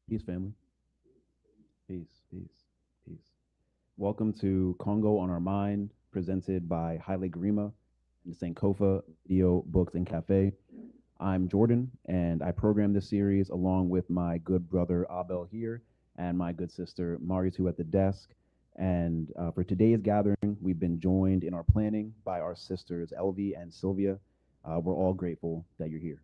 Peace, family. Peace, peace, peace. Welcome to Congo on Our Mind, presented by Haile Gerima and Sankofa Video, Books, and Cafe. I'm Jordan, and I program this series along with my good brother Abel here and my good sister Maritu at the desk. And for today's gathering, we've been joined in our planning by our sisters Elvie and Sylvia. We're all grateful that you're here.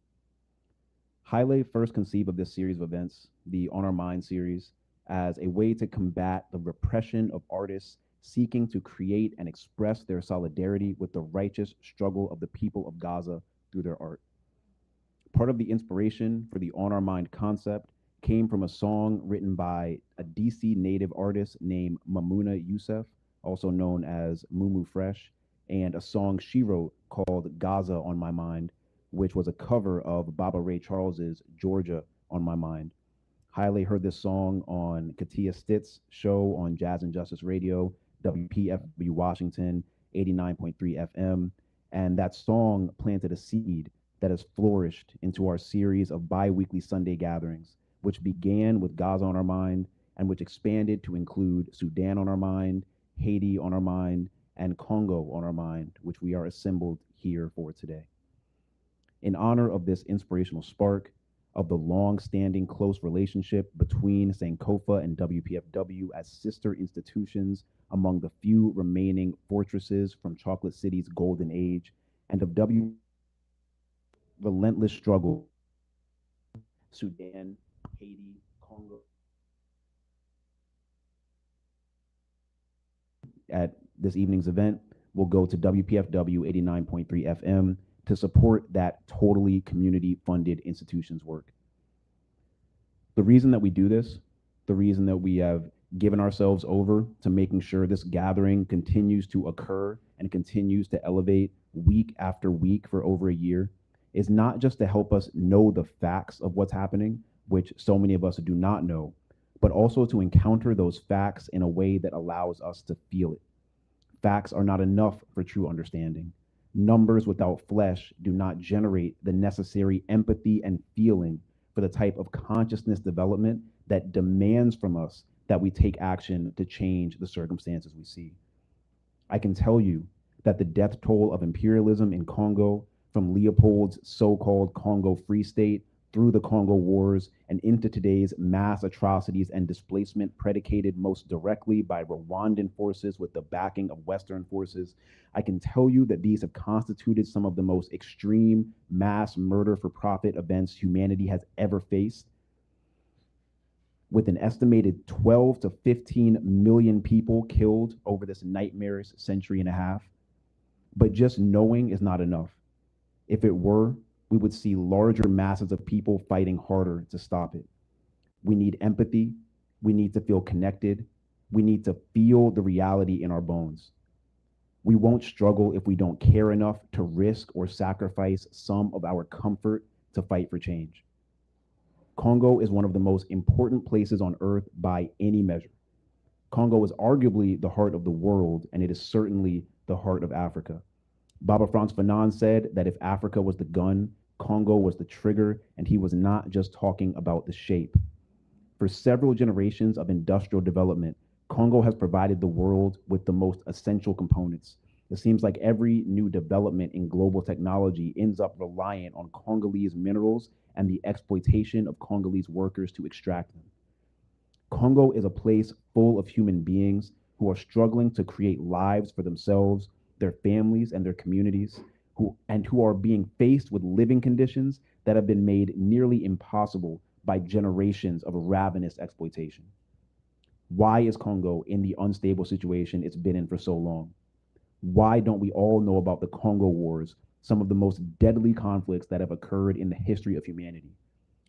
Haile first conceived of this series of events, the On Our Mind series, as a way to combat the repression of artists seeking to create and express their solidarity with the righteous struggle of the people of Gaza through their art. Part of the inspiration for the On Our Mind concept came from a song written by a DC native artist named Mamuna Youssef, also known as Mumu Fresh, and a song she wrote called Gaza on My Mind, which was a cover of Baba Ray Charles's Georgia on My Mind. Haile heard this song on Katia Stitt's show on Jazz and Justice Radio, WPFW Washington, 89.3 FM. And that song planted a seed that has flourished into our series of bi weekly Sunday gatherings, which began with Gaza on our mind and which expanded to include Sudan on our mind, Haiti on our mind, and Congo on our mind, which we are assembled here for today. In honor of this inspirational spark, of the long-standing close relationship between Sankofa and WPFW as sister institutions among the few remaining fortresses from Chocolate City's golden age, and of W relentless struggle, Sudan, Haiti, Congo, at this evening's event, will go to WPFW 89.3 FM to support that totally community funded institution's work. The reason that we do this, the reason that we have given ourselves over to making sure this gathering continues to occur and continues to elevate week after week for over a year, is not just to help us know the facts of what's happening, which so many of us do not know, but also to encounter those facts in a way that allows us to feel it. Facts are not enough for true understanding. Numbers without flesh do not generate the necessary empathy and feeling for the type of consciousness development that demands from us that we take action to change the circumstances we see. I can tell you that the death toll of imperialism in Congo, from Leopold's so-called Congo Free State through the Congo Wars and into today's mass atrocities and displacement predicated most directly by Rwandan forces with the backing of Western forces, I can tell you that these have constituted some of the most extreme mass murder for profit events humanity has ever faced, with an estimated 12 to 15 million people killed over this nightmarish century and a half. But just knowing is not enough. If it were, we would see larger masses of people fighting harder to stop it. We need empathy. We need to feel connected. We need to feel the reality in our bones. We won't struggle if we don't care enough to risk or sacrifice some of our comfort to fight for change. Congo is one of the most important places on earth by any measure. Congo is arguably the heart of the world, and it is certainly the heart of Africa. Baba Frantz Fanon said that if Africa was the gun, Congo was the trigger, and he was not just talking about the shape. For several generations of industrial development, Congo has provided the world with the most essential components. It seems like every new development in global technology ends up reliant on Congolese minerals and the exploitation of Congolese workers to extract them. Congo is a place full of human beings who are struggling to create lives for themselves, their families, and their communities, who are being faced with living conditions that have been made nearly impossible by generations of ravenous exploitation. Why is Congo in the unstable situation it's been in for so long? Why don't we all know about the Congo Wars, some of the most deadly conflicts that have occurred in the history of humanity?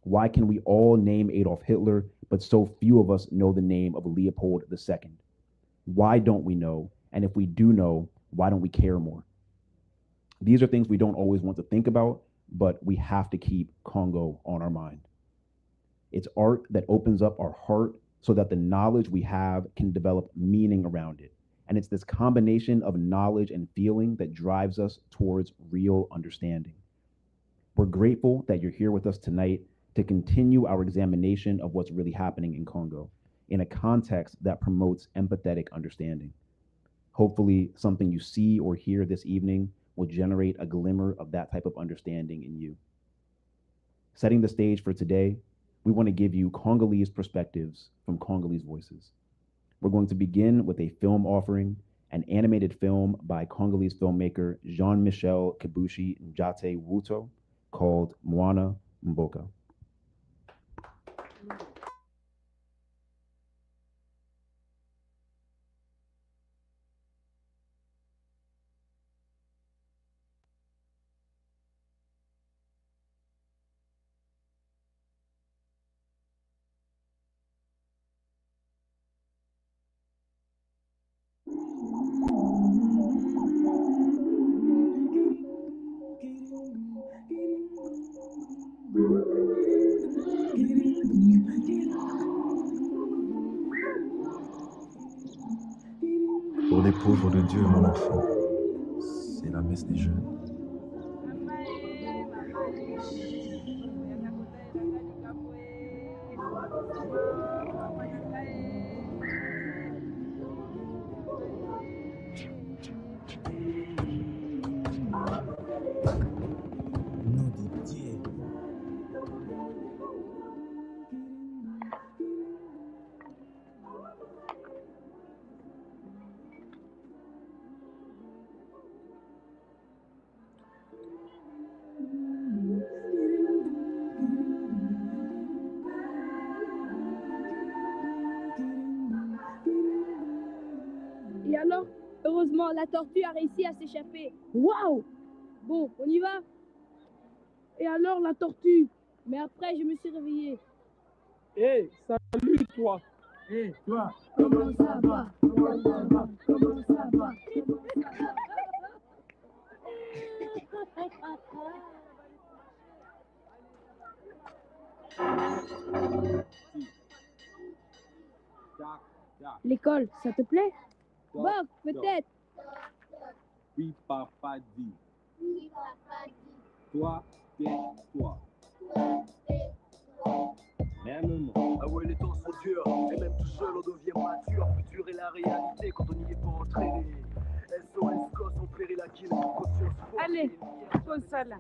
Why can we all name Adolf Hitler, but so few of us know the name of Leopold II? Why don't we know? And if we do know, why don't we care more? These are things we don't always want to think about, but we have to keep Congo on our mind. It's art that opens up our heart so that the knowledge we have can develop meaning around it. And it's this combination of knowledge and feeling that drives us towards real understanding. We're grateful that you're here with us tonight to continue our examination of what's really happening in Congo in a context that promotes empathetic understanding. Hopefully, something you see or hear this evening will generate a glimmer of that type of understanding in you. Setting the stage for today, we want to give you Congolese perspectives from Congolese voices. We're going to begin with a film offering, an animated film by Congolese filmmaker Jean-Michel Kibushi Njate Wuto called Mwana Mboka. Pour les pauvres de Dieu, mon enfant, c'est la messe des jeunes. Nom de Dieu. Et alors, heureusement, la tortue a réussi à s'échapper. Waouh! Bon, on y va? Et alors, la tortue? Mais après, je me suis réveillée. Hé, salut toi! Hé, toi! Comment ça va? Comment ça va? Comment ça va? L'école, ça te plaît? Bof, peut-être. Oui, papa dit. Oui, papa dit. Toi, tais-toi. Même Ah ouais, les temps sont durs, et même tout seul on devient mature. Futur est la réalité quand on n'y est pas entraîné. SOS gosse, on périt la kill. Conscience forte. Allez, pose ça là.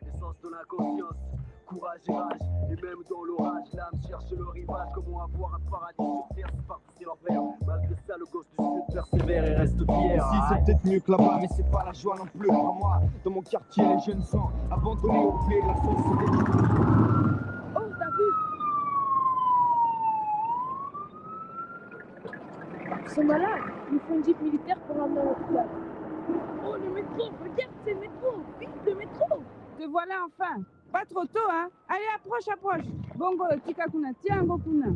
Essence de l'inconscience, courage et rage. Et même dans l'orage, l'âme cherche le rivage. Comment avoir un paradis sur terre, c'est parti leur verre. Malgré ça, le gosse du sud persévère et reste fier. Ici c'est peut-être mieux que là-bas, mais c'est pas la joie non plus. Pour moi, dans mon quartier, les jeunes sont abandonnés au pied de la société. Oh, t'as vu? Ils sont malades. Ils font une jeep militaire pour ramener à l'hôpital. Oh, le métro, regarde, c'est le métro. Vite, le métro. Te voilà enfin. Pas trop tôt, hein? Allez, approche, approche. Bongo, tika kuna, tiango kuna.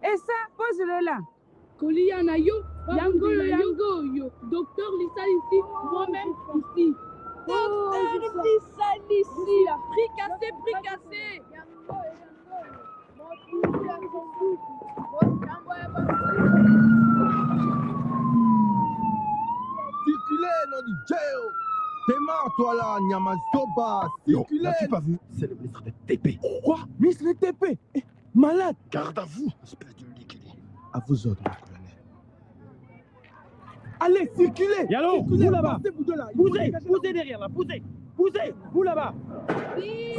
Et ça, pose-le là. Kolia Nayo, Yango, Yango, yo. Docteur Lisa ici, moi-même ici. Docteur Lisa ici. Fricassé, fricassé. Circulez, non du jail. T'es mort, toi là, Nyamazoba. Circulez. L'as-tu pas vu? C'est le ministre de TP. Quoi? Miss le TP? Malade. Garde à vous, espèce de liquide. À vos ordres, mon colonel. Allez, circulez. Et alors, circulez, vous là-bas. Vous deux là. Il faut Bousez, dégager la bousez derrière là, bousez, bousez, vous là-bas.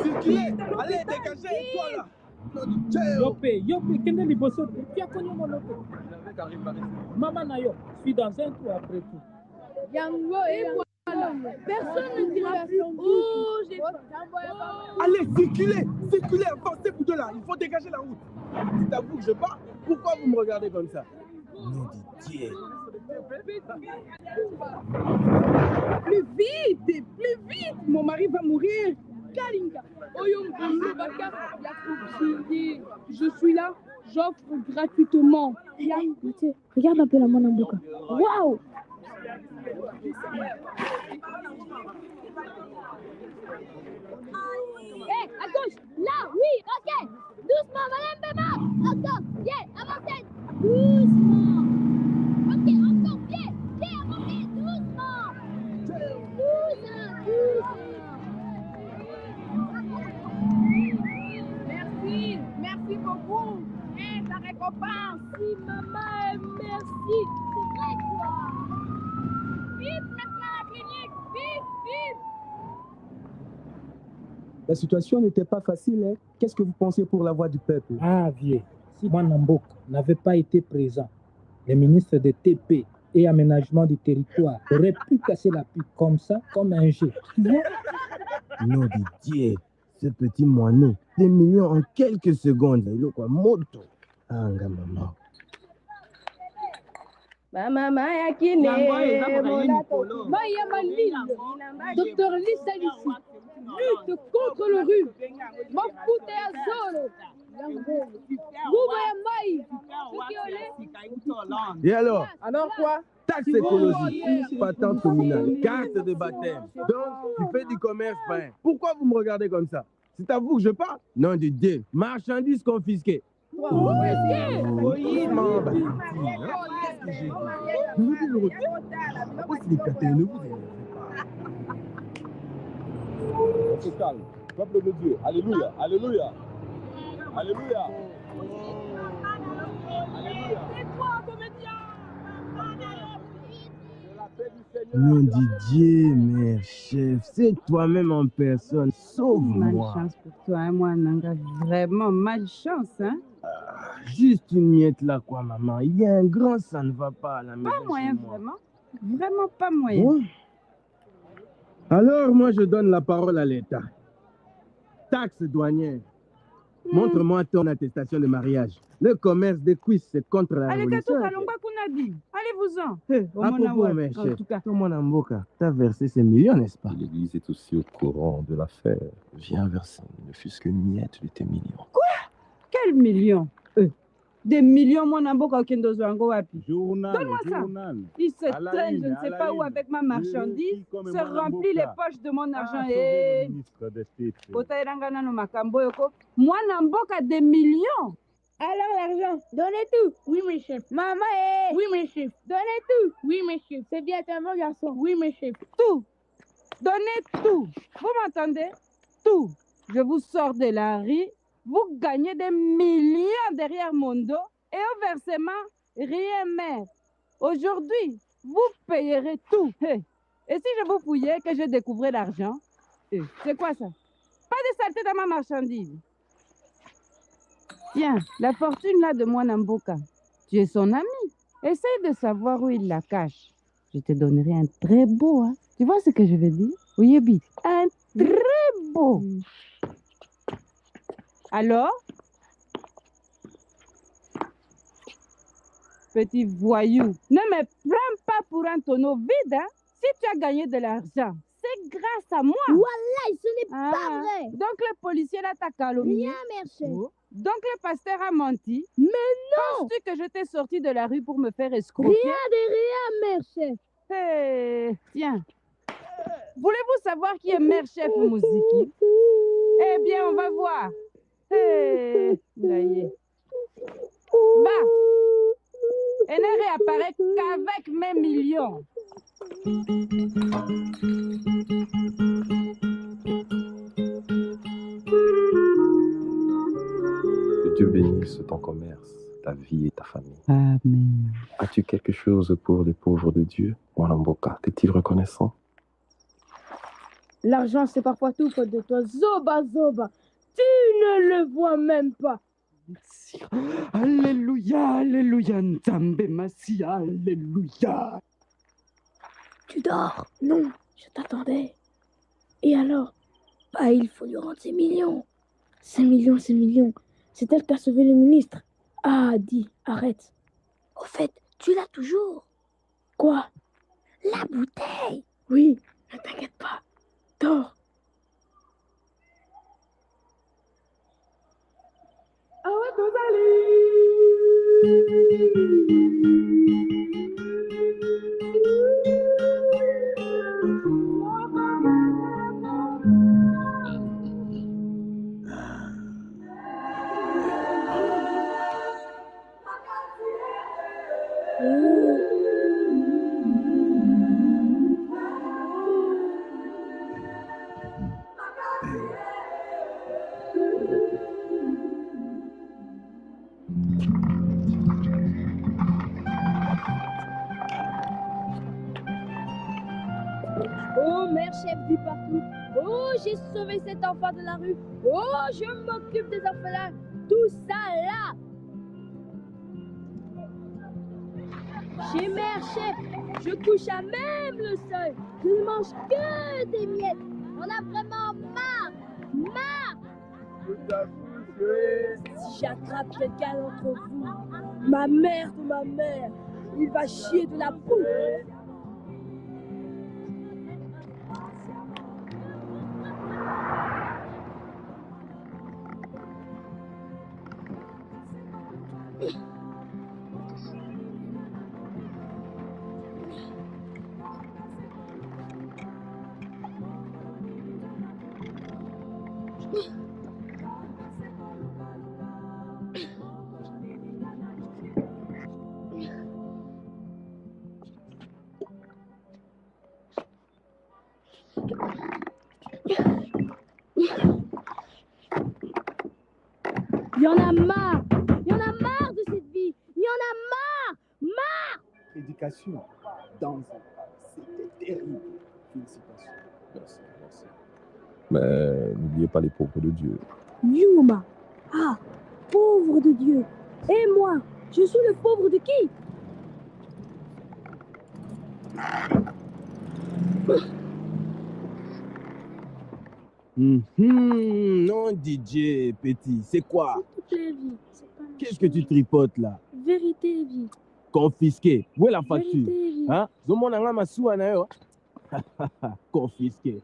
circulez. Allez, dégagez, toi là. Non du jail. Yopé, Kende Liboso, tu as connu mon lope. Maman Nayo, je suis dans un trou après tout. Yango, et voilà. Personne ne dira plus. Oh, j'ai faim. Allez, circulez. Circulez, avancez, vous deux là. Il faut dégager la route. C'est à vous que je parle. Pourquoi vous me regardez comme ça? Nom de Dieu. Plus vite, plus vite. Mon mari va mourir. Kalinga, Oyom Baka, je suis là, j'offre gratuitement. Mathieu, regarde un peu la Mwana Mboka. Waouh! Hé, à gauche, là, oui, ok. Doucement, madame Bema. Encore, bien, avancez. Doucement. Ok, encore, bien, avancez, doucement. Doucement. copain. Si, maman, merci. C'est vrai, quoi. Vite, maintenant à la clinique. Vite, vite. La situation n'était pas facile, hein. Qu'est-ce que vous pensez pour la voix du peuple? Ah, vieux, si Mwanamboka n'avait pas été présent, le ministre de TP et aménagement du territoire aurait pu casser la pipe comme ça, comme un jeu. Tu vois? Nom de Dieu, ce petit moineau, des millions en quelques secondes. Il est quoi, moto? Ah, maman. Mama yakine Maya Malil, Docteur Lisa Lissi, lutte contre le rhume, Mafuta ya Zolo, Bouba ya Mai, Et alors? Alors quoi? Taxe écologique, patente communale, carte de baptême. Donc, tu fais du commerce, pain. Pourquoi vous me regardez comme ça? C'est à vous que je parle? Non, de Dieu. Marchandises confisquées. Maman, bah, qu'est-ce que j'ai dit? Vous vous dites le retour. Aussi, les catins, ne vous énervez pas. On se calme. Peuple de Dieu. Alléluia. Alléluia. Alléluia. Alléluia. C'est toi, comédien. Nom de Dieu, mère chef, c'est toi-même en personne. Sauve-moi. Malchance pour toi, hein, moi, Nanga. Vraiment malchance, hein? Juste une miette là, quoi, maman. Il y a un grand, ça ne va pas à la maison. Pas moyen, chez moi. vraiment. Vraiment pas moyen. Bon. Alors, moi, je donne la parole à l'État. Taxe douanière. Montre-moi ton attestation de mariage. Le commerce des cuisses, c'est contre la Allez, révolution. Katou, Kalongba Kunadi. Allez-vous-en. À propos, mes En chefs, tout cas. ton Mwanamboka, t'as versé ces millions, n'est-ce pas? L'Église est aussi au courant de l'affaire. Viens verser, ne fût-ce qu'une miette de tes millions. Quels millions? Des millions, mon amboka Okendozwango wapi. Journal. Donne-moi ça. Il se À la traîne, une, je ne à sais la pas où une. avec ma marchandise, comme se Mwanamboka. remplit les poches de mon argent. Et... Et ministre des States. Otairanga nano makambo yoko. Moi, Namboka des millions. Alors l'argent, donnez tout. Oui, mes chefs. Maman, oui, mes chefs. Donnez tout. Oui, mes chefs. C'est bien tellement garçon. Oui, mes chefs. Tout. Donnez tout. Vous m'entendez? Tout. Je vous sors de la rue. Vous gagnez des millions derrière mon dos. Et au versement, rien mais. Aujourd'hui, vous payerez tout. Hey. Et si je vous fouillais que je découvrais l'argent, c'est quoi ça? Pas de saleté dans ma marchandise. Tiens, la fortune là de Mwanamboka, tu es son ami. Essaye de savoir où il la cache. Je te donnerai un très beau, hein. Tu vois ce que je veux dire? Oui, Bi. Un très beau. Alors? Petit voyou, ne me prends pas pour un tonneau vide, hein. Si tu as gagné de l'argent, c'est grâce à moi. Voilà, ce n'est pas vrai. Donc le policier là t'a calomnié. Rien, merci. Oh. Donc le pasteur a menti. Mais non. Penses-tu que je t'ai sorti de la rue pour me faire escroquer? Rien de rien, mère chef. Hey, tiens. Voulez-vous savoir qui est mère chef Mouziki? Eh bien, on va voir. Hey, Ngaye. Bah, elle ne réapparaît qu'avec mes millions. Que Dieu bénisse ton commerce, ta vie et ta famille. Amen. As-tu quelque chose pour les pauvres de Dieu? Mwanamboka, t'es-il reconnaissant? L'argent, c'est parfois tout faute de toi. Zoba, Zoba. Tu ne le vois même pas. Alléluia, alléluia, Nzambe Massia, alléluia. Tu dors? Non, je t'attendais. Et alors? Bah, il faut lui rendre ses millions. 5 millions, 5 millions. C'est elle qui a sauvé le ministre. Ah, dis, arrête. Au fait, tu l'as toujours. Quoi? La bouteille. Oui, ne t'inquiète pas. Dors. Ah ouais, Oh, mère chef du partout. Oh, j'ai sauvé cet enfant de la rue. Oh, je m'occupe des orphelins. Tout ça là. Chez mère chef, je couche à même le sol. Je ne mange que des miettes. On a vraiment marre. Marre. Si j'attrape quelqu'un d'entre vous, ma mère de ma mère, il va chier de la poudre. Il y en a marre. Il y en a marre de cette vie. Il y en a marre. Marre. Éducation, dans c'était terrible. Félicitations. Merci, merci. Mais n'oubliez pas les pauvres de Dieu. Yuma. Ah, pauvre de Dieu. Et moi, je suis le pauvre de qui? Non, DJ, petit, c'est quoi? S'il te plaît, vie. C'est pas la Qu'est-ce que tu tripotes là? Vérité, vie. Confisqué. Où est la facture? Vérité, vie. Hein? Zomonanga masou anayo. Confisqué.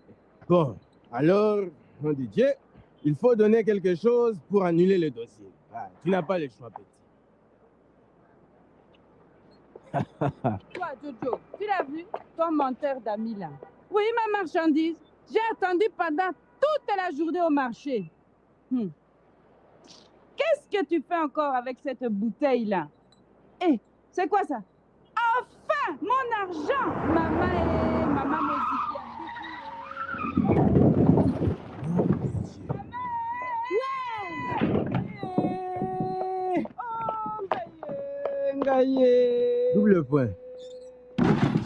Bon, alors, mon DJ, il faut donner quelque chose pour annuler le dossier. Ah, tu n'as pas le choix, petit. Toi, Jojo, tu l'as vu, ton menteur d'ami là. Oui, ma marchandise. J'ai attendu pendant toute la journée au marché. Qu'est-ce que tu fais encore avec cette bouteille-là? Eh, c'est quoi ça? Enfin, mon argent! Maman Double point.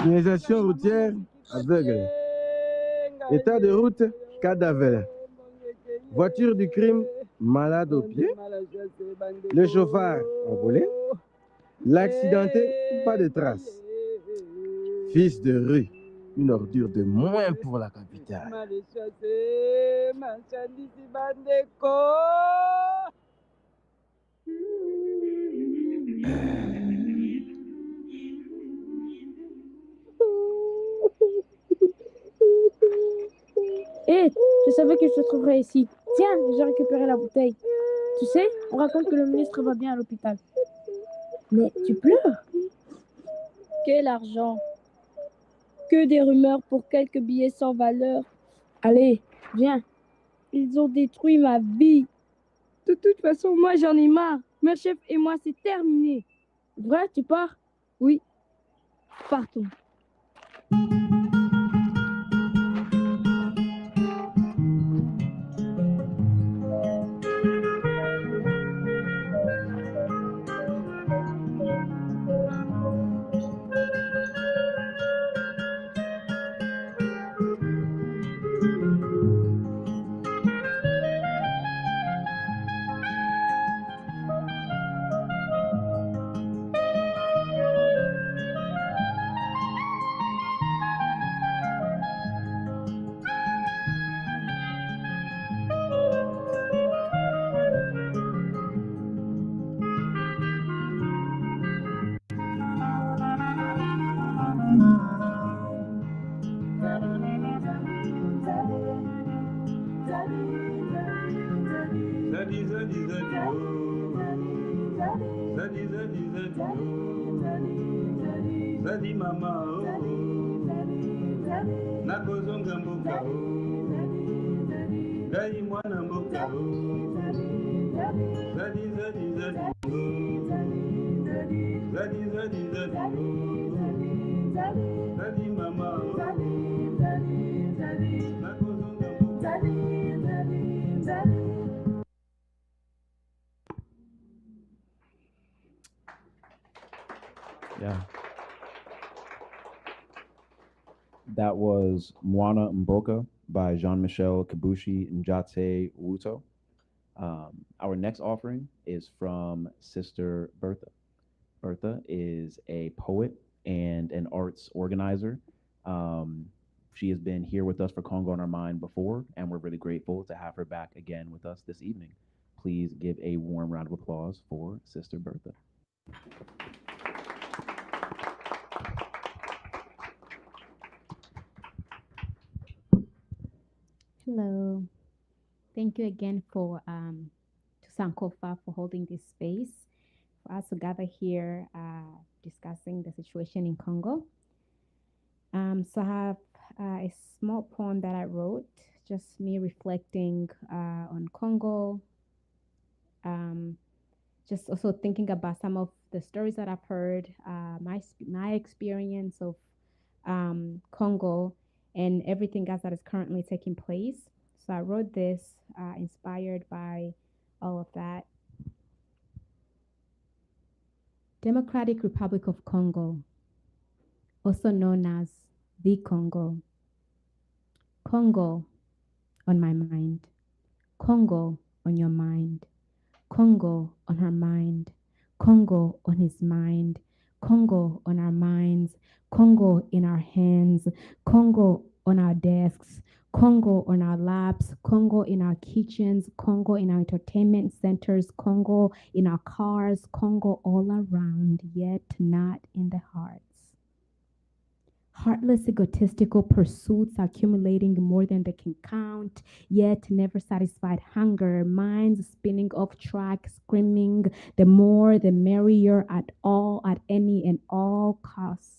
Signalisation routière aveugle. État de route cadavre. Voiture du crime malade au pied. Le chauffeur envolé. L'accidenté, pas de traces. Fils de rue, une ordure de moins pour la capitale. Hé, je savais que je te trouverais ici. Tiens, j'ai récupéré la bouteille. Tu sais, on raconte que le ministre va bien à l'hôpital. Mais tu pleures? Quel argent? Que des rumeurs pour quelques billets sans valeur. Allez, viens. Ils ont détruit ma vie. De toute façon, moi j'en ai marre. Mon chef et moi, c'est terminé. Vrai, tu pars? Oui. Partons. Zadi mama oh, nakozonga mboka oh, gai mwana mboka oh, zadi zadi zadi oh, zadi zadi zadi oh, zadi mama oh, nakozonga mboka. Yeah. That was Mwana Mboka by Jean-Michel Kibushi Njate Wuto. Our next offering is from Sister Bertha. Bertha is a poet and an arts organizer. She has been here with us for Congo on Our Mind before, and we're really grateful to have her back again with us this evening. Please give a warm round of applause for Sister Bertha. Hello. Thank you again to Sankofa for holding this space for us to gather here discussing the situation in Congo. So I have a small poem that I wrote, just me reflecting on Congo, just also thinking about some of the stories that I've heard, my experience of Congo and everything else that is currently taking place. So I wrote this inspired by all of that. Democratic Republic of Congo, also known as the Congo. Congo on my mind. Congo on your mind. Congo on her mind. Congo on his mind. Congo on our minds. Congo in our hands. Congo on our desks. Congo on our laps. Congo in our kitchens. Congo in our entertainment centers. Congo in our cars. Congo all around, yet not in the hearts. Heartless, egotistical pursuits accumulating more than they can count, yet never satisfied hunger, minds spinning off track, screaming, the more the merrier at any and all cost.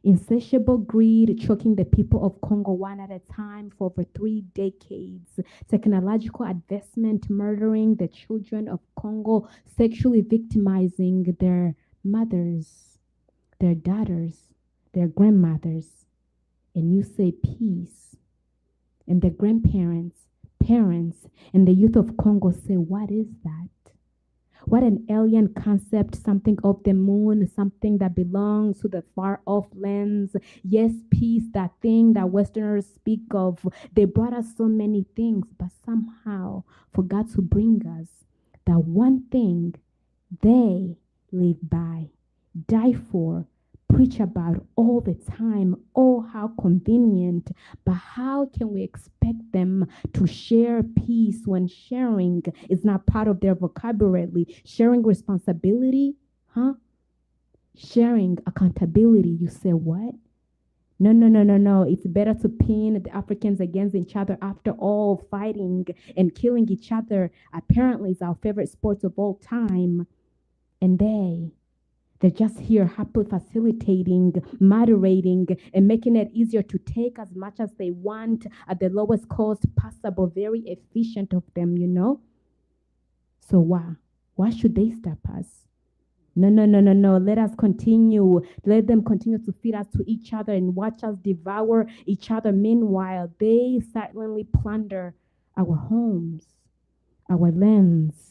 Insatiable greed choking the people of Congo one at a time for over 3 decades. Technological advancement murdering the children of Congo, sexually victimizing their mothers, their daughters, their grandmothers. And you say peace. And the grandparents, parents, and the youth of Congo say, what is that? What an alien concept, something of the moon, something that belongs to the far off lands. Yes, peace, that thing that Westerners speak of. They brought us so many things, but somehow forgot to bring us that one thing they live by, die for, preach about all the time. Oh, how convenient. But how can we expect them to share peace when sharing is not part of their vocabulary? Sharing responsibility, huh? Sharing accountability. You say what? No. It's better to pin the Africans against each other. After all, fighting and killing each other apparently is our favorite sport of all time. And they're just here happily facilitating, moderating, and making it easier to take as much as they want at the lowest cost possible. Very efficient of them, you know? So why should they stop us? No. Let us continue. Let them continue to feed us to each other and watch us devour each other. Meanwhile, they silently plunder our homes, our lands,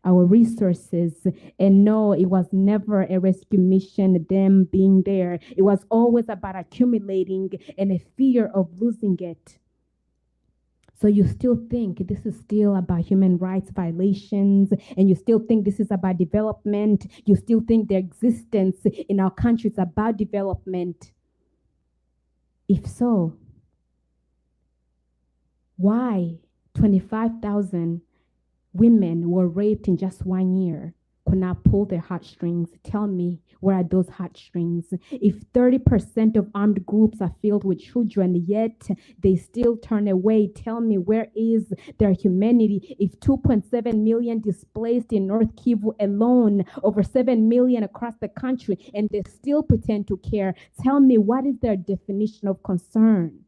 our resources. And no, it was never a rescue mission, them being there. It was always about accumulating and a fear of losing it. So you still think this is still about human rights violations, and you still think this is about development. You still think their existence in our country is about development. If so, why 25,000 women were raped in just 1 year, could not pull their heartstrings? Tell me, where are those heartstrings? If 30% of armed groups are filled with children, yet they still turn away, tell me, where is their humanity? If 2.7 million displaced in North Kivu alone, over 7 million across the country, and they still pretend to care, tell me, what is their definition of concern?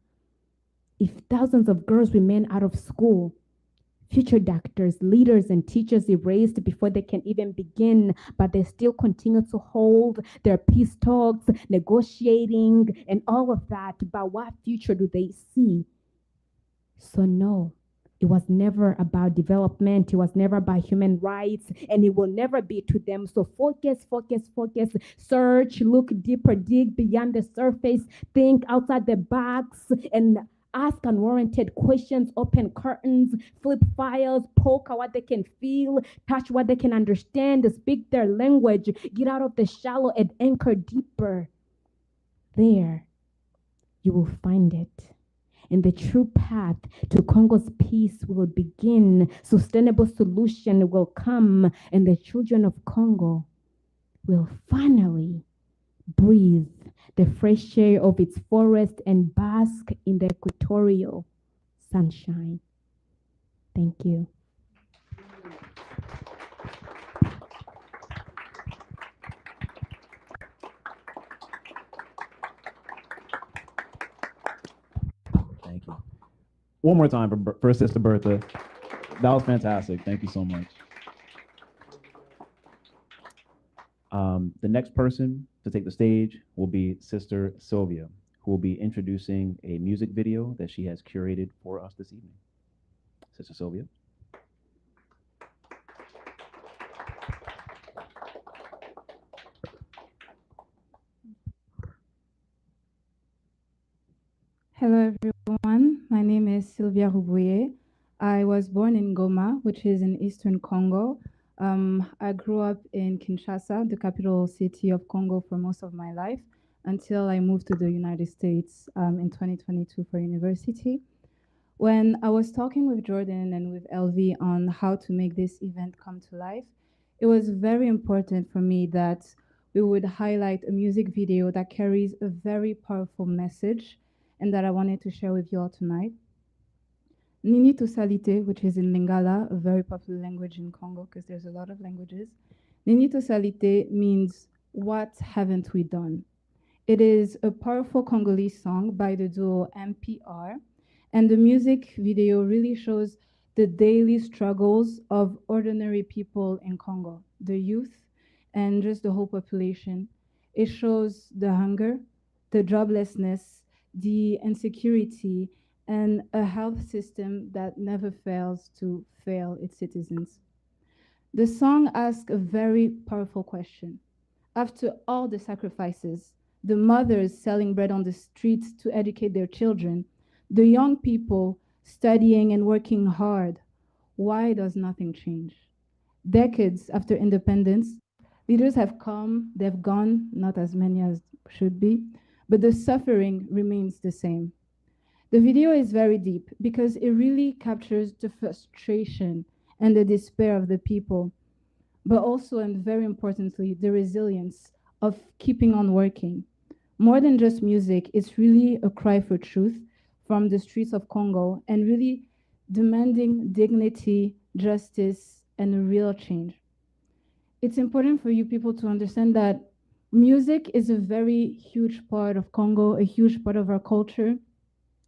If thousands of girls remain out of school, future doctors, leaders, and teachers erased before they can even begin, but they still continue to hold their peace talks, negotiating, and all of that. But what future do they see? So no, It was never about development. It was never about human rights, and it will never be to them. So focus, focus, focus. Search, look deeper, dig beyond the surface, think outside the box, and ask unwarranted questions, open curtains, flip files, poke at what they can feel, touch what they can understand, speak their language, get out of the shallow and anchor deeper. There, you will find it. And the true path to Congo's peace will begin. Sustainable solution will come, and the children of Congo will finally breathe the fresh air of its forest and bask in the equatorial sunshine. Thank you. Thank you. One more time for Sister Bertha. That was fantastic. Thank you so much. The next person to take the stage will be Sister Sylvia, who will be introducing a music video that she has curated for us this evening. Sister Sylvia. Hello, everyone. My name is Sylvia Rouboye. I was born in Goma, which is in eastern Congo. I grew up in Kinshasa, the capital city of Congo, for most of my life until I moved to the United States in 2022 for university. When I was talking with Jordan and with LV on how to make this event come to life, it was very important for me that we would highlight a music video that carries a very powerful message and that I wanted to share with you all tonight. Nini Tosalite, which is in Lingala, a very popular language in Congo because there's a lot of languages. Nini Tosalite means, what haven't we done? It is a powerful Congolese song by the duo MPR, and the music video really shows the daily struggles of ordinary people in Congo, the youth, and just the whole population. It shows the hunger, the joblessness, the insecurity, and a health system that never fails to fail its citizens. The song asks a very powerful question. After all the sacrifices, the mothers selling bread on the streets to educate their children, the young people studying and working hard, why does nothing change? Decades after independence, leaders have come, they've gone, not as many as should be, but the suffering remains the same. The video is very deep because it really captures the frustration and the despair of the people, but also, and very importantly, the resilience of keeping on working. More than just music, it's really a cry for truth from the streets of Congo and really demanding dignity, justice, and a real change. It's important for you people to understand that music is a very huge part of Congo, a huge part of our culture.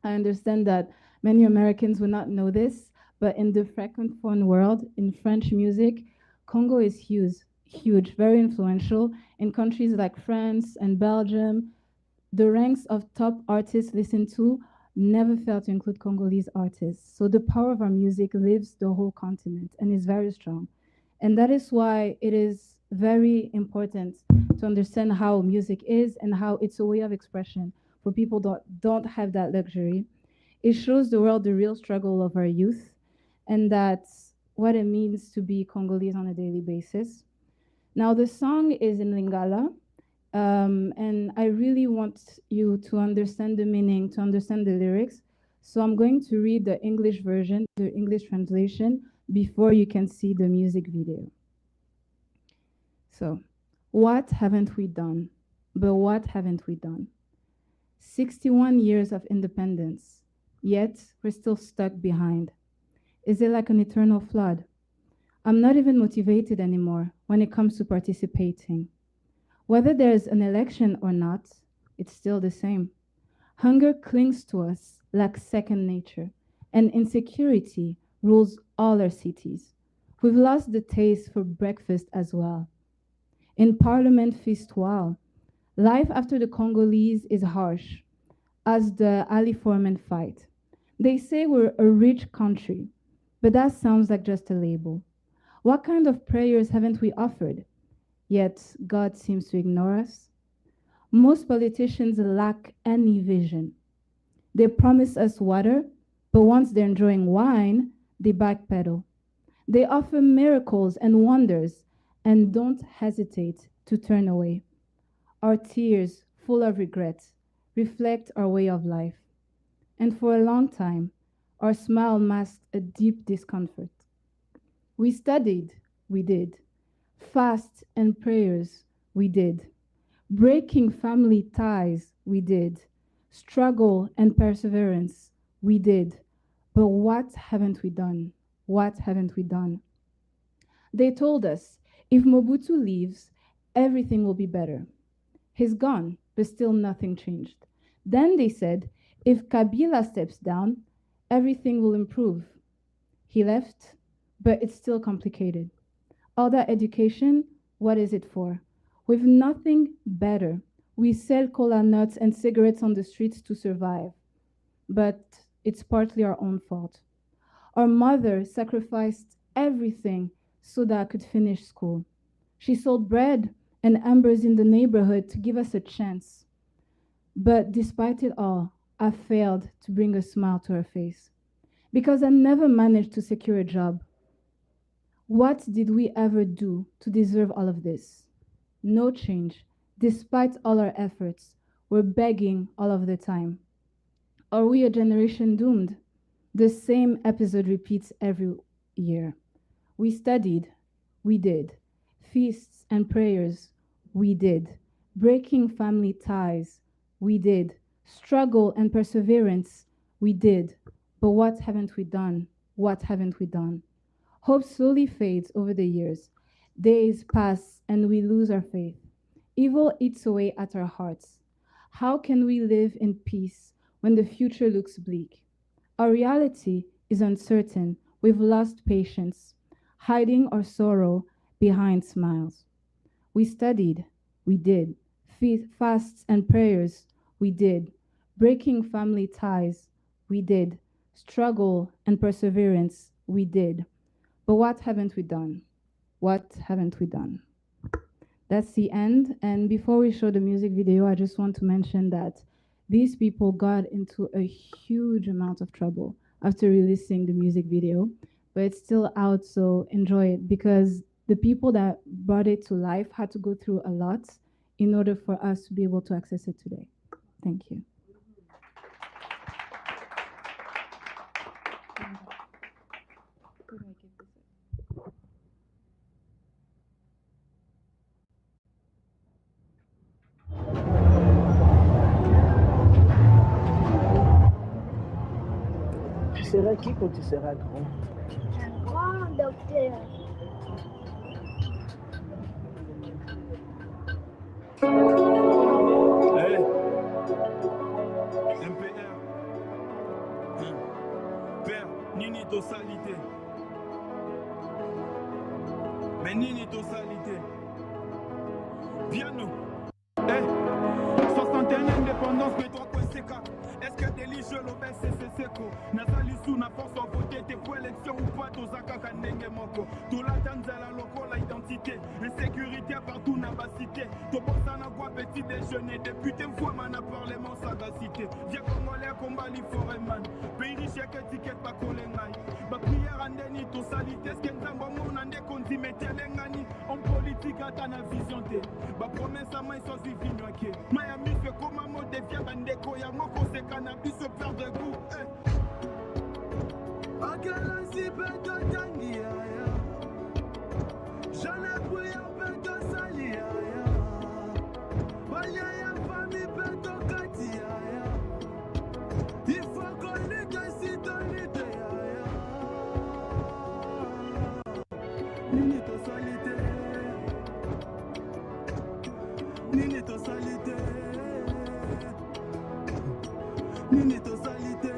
I understand that many Americans will not know this, but in the francophone world, in French music, Congo is huge, very influential. In countries like France and Belgium, the ranks of top artists listened to never fail to include Congolese artists. So the power of our music lives the whole continent and is very strong. And that is why it is very important to understand how music is and how it's a way of expression for people that don't have that luxury. It shows the world the real struggle of our youth, and that's what it means to be Congolese on a daily basis. Now, the song is in Lingala, and I really want you to understand the meaning, to understand the lyrics. So I'm going to read the English version, the English translation, before you can see the music video. So, what haven't we done? But what haven't we done? 61 years of independence, yet we're still stuck behind. Is it like an eternal flood? I'm not even motivated anymore when it comes to participating. Whether there's an election or not, it's still the same. Hunger clings to us like second nature, and insecurity rules all our cities. We've lost the taste for breakfast as well. In Parliament Festoir, life after the Congolese is harsh, as the Ali Foreman fight. They say we're a rich country, But that sounds like just a label. What kind of prayers haven't we offered? Yet God seems to ignore us. Most politicians lack any vision. They promise us water, but once they're enjoying wine, they backpedal. They offer miracles and wonders and don't hesitate to turn away. Our tears, full of regret, reflect our way of life. And for a long time, our smile masked a deep discomfort. We studied, we did. Fast and prayers, we did. Breaking family ties, we did. Struggle and perseverance, we did. But what haven't we done? What haven't we done? They told us if Mobutu leaves, everything will be better. He's gone, but still nothing changed. Then they said if Kabila steps down, everything will improve. He left, but it's still complicated. All that education, what is it for? With nothing better. We sell cola nuts and cigarettes on the streets to survive. But it's partly our own fault. Our mother sacrificed everything so that I could finish school. She sold bread and embers in the neighborhood to give us a chance. But despite it all, I failed to bring a smile to her face because I never managed to secure a job. What did we ever do to deserve all of this? No change. Despite all our efforts, we're begging all of the time. Are we a generation doomed? The same episode repeats every year. We studied, we did. Feasts and prayers, we did. Breaking family ties, we did. Struggle and perseverance, we did. But what haven't we done? What haven't we done? Hope slowly fades over the years. Days pass and we lose our faith. Evil eats away at our hearts. How can we live in peace when the future looks bleak? Our reality is uncertain. We've lost patience, hiding our sorrow behind smiles. We studied, we did. Fasts and prayers, we did. Breaking family ties, we did. Struggle and perseverance, we did. But what haven't we done? What haven't we done? That's the end. And before we show the music video, I just want to mention that these people got into a huge amount of trouble after releasing the music video, but it's still out, so enjoy it, because the people that brought it to life had to go through a lot in order for us to be able to access it today. Thank you. Tu seras qui quand tu seras grand? Un grand docteur. Hey, MPR. Père, nini tosalité. Mais nini tosalité. Piano. Hey, 61 indépendance, mais toi quoi c'est quoi? Est-ce que t'es liché l'obès c'est seco? Nazali sous na force en voter tes pour élection ou pas tozaka kanenge moko. Tola tanzala loko la identité. Insécurité partout na ba cité. Tobosa na quoi petit déjeuner. Député fois mana parlement sagacité. Viens congolais combat li foreman. Pays riche que ticket pas kolengai. Ba prière andeni to salité. Est-ce que nzambo mon ande konti metelengani. En politique ata na vision te. Ba promesse à main sans vinyoke. Miami fait comme un mot devient bandeko ya moko se cannabis se perdre goût. Akalansi peto tangi ya. J'en ai pris un peto sali ya. Banya ya famille peto kati ya. Il faut qu'on lutte si ton lutte ya. Nini to salité. Nini to salité. Nini to salité.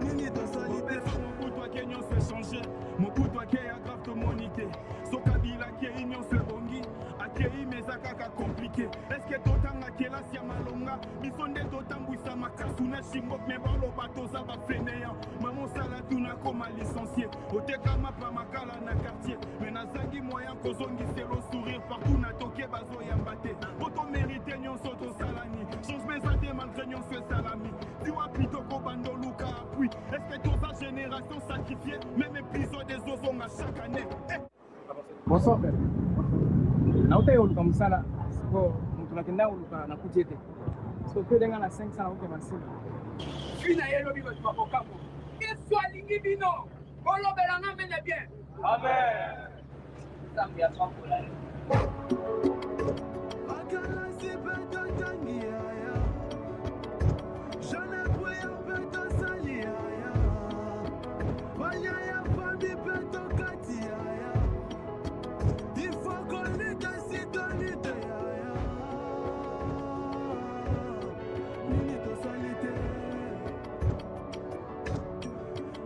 Nini to salité. Mon coup toi qui se changer. Mon coup toi qui aggrave ton monité. So kabila qui union se bongi. A qui mes akaka compliqué. Est-ce que t'otanga qui la sia malonga. Bisonde t'otanga. bambwisa makasu na shingok me baloba toza bafeneya mamosala tuna koma licencié otekama pa makala na quartier me nazangi moyen kozongiselo sourire partout na toke bazoyamba te otomérite nyonso tosalani changement eza te malgré nyonso esalami tiwa pitoko bandoluka appui estce toza génération sacrifiée même épisode ezozonga chaque année Bonsoir. Na uta yoluka musala siko mutu nakenda oluka na kujete. So pe denga na 500 oke masina. Fina yelo bi ba okamo. Yesu alingi bino. Olobela na mene bien. Amen. Zambia twakola. Akala sipeto tangia ya. Jana puya peto salia ya. Wanya ya fambi peto katia ya. Il faut qu'on lutte citoyenneté ya ya. Nini to salite.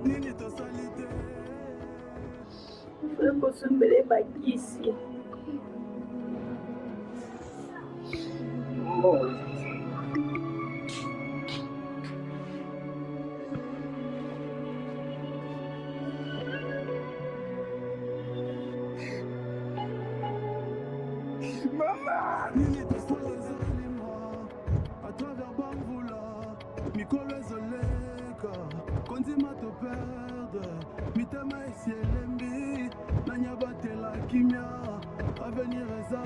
Nini to salite. Faut qu'on se mêle pas ici. Maman! Nini to salite à travers Bamboula, Mikolo Zoleka, Konzima to perdre, Mitema ici Lembi, Nanyabate la Kimia, avenir est à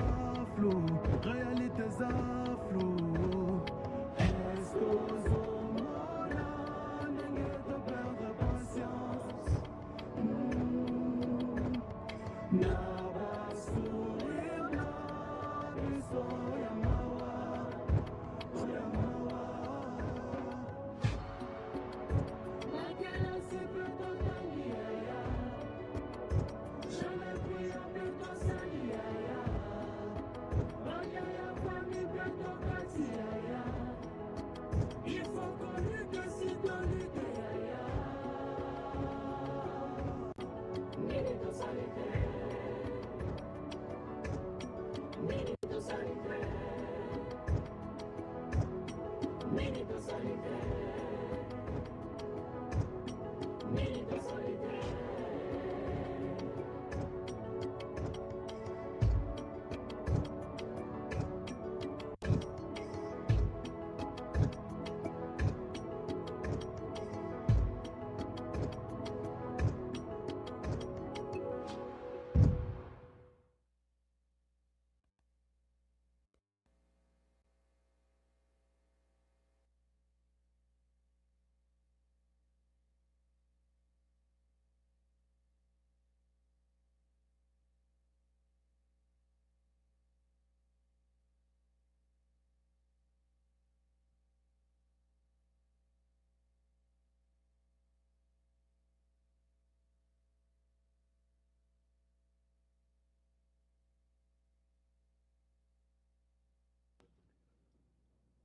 flou, réalité est à flou. Est-ce qu'aux hommes, n'est de perdre patience? Naba sourire, nabi soyamawa.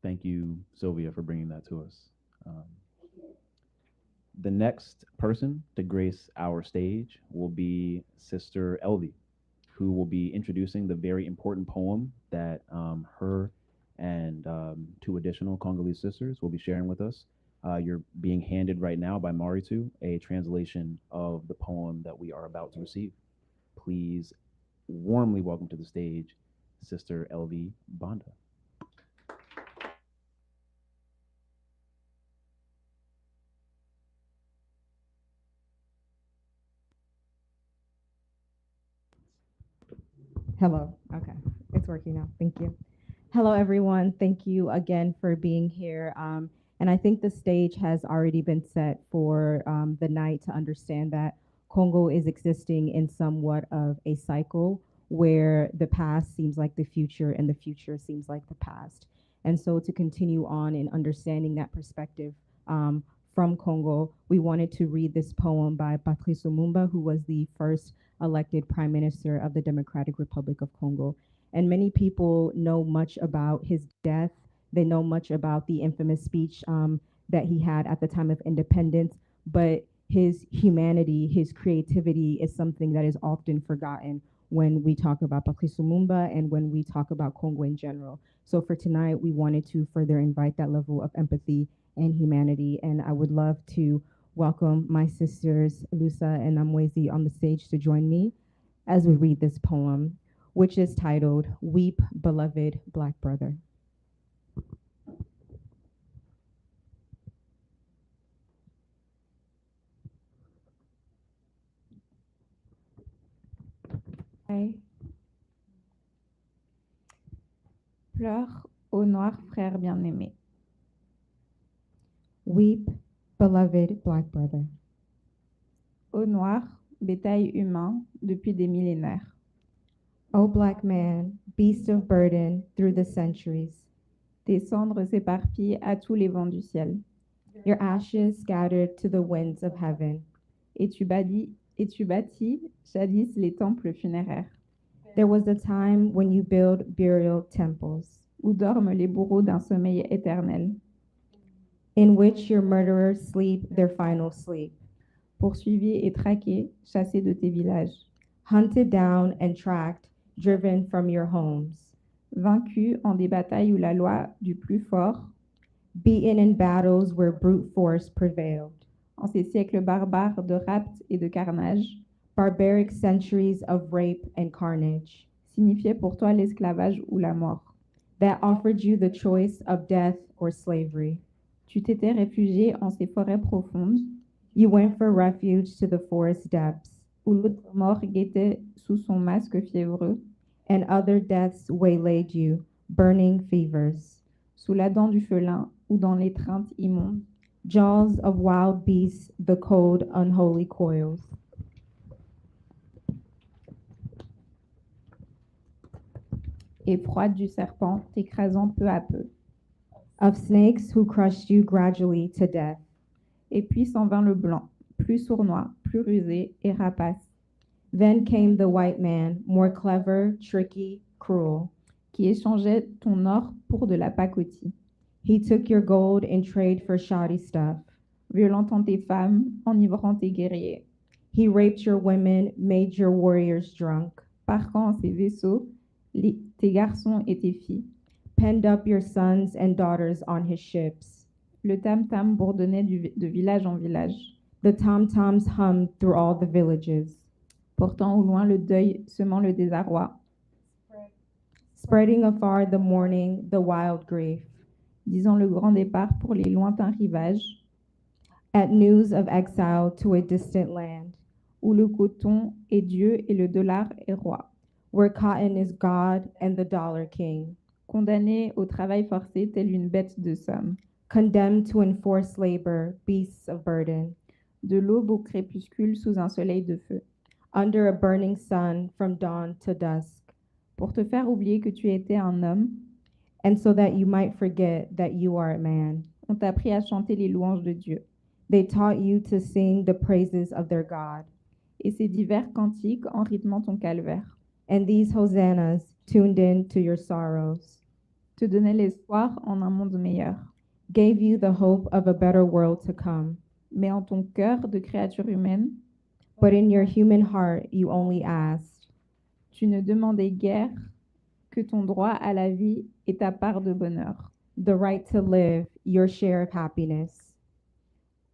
Thank you, Sylvia, for bringing that to us. The next person to grace our stage will be Sister Elvie, who will be introducing the very important poem that her and two additional Congolese sisters will be sharing with us. You're being handed right now by Maritu a translation of the poem that we are about to receive. Please warmly welcome to the stage Sister Elvie Banda. Hello. Okay. It's working now. Thank you. Hello, everyone. Thank you again for being here. And I think the stage has already been set for the night to understand that Congo is existing in somewhat of a cycle where the past seems like the future and the future seems like the past. And so to continue on in understanding that perspective from Congo, we wanted to read this poem by Patrice Lumumba, who was the first elected Prime Minister of the Democratic Republic of Congo. And many people know much about his death. They know much about the infamous speech that he had at the time of independence, but his humanity, his creativity is something that is often forgotten when we talk about Patrice Lumumba and when we talk about Congo in general. So for tonight, we wanted to further invite that level of empathy and humanity. And I would love to welcome my sisters, Lusa and Amwezi, on the stage to join me as we read this poem, which is titled, Weep, Beloved Black Brother. Pleure, ô noir frère bien-aimé. Weep, beloved black brother. Ô noir, bétail humain depuis des millénaires. O black man, beast of burden through the centuries. Tes cendres s'éparpillent à tous les vents du ciel. Your ashes scattered to the winds of heaven. Et tu bâtis jadis les temples funéraires. There was a time when you built burial temples, où dorment les bourreaux d'un sommeil éternel, in which your murderers sleep their final sleep, poursuivis et traqués, chassés de tes villages, hunted down and tracked, driven from your homes, vaincus en des batailles où la loi du plus fort, beaten in battles where brute force prevailed, en ces siècles barbares de rapt et de carnage, barbaric centuries of rape and carnage, signifiait pour toi l'esclavage ou la mort, that offered you the choice of death or slavery. Tu t'étais réfugié en ces forêts profondes, You went for refuge to the forest depths, où l'autre mort guettait sous son masque fiévreux, and other deaths waylaid you, burning fevers, sous la dent du félin ou dans l'étreinte immonde, jaws of wild beasts, the cold, unholy coils, et froide du serpent t'écrasant peu à peu. of snakes who crushed you gradually to death. Et puis s'en vint le blanc, plus sournois, plus rusé et rapace, Then came the white man, more clever, tricky, cruel. qui échangeait ton or pour de la pacotille, He took your gold in trade for shoddy stuff. violentant tes femmes, enivrant tes guerriers, He raped your women, made your warriors drunk, parquant en ses vaisseaux tes garçons et tes filles. penned up your sons and daughters on his ships. Le tam-tam bourdonnait de village en village, The tom-toms hummed through all the villages, portant au loin le deuil, semant le désarroi, spreading afar the mourning, the wild grief. disant le grand départ pour les lointains rivages, At news of exile to a distant land, où le coton est Dieu et le dollar est roi, where cotton is God and the dollar king, condamnés au travail forcé telle une bête de somme, condemned to enforced labor, beasts of burden, de l'aube au crépuscule sous un soleil de feu, under a burning sun from dawn to dusk, pour te faire oublier que tu étais un homme. and so that you might forget that you are a man. On t'a appris à chanter les louanges de Dieu. They taught you to sing the praises of their God, Et ces divers cantiques en rythmant ton calvaire and these hosannas tuned in to your sorrows, te donnaient l'espoir en un monde meilleur. gave you the hope of a better world to come. Mais en ton cœur de créature humaine, But in your human heart, you only asked, tu ne demandais guère que ton droit à la vie et ta part de bonheur. the right to live, your share of happiness.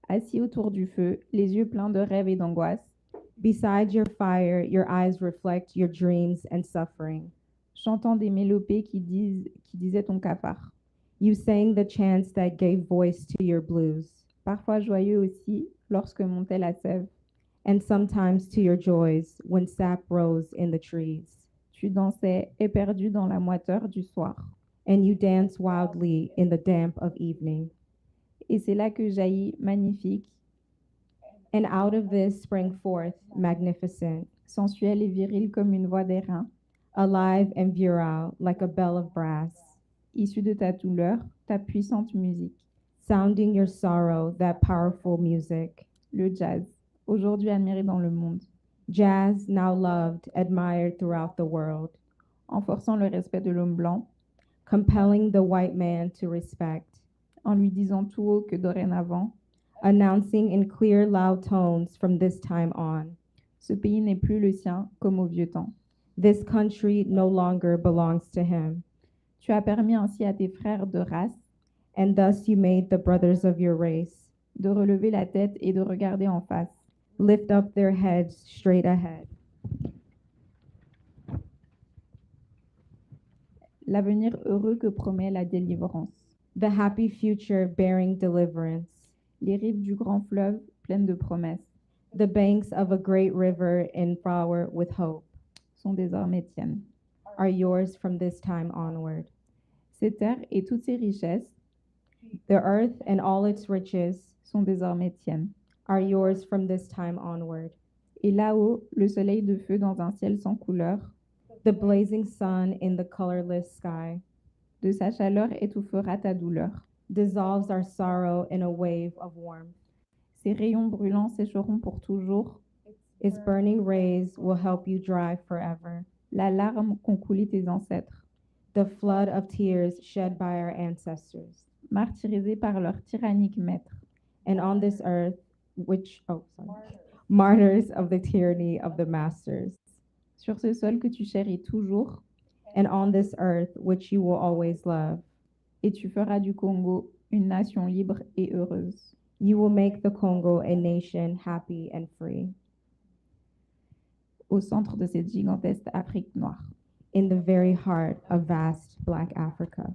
Assis autour du feu, les yeux pleins de rêves et d'angoisse, Beside your fire, your eyes reflect your dreams and suffering. chantant des mélopées qui disaient ton cafard. You sang the chants that gave voice to your blues, Parfois joyeux aussi, lorsque montait la sève. and sometimes to your joys when sap rose in the trees. Tu dansais éperdu dans la moiteur du soir. And you danced wildly in the damp of evening. Et c'est là que jaillit, magnifique, And out of this sprang forth, magnificent, sensuelle et virile comme une voix d'airain, alive and virile, like a bell of brass, issue de ta douleur, ta puissante musique. sounding your sorrow, that powerful music. Le jazz, aujourd'hui admiré dans le monde, Jazz, now loved, admired throughout the world, en forçant le respect de l'homme blanc, compelling the white man to respect, en lui disant tout haut que dorénavant, announcing in clear, loud tones from this time on, ce pays n'est plus le sien comme au vieux temps. This country no longer belongs to him. Tu as permis ainsi à tes frères de race And thus you made the brothers of your race de relever la tête et de regarder en face. lift up their heads straight ahead. L'avenir heureux que promet la délivrance. The happy future bearing deliverance. Les rives du grand fleuve pleines de promesses The banks of a great river in flower with hope sont désormais tiennes. are yours from this time onward. Ces terres et toutes ses richesses The earth and all its riches sont désormais tiennes. are yours from this time onward. Et là-haut, le soleil de feu dans un ciel sans couleur, The blazing sun in the colorless sky de sa chaleur étouffera ta douleur. dissolves our sorrow in a wave of warmth. Ses rayons brûlants sécheront pour toujours. Its burning rays will help you dry forever. La larme qu'ont coulé tes ancêtres, The flood of tears shed by our ancestors. martyrisés par leur tyrannique maître. And on this earth, martyrs of the tyranny of the masters. Sur ce sol que tu chéris toujours, And on this earth, which you will always love. et tu feras du Congo une nation libre et heureuse. You will make the Congo a nation happy and free. Au centre de cette gigantesque Afrique noire. In the very heart of vast Black Africa.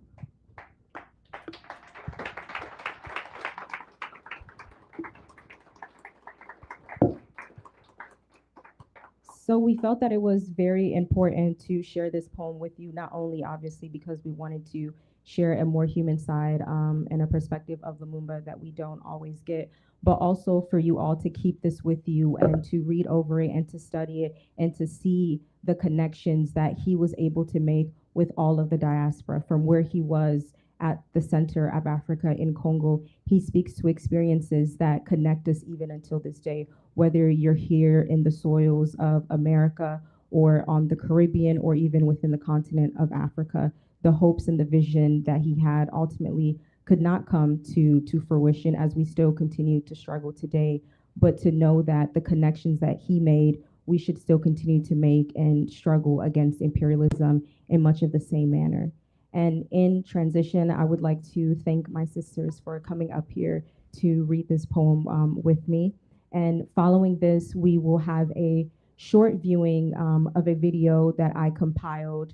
So we felt that it was very important to share this poem with you, not only obviously because we wanted to share a more human side and a perspective of Lumumba that we don't always get, but also for you all to keep this with you and to read over it and to study it and to see the connections that he was able to make with all of the diaspora from where he was at the center of Africa in Congo. He speaks to experiences that connect us even until this day, whether you're here in the soils of America or on the Caribbean or even within the continent of Africa. The hopes and the vision that he had ultimately could not come to fruition as we still continue to struggle today, but to know that the connections that he made, we should still continue to make and struggle against imperialism in much of the same manner. And in transition, I would like to thank my sisters for coming up here to read this poem with me. And following this, we will have a short viewing of a video that I compiled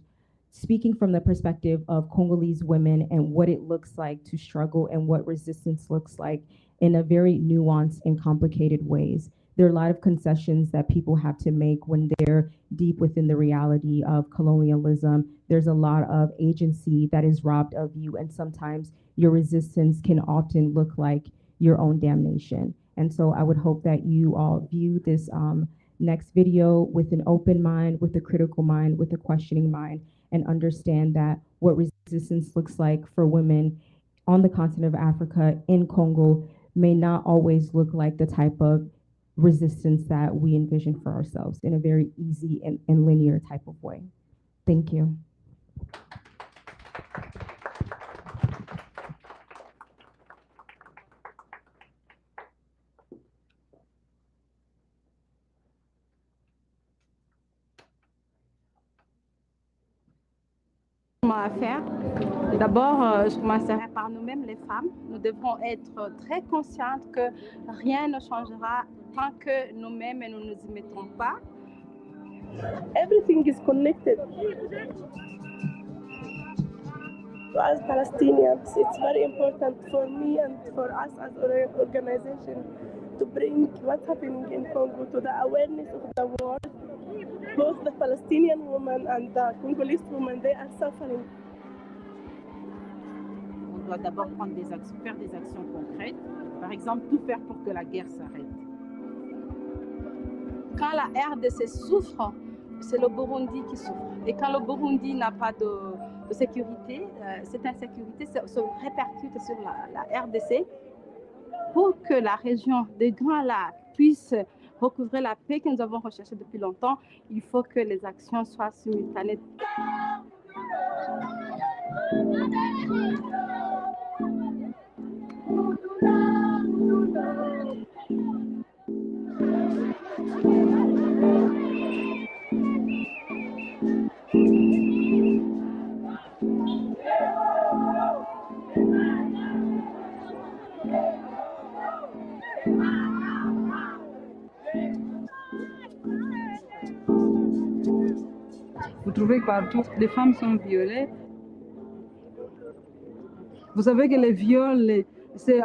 speaking from the perspective of Congolese women and what it looks like to struggle and what resistance looks like in a very nuanced and complicated ways. There are a lot of concessions that people have to make when they're deep within the reality of colonialism. There's a lot of agency that is robbed of you, and sometimes your resistance can often look like your own damnation. And so I would hope that you all view this next video with an open mind, with a critical mind, with a questioning mind, and understand that what resistance looks like for women on the continent of Africa, in Congo, may not always look like the type of resistance that we envision for ourselves in a very easy and linear type of way. Thank you. À faire. D'abord, je commencerai par nous-mêmes, les femmes. Nous devons être très conscientes que rien ne changera tant que nous-mêmes nous ne nous y mettrons pas. Everything is connected. So as Palestinians, it's very important for me and for us as an organization to bring what's happening in Congo to the awareness of the world. Both the Palestinian women and the Congolese women, they are suffering. On doit d'abord prendre des actions, faire des actions concrètes. Par exemple, tout faire pour que la guerre s'arrête. Quand la RDC souffre, c'est le Burundi qui souffre. Et quand le Burundi n'a pas de sécurité, cette insécurité se répercute sur la RDC. Pour que la région des Grands Lacs puisse recouvrer la paix que nous avons recherchée depuis longtemps, il faut que les actions soient simultanées. Vous trouvez que partout, les femmes sont violées. Vous savez que les viols, c'est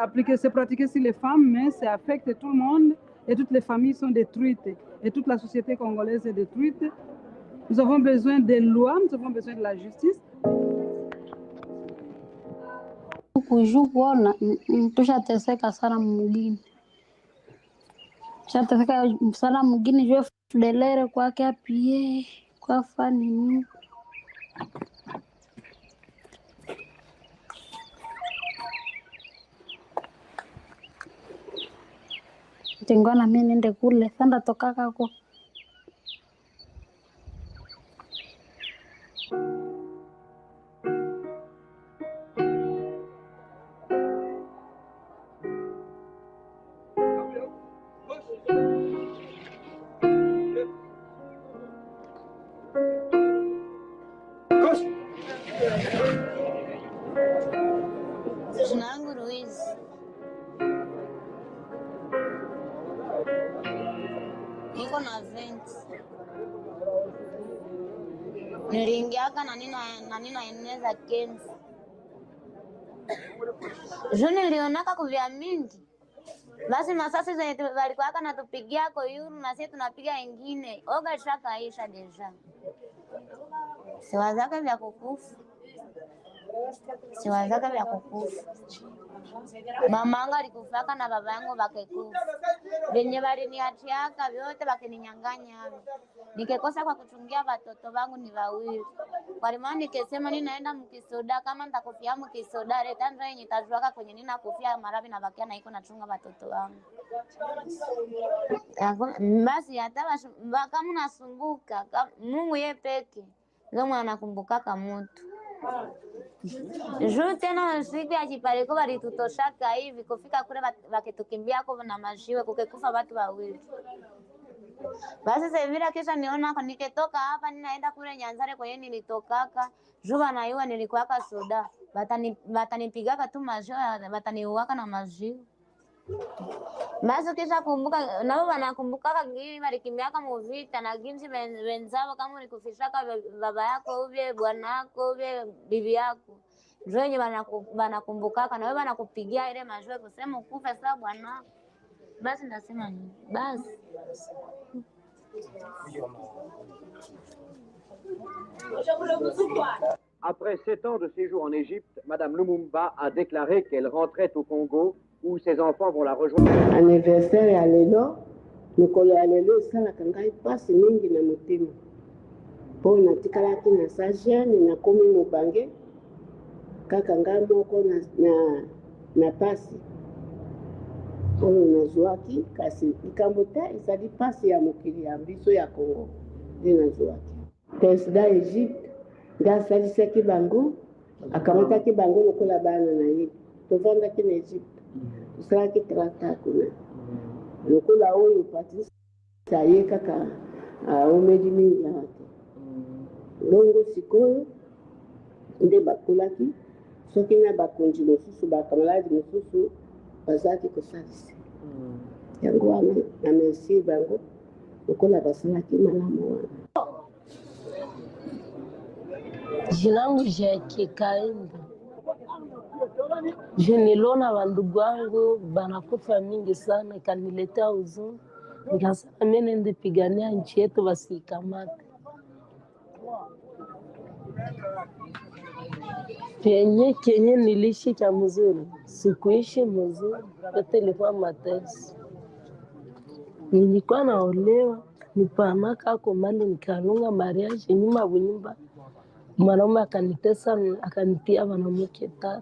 pratiqué sur les femmes, mais ça affecte tout le monde et toutes les familles sont détruites et toute la société congolaise est détruite. Nous avons besoin des lois, nous avons besoin de la justice. Kuona tushateseka sana mugini, tushateseka sana mugini juu fudelere kwake apie kwa fani tengona mimi nende kule sanda tokaka ko niliingiaka na nina eneza kenzi juu nilionaka kuvya mingi basi masasi zenye walikuwaka natupigiako yuru na sisi tunapiga ingine oga shakaisha deja siwazaka vya kukufa mamanga alikufaka na baba yangu bakekufa venye waliniatiaka vyote bakininyanganya nikekosa kwa kuchungia watoto wangu ni wawili walimani nikesema ninaenda mkisoda kama nitakufia mkisoda leta ndio yenye tajuaka kwenye nina kufia marabi na bakia na iko nachunga watoto wangu basi hata kama unasumbuka Mungu yeye peke ndio anakumbukaka mtu juu tena siku ya kipariko walitutoshaka hivi kufika kule wakitukimbia kwa na mashiwe kukekufa watu wawili basi sevira kisha niona niketoka hapa ninaenda kule Nyanzare kwenye nilitokaka juu wanaiwa nilikuwaka soda batanipigaka tu mashiwe bataniuwaka na mashiwe basi kisha kumbuka nao wanakumbukaka ngini walikimbiaka muvita na ginzi wenzao kama ulikufishaka baba yako uvye bwana yako uvye bibi yako ndio wenye wanakumbukaka na wewe wanakupigia ile majwe kusema ukufe saa bwana basi ndasema nini basi Après 7 ans de séjour en Égypte, Madame Lumumba a déclaré qu'elle rentrait au Congo où ses enfants vont la rejoindre. Anniversaire ya lelo, mikolo ya lelo esalaka ngai pasi mingi na motema mpo natikalaki na sa jeune nakomi mobange kaka ngai moko na pasi oyo nazwaki kasi likambo te ezali pasi ya mokili ya biso ya Congo nde nazwaki presida Egypte nde asalisaki bango akamataki bango lokola bana na ye tovandaki na Egypte tosalaki trata kuna lokola oyo Patrice aye kaka aomeli mingi awa te bongo sikoyo nde bakolaki soki na bakonzi mosusu bakamaladi mosusu bazalaki kosalisa yango wana na merci bango lokola basalaki malamu wana. Jina langu Jackie Kaimba. Niliona wandugu wangu banakufa mingi sana, ikaniletea huzuni. Nikasema mimi nende pigania nchi yetu wasikamate. Kenye niliishi cha mzuri, sikuishi mzuri, yote ilikuwa mateso. Nilikuwa naolewa, nipanaka kwa mali nikalunga mariage nyuma bunyumba. Mwanaume akanitesa, akanitia wanamke 3.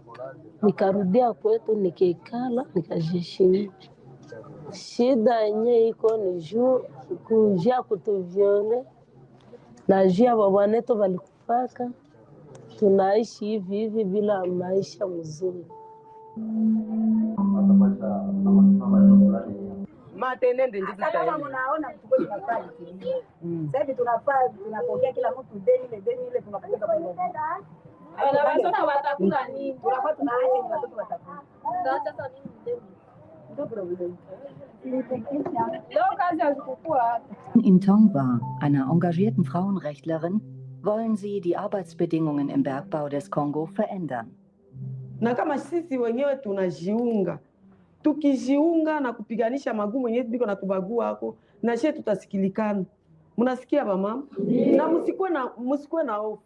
Nikarudia kwetu, nikikala, nikajiheshimia. Shida yenye iko ni juu kujia kutuviole na juu ya wawaneto walikufaka. Tunaishi hivi bila maisha mzuri. Matenende ndizo kama mnaona mtuko tunafanya kilimo. Sasa hivi tunapokea kila mtu deni ile tunapeleka kwa Wanasema watakula nini? Tunakuwa tunaacha ni watoto watakula. Sasa nini? Ndio problem. Leo kazi hazikukua hata. In Tongwa, einer engagierten Frauenrechtlerin, wollen sie die Arbeitsbedingungen im Bergbau des Kongo verändern. Na kama sisi wenyewe tunajiunga, tukijiunga na kupiganisha magumu yenyewe biko na tubagua hako, na shie tutasikilikana. Mnasikia mama? Na msikuwe na hofu.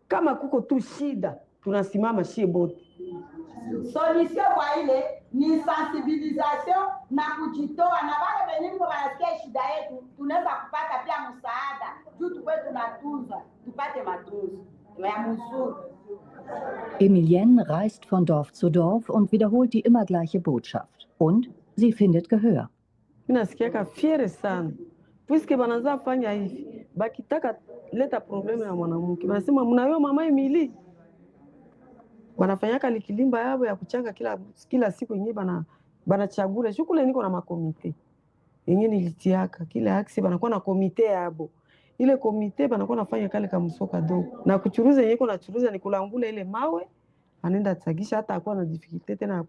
Kama kuko tu shida, tunasimama shie bote. Solution kwa ile ni sensibilisation na kujitoa, na wale wenye mko wanasikia shida yetu tunaweza kupata pia msaada juu tukwe tunatunza tupate matunzo ya mzuri. Emilienne reist von Dorf zu Dorf und wiederholt die immer gleiche Botschaft. Und sie findet Gehör. Nasikia fiere sana. Puisque banaanza fanya hivi, bakitaka leta probleme na mwanamke. Wanasema mnayo mama Emily. Wanafanyaka likilimba yao ya kuchanga kila siku yenyewe banachagula. Shukule niko na makomite. Yenyewe nilitiaka kila aksi banakuwa na komite yabo. Ile komite banakuwa nafanya kale kama msoka dogo. Na kuchuruza yenyewe kuna churuza ni kulangula ile mawe. Anaenda tsagisha hata akuwa na difficulty tena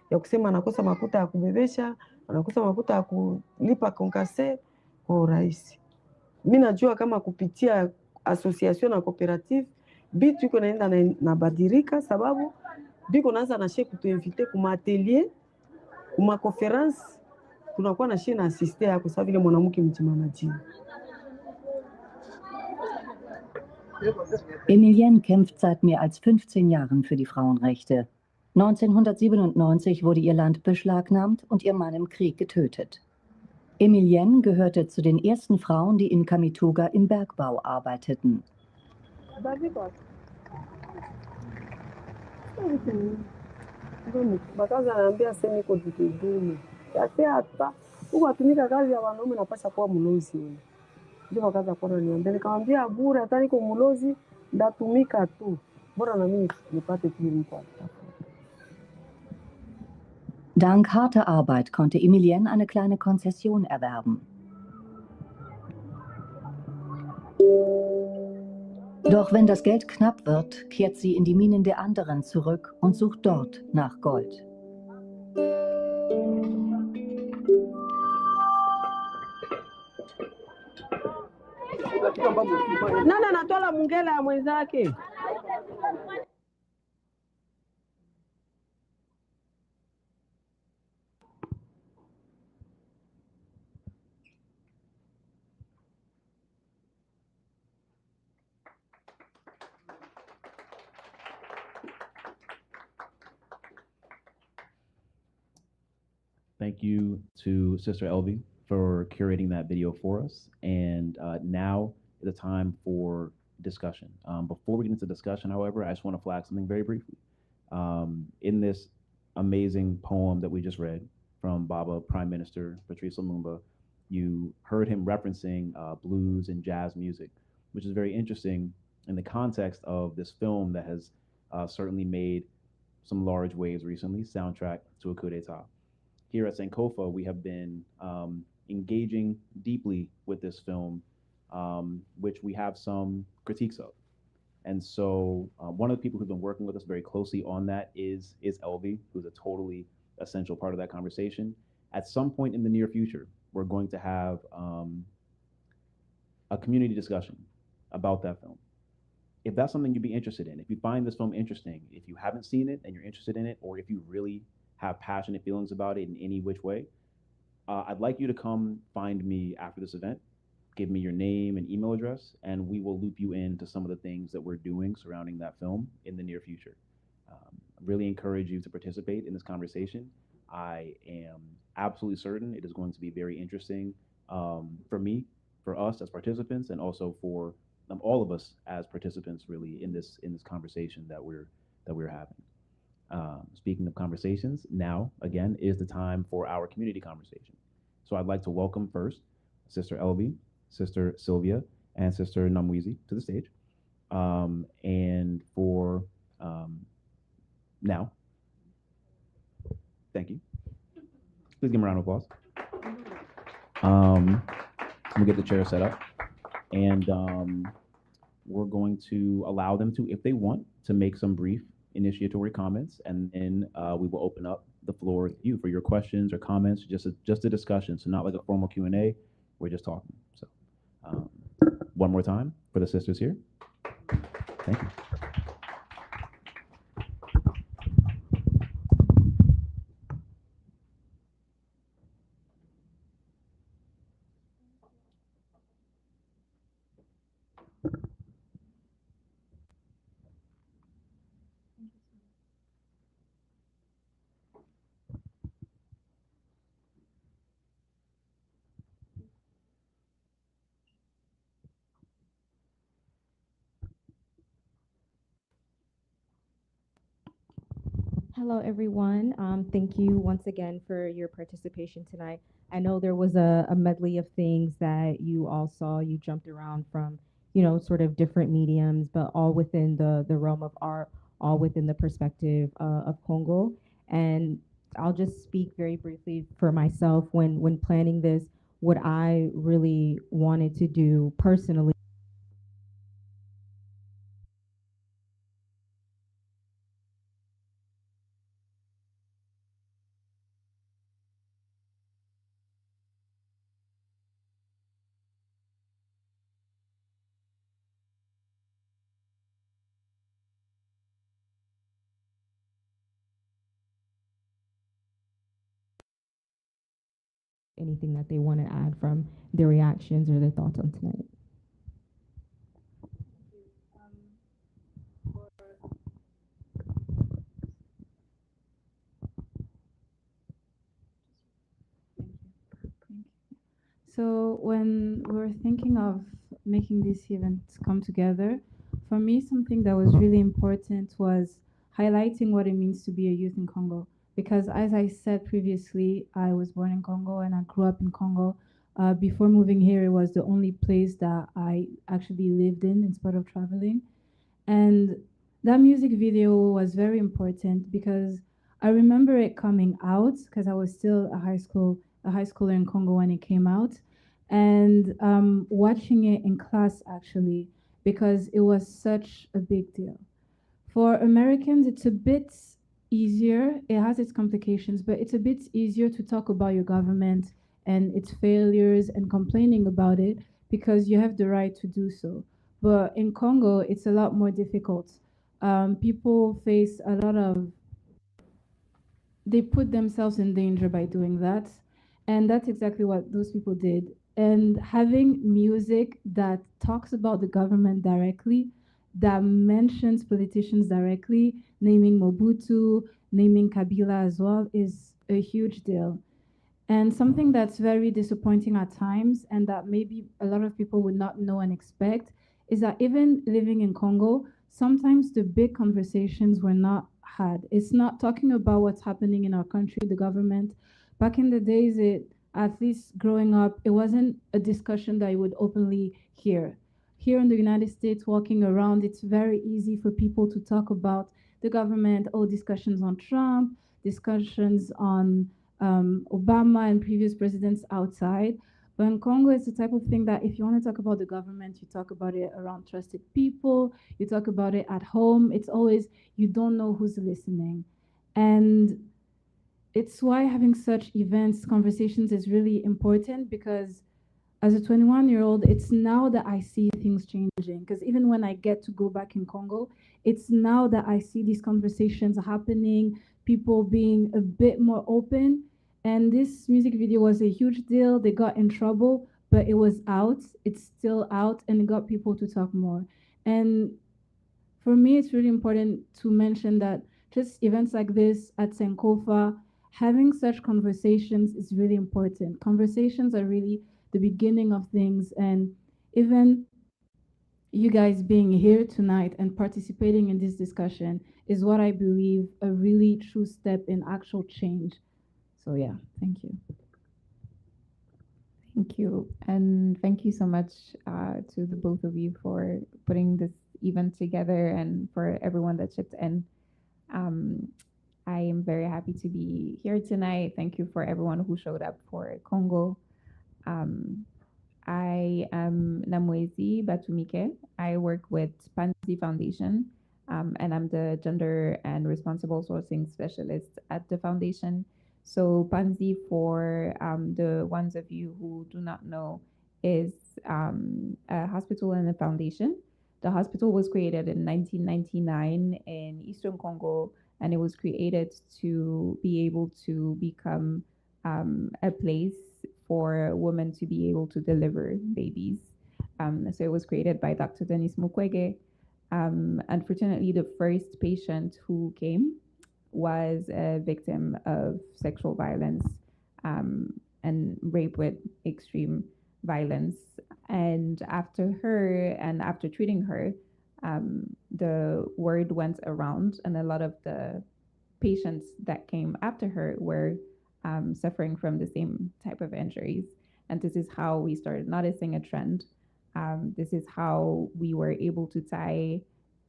ya kusema anakosa makuta ya kubebesha, anakosa makuta ya kulipa konkase kwa urahisi. Mimi najua kama kupitia association na cooperative bitu iko naenda na badirika, sababu biko naanza na shie kutuinvite kuma atelier, kuma conference, tunakuwa na shie na assiste yako sababu vile mwanamke mtimamaji. Emilienne kämpft seit mehr als 15 Jahren für die Frauenrechte. 1997 wurde ihr Land beschlagnahmt und ihr Mann im Krieg getötet. Emilienne gehörte zu den ersten Frauen, die in Kamituga im Bergbau arbeiteten. Bakaza anaambia sema iko dikidumu. Hata huko atumika kazi ya wanaume napasha kuwa mlozi. Ndio bakaza kwa niambia nikamwambia bure hata niko mlozi ndatumika tu. Bora na mimi nipate kitu. Dank harter Arbeit konnte Emilienne eine kleine Konzession erwerben. Doch wenn das Geld knapp wird, kehrt sie in die Minen der anderen zurück und sucht dort nach Gold. Nani anatoa mungela ya mwenzake? Thank you to Sister Elvie for curating that video for us. And now is the time for discussion. Before we get into discussion, however, I just want to flag something very briefly. In this amazing poem that we just read from Baba Prime Minister Patrice Lumumba, you heard him referencing blues and jazz music, which is very interesting in the context of this film that has certainly made some large waves recently, soundtrack to a coup d'etat. Here at Sankofa, we have been engaging deeply with this film, which we have some critiques of. And so one of the people who's been working with us very closely on that is Elvie, who's a totally essential part of that conversation. At some point in the near future, we're going to have a community discussion about that film. If that's something you'd be interested in, if you find this film interesting, if you haven't seen it and you're interested in it, or if you really have passionate feelings about it in any which way, I'd like you to come find me after this event. Give me your name and email address, and we will loop you into some of the things that we're doing surrounding that film in the near future. I really encourage you to participate in this conversation. I am absolutely certain it is going to be very interesting for me, for us as participants, and also for all of us as participants, really, in this conversation that we're having. Speaking of conversations, now, again, is the time for our community conversation. So I'd like to welcome first Sister Elvie, Sister Sylvia, and Sister Namwizi to the stage. And for now, thank you. Please give them a round of applause. We'll get the chair set up. And we're going to allow them to, if they want, to make some brief initiatory comments, and then we will open up the floor to you for your questions or comments, just a discussion. So not like a formal Q&A. We're just talking. So one more time for the sisters here. Thank you. Hello, everyone. Thank you once again for your participation tonight. I know there was a medley of things that you all saw. You jumped around from, sort of different mediums, but all within the realm of art, all within the perspective of Congo. And I'll just speak very briefly for myself when planning this, what I really wanted to do personally. Anything that they want to add from their reactions or their thoughts on tonight. So when we were thinking of making this event come together, for me, something that was really important was highlighting what it means to be a youth in Congo. Because as I said previously, I was born in Congo and I grew up in Congo. Before moving here, it was the only place that I actually lived in spite of traveling. And that music video was very important because I remember it coming out because I was still a high schooler in Congo when it came out, and watching it in class actually because it was such a big deal. For Americans, it's a bit easier. It has its complications, but it's a bit easier to talk about your government and its failures and complaining about it because you have the right to do so. But in Congo, it's a lot more difficult. People face a lot of, they put themselves in danger by doing that. And that's exactly what those people did. And having music that talks about the government directly, that mentions politicians directly, naming Mobutu, naming Kabila as well, is a huge deal. And something that's very disappointing at times, and that maybe a lot of people would not know and expect, is that even living in Congo, sometimes the big conversations were not had. It's not talking about what's happening in our country, the government. Back in the days, at least growing up, it wasn't a discussion that you would openly hear. Here in the United States, walking around, it's very easy for people to talk about the government, discussions on Trump, discussions on Obama and previous presidents outside. But in Congo, it's the type of thing that if you want to talk about the government, you talk about it around trusted people, you talk about it at home. It's always, you don't know who's listening. And it's why having such events, conversations is really important because as a 21-year-old, it's now that I see things changing. Because even when I get to go back in Congo, it's now that I see these conversations happening, people being a bit more open. And this music video was a huge deal. They got in trouble, but it was out. It's still out, and it got people to talk more. And for me, it's really important to mention that just events like this at Sankofa, having such conversations is really important. Conversations are really the beginning of things, and even you guys being here tonight and participating in this discussion is what I believe a really true step in actual change. So yeah, thank you. Thank you. And thank you so much to the both of you for putting this event together and for everyone that chipped in. I am very happy to be here tonight. Thank you for everyone who showed up for Congo. I am Namwezi Batumike. I work with Panzi Foundation. and I'm the gender and responsible sourcing specialist at the foundation. So Panzi, for the ones of you who do not know, is a hospital and a foundation. The hospital was created in 1999 in Eastern Congo, and it was created to be able to become a place for women to be able to deliver babies. So it was created by Dr. Denis Mukwege. Unfortunately, the first patient who came was a victim of sexual violence and rape with extreme violence. And after her, and after treating her, the word went around, and a lot of the patients that came after her were suffering from the same type of injuries. And this is how we started noticing a trend. This is how we were able to tie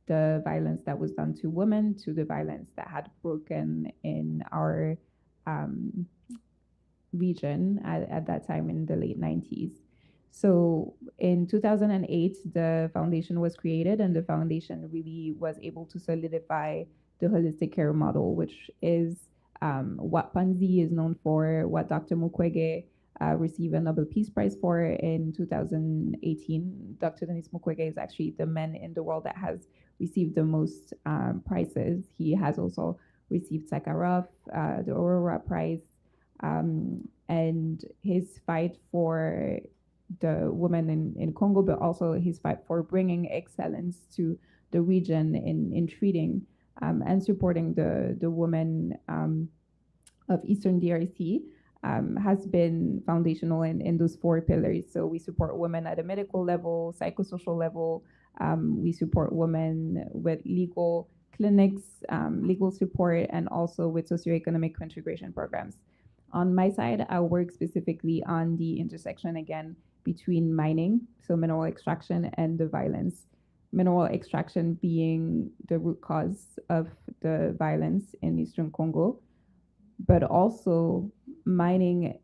the violence that was done to women to the violence that had broken in our um, region at that time in the late 90s. So in 2008, the foundation was created, and the foundation really was able to solidify the holistic care model, which is what Panzi is known for, what Dr. Mukwege received a Nobel Peace Prize for in 2018. Dr. Denis Mukwege is actually the man in the world that has received the most prizes. He has also received Sakharov, the Aurora Prize, and his fight for the women in Congo, but also his fight for bringing excellence to the region in treating and supporting the women of Eastern DRC has been foundational in those four pillars. So we support women at a medical level, psychosocial level. We support women with legal clinics, legal support, and also with socioeconomic integration programs. On my side, I work specifically on the intersection again between mining, so mineral extraction, and the violence. Mineral extraction being the root cause of the violence in Eastern Congo, but also mining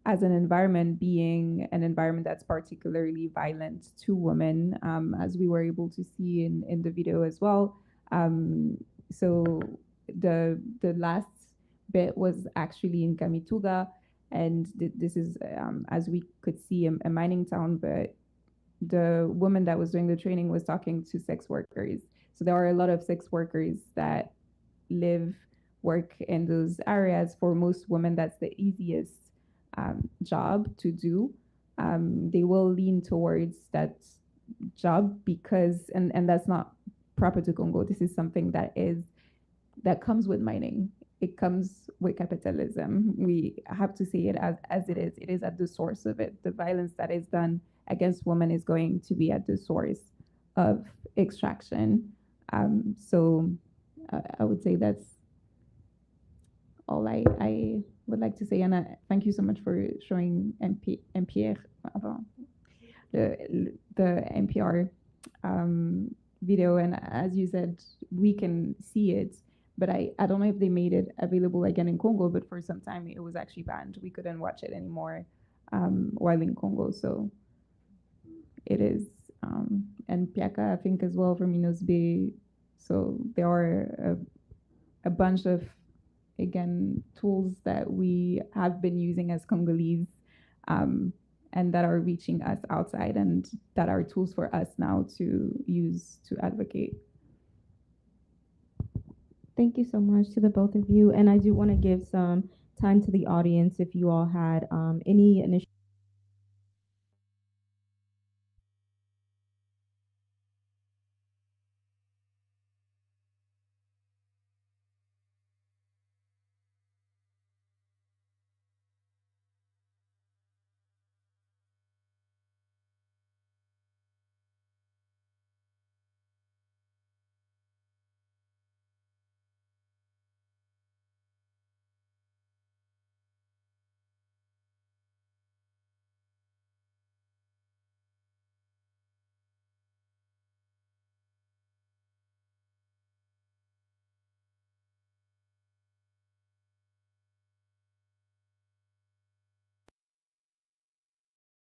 as an environment being an environment that's particularly violent to women, as we were able to see in the video as well. So the last bit was actually in Kamituga, and this is, as we could see, a mining town, but the woman that was doing the training was talking to sex workers. So there are a lot of sex workers that live, work in those areas. For most women, that's the easiest job to do. They will lean towards that job because, and that's not proper to Congo. This is something that comes with mining. It comes with capitalism. We have to say it as it is. It is at the source of it. The violence that is done against women is going to be at the source of extraction. So I would say that's all I would like to say. And thank you so much for showing MPR, the NPR video. And as you said, we can see it, but I don't know if they made it available again in Congo, but for some time it was actually banned. We couldn't watch it anymore while in Congo. So it is, and Piaka, I think, as well, from Minos Bay. So there are a bunch of, again, tools that we have been using as Congolese, and that are reaching us outside, and that are tools for us now to use to advocate. Thank you so much to the both of you. And I do want to give some time to the audience if you all had any initial.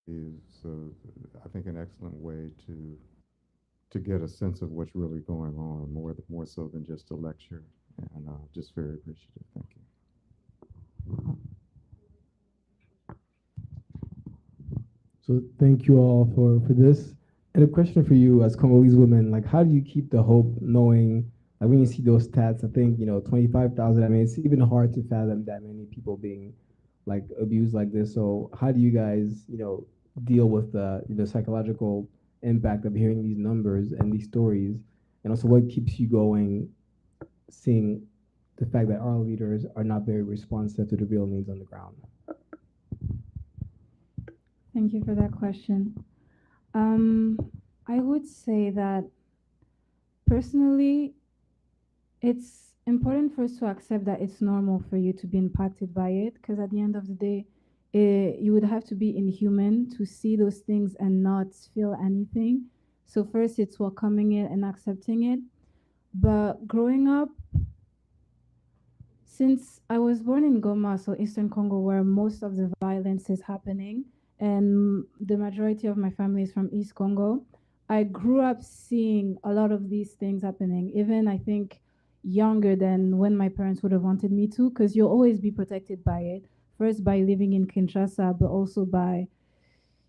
Is, I think, an excellent way to to get a sense of what's really going on, more so than just a lecture. And just very appreciative. Thank you. So thank you all for this. And a question for you as Congolese women, like how do you keep the hope knowing, like when you see those stats, I think, 25,000, I mean, it's even hard to fathom that many people being like abused like this. So how do you guys, deal with the psychological impact of hearing these numbers and these stories? And also what keeps you going, seeing the fact that our leaders are not very responsive to the real needs on the ground? Thank you for that question. I would say that personally, it's important for us to accept that it's normal for you to be impacted by it, because at the end of the day, you would have to be inhuman to see those things and not feel anything. So first, it's welcoming it and accepting it. But growing up, since I was born in Goma, so Eastern Congo, where most of the violence is happening, and the majority of my family is from East Congo, I grew up seeing a lot of these things happening, even I think younger than when my parents would have wanted me to, because you'll always be protected by it. First, by living in Kinshasa, but also by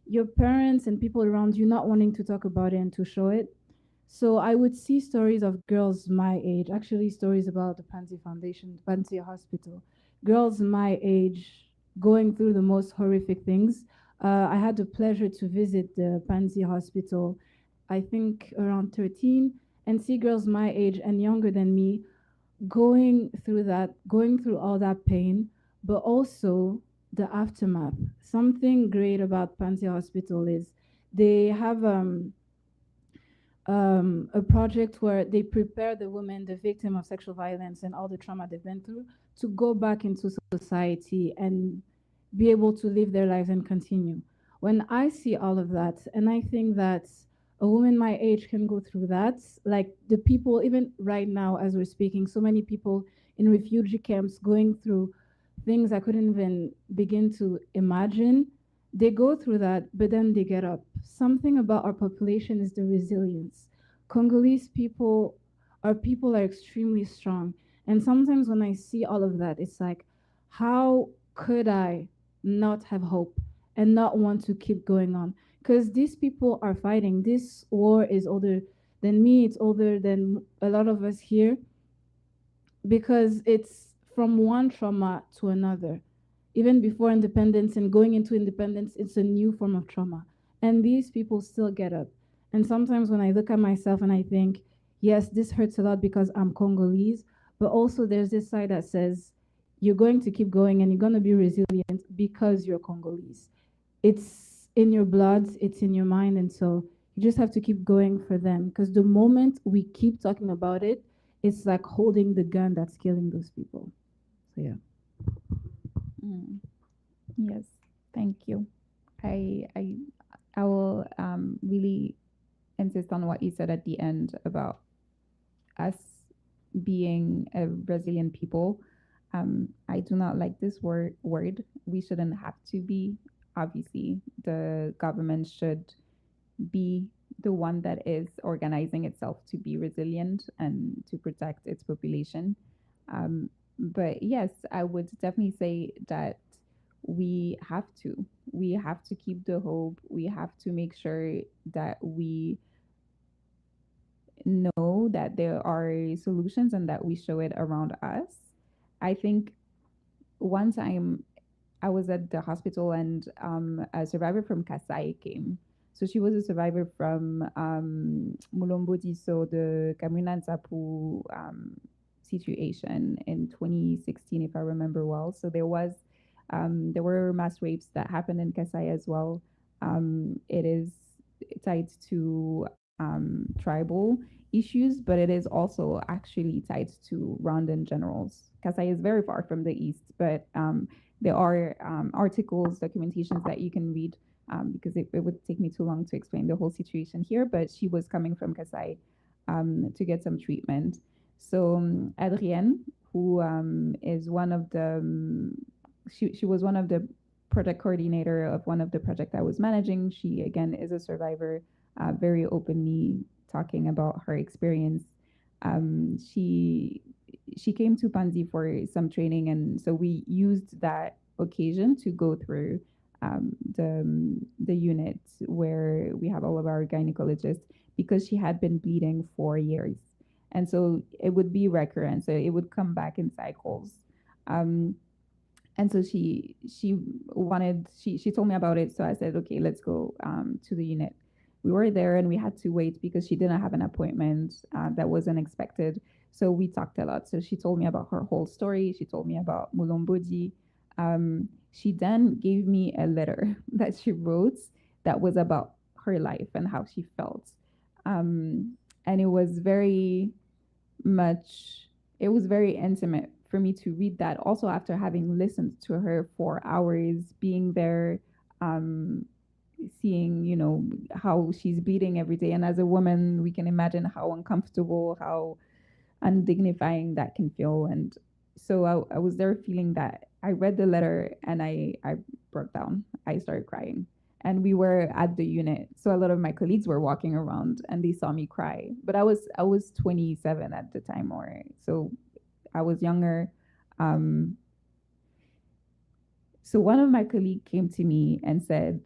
your parents and people around you not wanting to talk about it and to show it. So I would see stories of girls my age, actually stories about the Panzi Foundation, Panzi Hospital, girls my age going through the most horrific things. I had the pleasure to visit the Panzi Hospital, I think around 13, and see girls my age and younger than me going through that, going through all that pain, but also the aftermath. Something great about Panzi Hospital is they have a project where they prepare the women, the victim of sexual violence and all the trauma they've been through, to go back into society and be able to live their lives and continue. When I see all of that, and I think that a woman my age can go through that, like the people, even right now as we're speaking, so many people in refugee camps going through things I couldn't even begin to imagine. They go through that, but then they get up. Something about our population is the resilience. Congolese people, our people are extremely strong. And sometimes when I see all of that, it's like, how could I not have hope and not want to keep going on? Because these people are fighting. This war is older than me, it's older than a lot of us here, because it's from one trauma to another. Even before independence and going into independence, it's a new form of trauma. And these people still get up. And sometimes when I look at myself and I think, yes, this hurts a lot because I'm Congolese, but also there's this side that says, you're going to keep going and you're going to be resilient because you're Congolese. It's in your blood, it's in your mind. And so you just have to keep going for them. Because the moment we keep talking about it, it's like holding the gun that's killing those people. So, yeah. Yes, thank you. I will really insist on what you said at the end about us being a resilient people. I do not like this word. We shouldn't have to be. Obviously, the government should be the one that is organizing itself to be resilient and to protect its population. But yes, I would definitely say that we have to. We have to keep the hope. We have to make sure that we know that there are solutions and that we show it around us. I think one time I was at the hospital and a survivor from Kasai came. So she was a survivor from Mulombodi, so the Kamina Nsapu situation in 2016, if I remember well. So there were mass rapes that happened in Kasai as well. It is tied to tribal issues, but it is also actually tied to Rwandan generals. Kasai is very far from the east, but there are articles, documentations that you can read because it would take me too long to explain the whole situation here, but she was coming from Kasai to get some treatment. So Adrienne, who is one of the, she was one of the project coordinator of one of the projects I was managing. She, again, is a survivor, very openly talking about her experience. Um, she she came to Panzi for some training, and so we used that occasion to go through the unit where we have all of our gynecologists, because she had been bleeding for years, and so it would be recurrent. So it would come back in cycles. Um, and so she told me about it. So I said, okay, let's go to the unit. We were there and we had to wait because she didn't have an appointment that wasn't expected. So we talked a lot. So she told me about her whole story. She told me about Mulombodi. She then gave me a letter that she wrote that was about her life and how she felt. And it was very much, it was very intimate for me to read that, also after having listened to her for hours, being there, um, seeing, how she's bleeding every day. And as a woman, we can imagine how uncomfortable, how undignifying that can feel. And so I was there feeling that. I read the letter and I broke down. I started crying. And we were at the unit. So a lot of my colleagues were walking around and they saw me cry. But I was 27 at the time, or so I was younger. Um, so one of my colleagues came to me and said,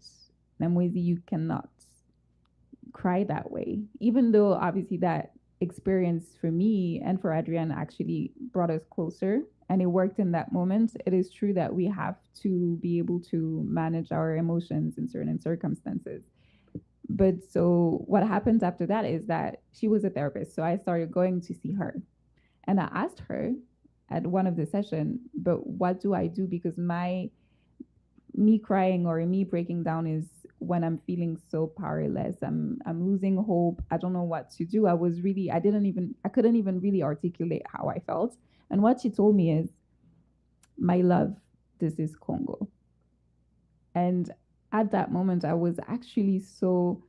Namwezi, you cannot cry that way. Even though obviously that experience for me and for Adrienne actually brought us closer and it worked in that moment, it is true that we have to be able to manage our emotions in certain circumstances. But so what happens after that is that she was a therapist. So I started going to see her. And I asked her at one of the sessions, but what do I do? Because me crying or me breaking down is when I'm feeling so powerless. I'm losing hope. I don't know what to do. I couldn't even really articulate how I felt. And what she told me is, my love, this is Congo. And at that moment, I was actually so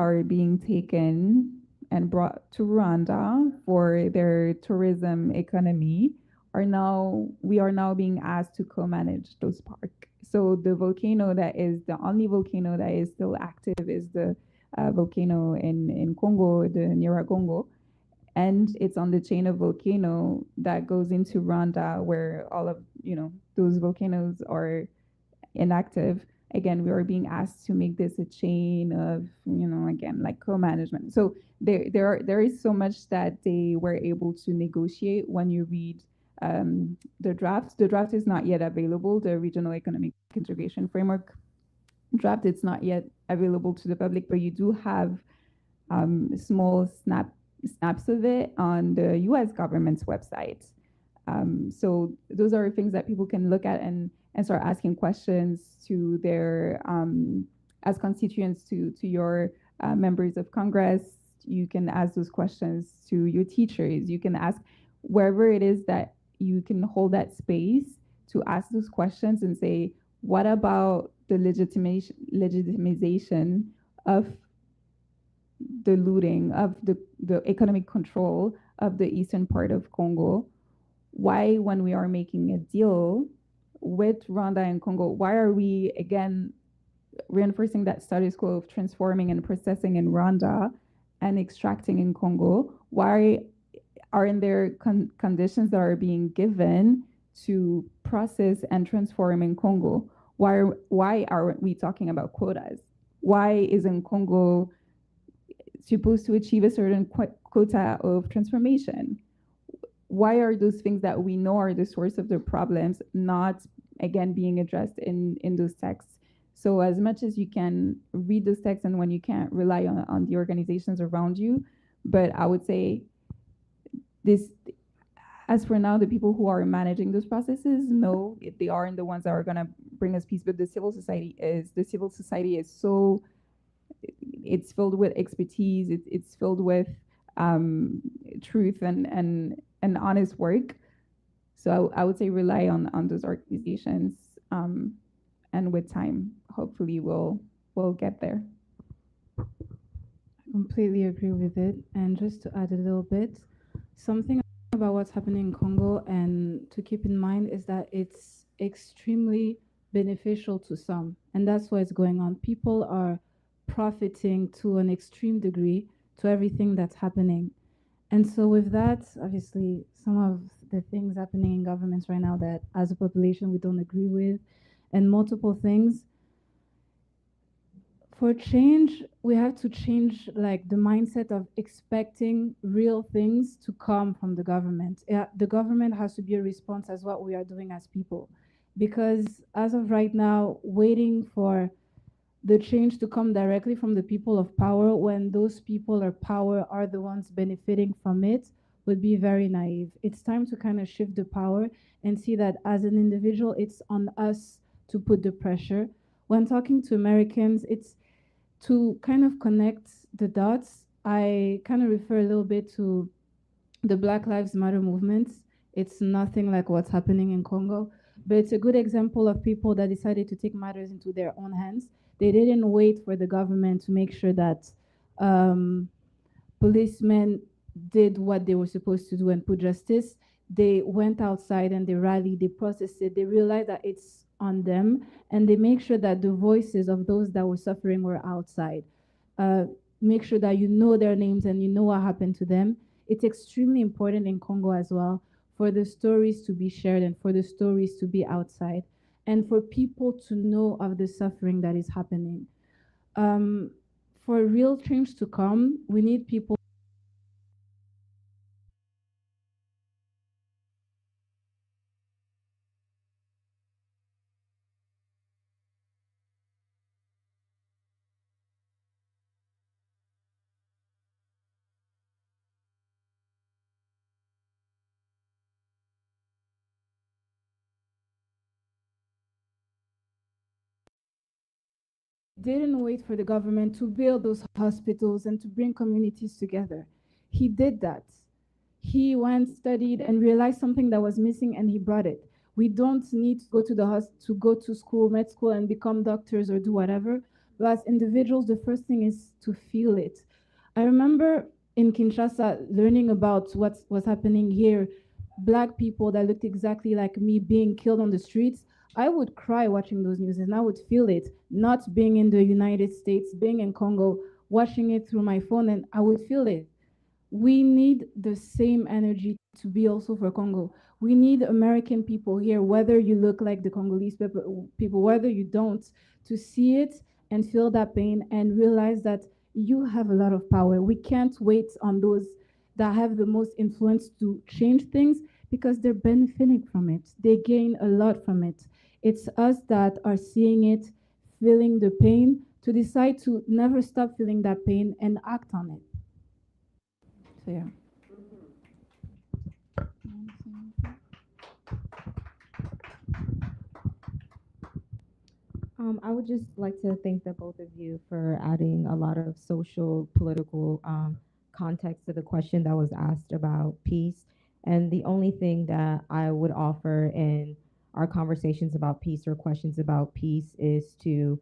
are being taken and brought to Rwanda for their tourism economy we are now being asked to co-manage those parks. So the volcano that is the only volcano that is still active is the volcano in Congo, the Nyiragongo. And it's on the chain of volcano that goes into Rwanda where all of, those volcanoes are inactive. Again, we are being asked to make this a chain of, again, like co-management. So there is so much that they were able to negotiate when you read the draft. The draft is not yet available. The Regional Economic Integration Framework draft, it's not yet available to the public, but you do have small snaps of it on the US government's website. So those are things that people can look at and start asking questions to their, as constituents to your members of Congress. You can ask those questions to your teachers. You can ask wherever it is that you can hold that space to ask those questions and say, what about the legitimization of the looting, of the economic control of the eastern part of Congo? Why, when we are making a deal with Rwanda and Congo, why are we again reinforcing that status quo of transforming and processing in Rwanda and extracting in Congo? Why aren't there conditions that are being given to process and transform in Congo? Why aren't we talking about quotas? Why isn't Congo supposed to achieve a certain quota of transformation? Why are those things that we know are the source of the problems not, again, being addressed in those texts? So as much as you can read those texts, and when you can't, rely on the organizations around you. But I would say this, as for now, the people who are managing those processes know they aren't the ones that are going to bring us peace, but the civil society is. The civil society is so, it's filled with expertise, it's filled with truth and honest work. So I would say rely on those organizations, and with time, hopefully we'll get there. I completely agree with it. And just to add a little bit, something about what's happening in Congo and to keep in mind is that it's extremely beneficial to some, and that's why it's going on. People are profiting to an extreme degree to everything that's happening. And so with that, obviously, some of the things happening in governments right now that as a population we don't agree with, and multiple things. For change, we have to change like the mindset of expecting real things to come from the government. The government has to be a response as what we are doing as people. Because as of right now, waiting for the change to come directly from the people of power when those people of power are the ones benefiting from it would be very naive. It's time to kind of shift the power and see that as an individual, it's on us to put the pressure. When talking to Americans, it's to kind of connect the dots. I kind of refer a little bit to the Black Lives Matter movement. It's nothing like what's happening in Congo, but it's a good example of people that decided to take matters into their own hands. They didn't wait for the government to make sure that policemen did what they were supposed to do and put justice. They went outside and they rallied, they protested, they realized that it's on them, and they make sure that the voices of those that were suffering were outside. Make sure that you know their names and you know what happened to them. It's extremely important in Congo as well for the stories to be shared and for the stories to be outside and for people to know of the suffering that is happening. For real change to come, we need people didn't wait for the government to build those hospitals and to bring communities together. He did that. He went, studied, and realized something that was missing, and he brought it. We don't need to go to the to go to school, med school, and become doctors or do whatever, But as individuals, the first thing is to feel it. I remember in Kinshasa learning about what's happening here, black people that looked exactly like me being killed on the streets. I would cry watching those news and I would feel it, not being in the United States, being in Congo, watching it through my phone, and I would feel it. We need the same energy to be also for Congo. We need American people here, whether you look like the Congolese people, whether you don't, to see it and feel that pain and realize that you have a lot of power. We can't wait on those that have the most influence to change things because they're benefiting from it. They gain a lot from it. It's us that are seeing it, feeling the pain, to decide to never stop feeling that pain and act on it. So yeah. I would just like to thank the both of you for adding a lot of social, political context to the question that was asked about peace. And the only thing that I would offer in our conversations about peace or questions about peace is to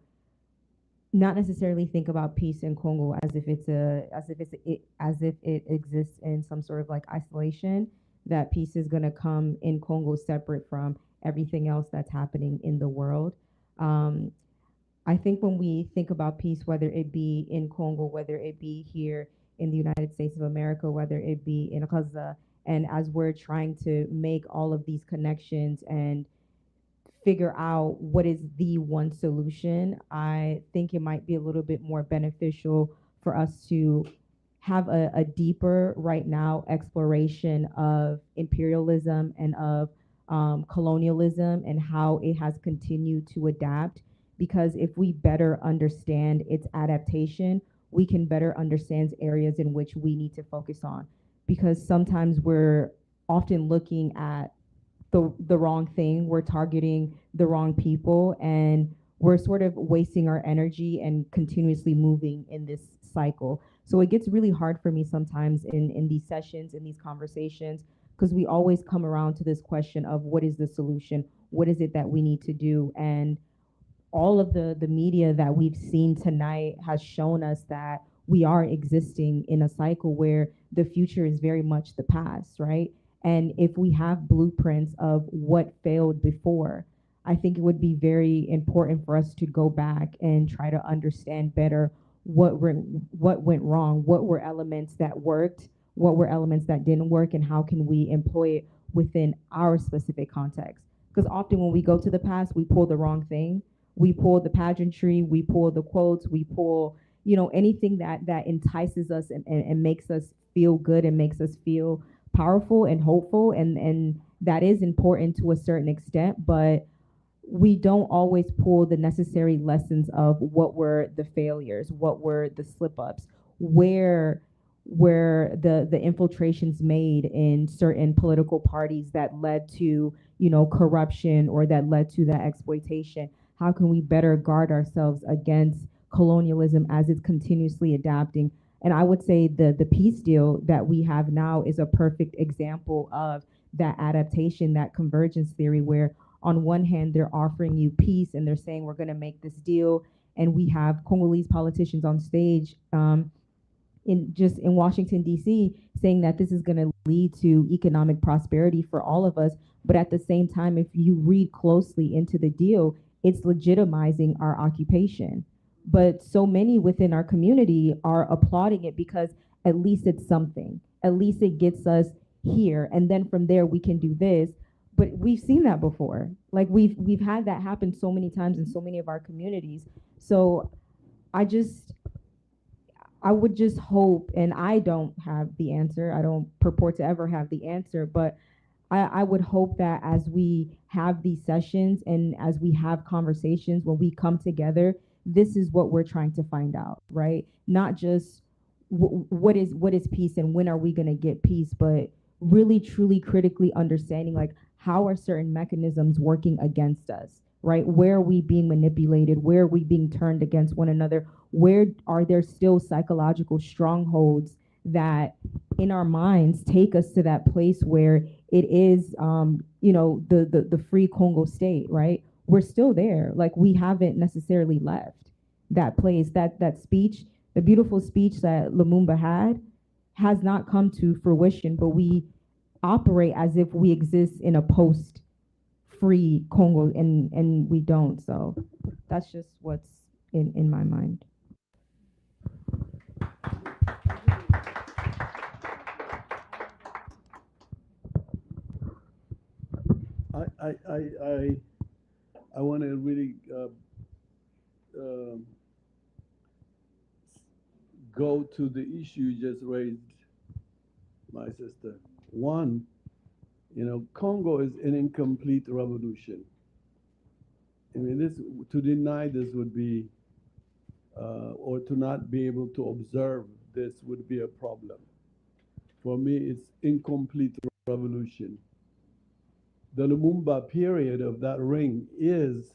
not necessarily think about peace in Congo as if it exists in some sort of like isolation. That peace is going to come in Congo separate from everything else that's happening in the world. I think when we think about peace, whether it be in Congo, whether it be here in the United States of America, whether it be in Gaza, and as we're trying to make all of these connections and figure out what is the one solution, I think it might be a little bit more beneficial for us to have a deeper right now exploration of imperialism and of colonialism and how it has continued to adapt. Because if we better understand its adaptation, we can better understand areas in which we need to focus on. Because sometimes we're often looking at the wrong thing, we're targeting the wrong people, and we're sort of wasting our energy and continuously moving in this cycle. So it gets really hard for me sometimes in these sessions, in these conversations, because we always come around to this question of what is the solution? What is it that we need to do? And all of the media that we've seen tonight has shown us that we are existing in a cycle where the future is very much the past, right? And if we have blueprints of what failed before, I think it would be very important for us to go back and try to understand better what went wrong, what were elements that worked, what were elements that didn't work, and how can we employ it within our specific context. Because often when we go to the past, we pull the wrong thing. We pull the pageantry, we pull the quotes, we pull, anything that entices us and makes us feel good and makes us feel powerful and hopeful, and that is important to a certain extent, but we don't always pull the necessary lessons of what were the failures, what were the slip-ups, where the infiltrations made in certain political parties that led to corruption or that led to that exploitation. How can we better guard ourselves against colonialism as it's continuously adapting? And I would say the peace deal that we have now is a perfect example of that adaptation, that convergence theory, where on one hand, they're offering you peace and they're saying, we're going to make this deal. And we have Congolese politicians on stage in Washington, D.C., saying that this is going to lead to economic prosperity for all of us. But at the same time, if you read closely into the deal, it's legitimizing our occupation. But so many within our community are applauding it because at least it's something. At least it gets us here. And then from there, we can do this. But we've seen that before. Like we've had that happen so many times in so many of our communities. So I would just hope, and I don't have the answer, I don't purport to ever have the answer, but I would hope that as we have these sessions and as we have conversations, when we come together, this is what we're trying to find out, right? Not just what is peace and when are we going to get peace, but really truly critically understanding like how are certain mechanisms working against us, right? Where are we being manipulated? Where are we being turned against one another? Where are there still psychological strongholds that in our minds take us to that place where it is, the free Congo state, right? We're still there. Like we haven't necessarily left. that place. That speech, the beautiful speech that Lumumba had, has not come to fruition, but we operate as if we exist in a post-free Congo, and we don't. So that's just what's in my mind. I want to really go to the issue you just raised, my sister. One, Congo is an incomplete revolution. I mean, to deny this would be, or to not be able to observe this would be a problem. For me, it's incomplete revolution. The Lumumba period of that ring is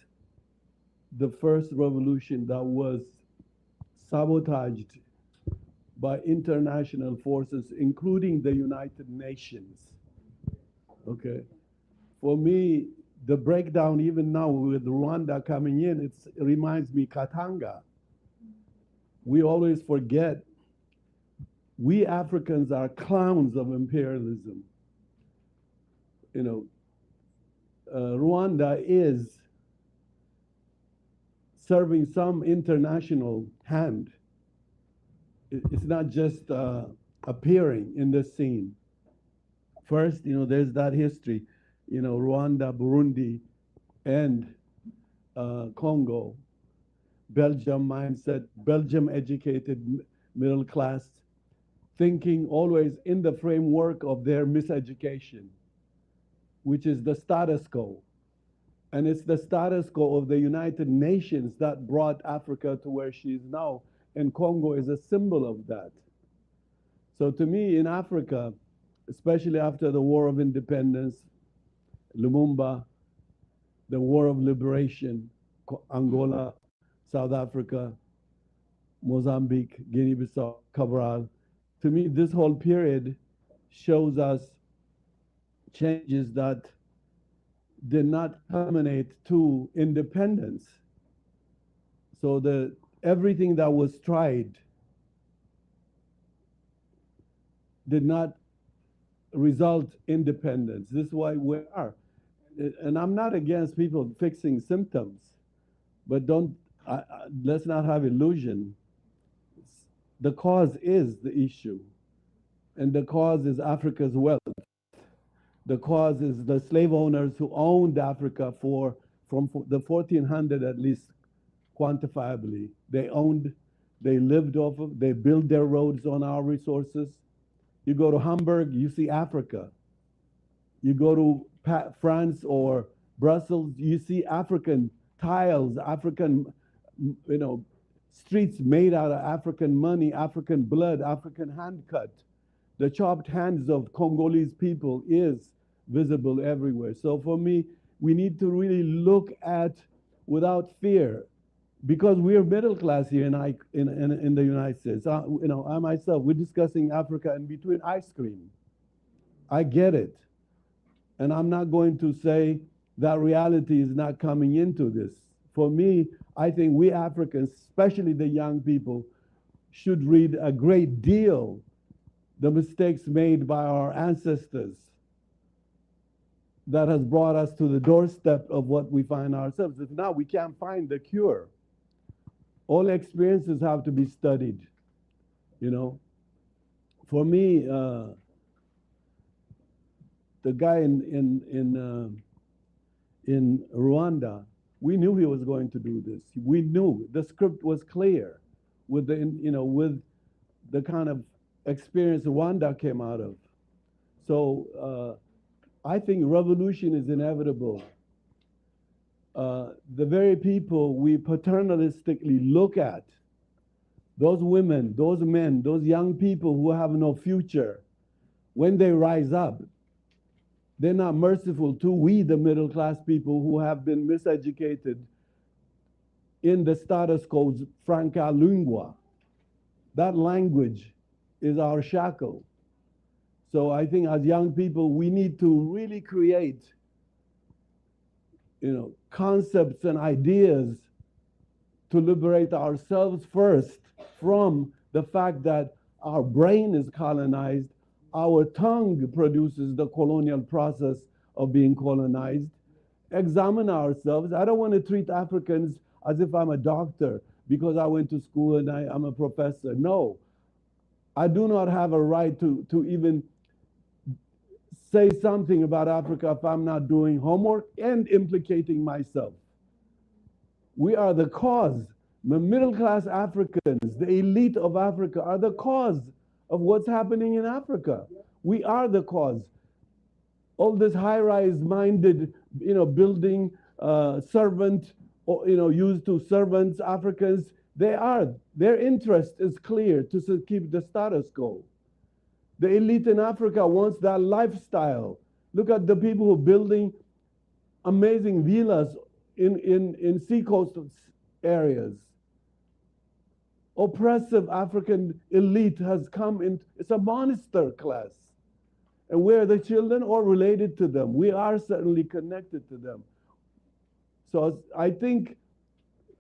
the first revolution that was sabotaged by international forces, including the United Nations. Okay. For me, the breakdown, even now with Rwanda coming in, it reminds me Katanga. We always forget we Africans are clowns of imperialism. Rwanda is serving some international hand. It's not just appearing in the scene. First, there's that history, Rwanda, Burundi, and Congo. Belgium mindset, Belgium educated middle class, thinking always in the framework of their miseducation, which is the status quo. And it's the status quo of the United Nations that brought Africa to where she is now. And Congo is a symbol of that. So to me, in Africa, especially after the War of Independence, Lumumba, the War of Liberation, Angola, South Africa, Mozambique, Guinea-Bissau, Cabral, to me, this whole period shows us changes that did not culminate to independence. So everything that was tried did not result independence. This is why we are. And I'm not against people fixing symptoms, but let's not have illusion. The cause is the issue, and the cause is Africa's wealth. The cause is the slave owners who owned Africa from the 1400 at least, quantifiably. They lived off of, they built their roads on our resources. You go to Hamburg, you see Africa. You go to France or Brussels, you see African tiles, African, streets made out of African money, African blood, African hand cut. The chopped hands of Congolese people is visible everywhere. So for me, we need to really look at without fear, because we're middle class here in the United States. I myself, we're discussing Africa in between ice cream. I get it. And I'm not going to say that reality is not coming into this. For me, I think we Africans, especially the young people, should read a great deal the mistakes made by our ancestors that has brought us to the doorstep of what we find ourselves. If now we can't find the cure, all experiences have to be studied. For me, the guy in Rwanda, we knew he was going to do this. We knew the script was clear with the kind of experience Rwanda came out of. So I think revolution is inevitable. The very people we paternalistically look at, those women, those men, those young people who have no future, when they rise up, they're not merciful to we, the middle class people who have been miseducated in the status quo's franca lingua. That language is our shackle. So I think as young people, we need to really create, concepts and ideas to liberate ourselves first from the fact that our brain is colonized, our tongue produces the colonial process of being colonized. Examine ourselves. I don't want to treat Africans as if I'm a doctor because I went to school and I'm a professor. No, I do not have a right to even say something about Africa if I'm not doing homework and implicating myself. We are the cause. The middle-class Africans, the elite of Africa, are the cause of what's happening in Africa. We are the cause. All this high-rise minded, building servant, used to servants, Africans, their interest is clear to keep the status quo. The elite in Africa wants that lifestyle. Look at the people who are building amazing villas in seacoast areas. Oppressive African elite has come in. It's a monster class. And we're the children or related to them. We are certainly connected to them. So I think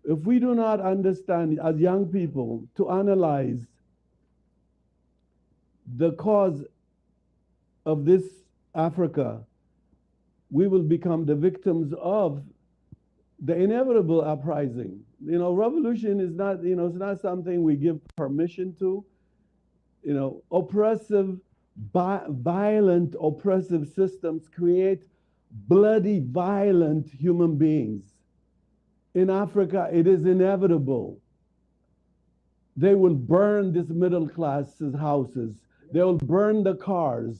if we do not understand as young people to analyze the cause of this Africa, we will become the victims of the inevitable uprising. Revolution is not, it's not something we give permission to. Oppressive, violent, oppressive systems create bloody, violent human beings. In Africa, it is inevitable. They will burn this middle class's houses. They will burn the cars.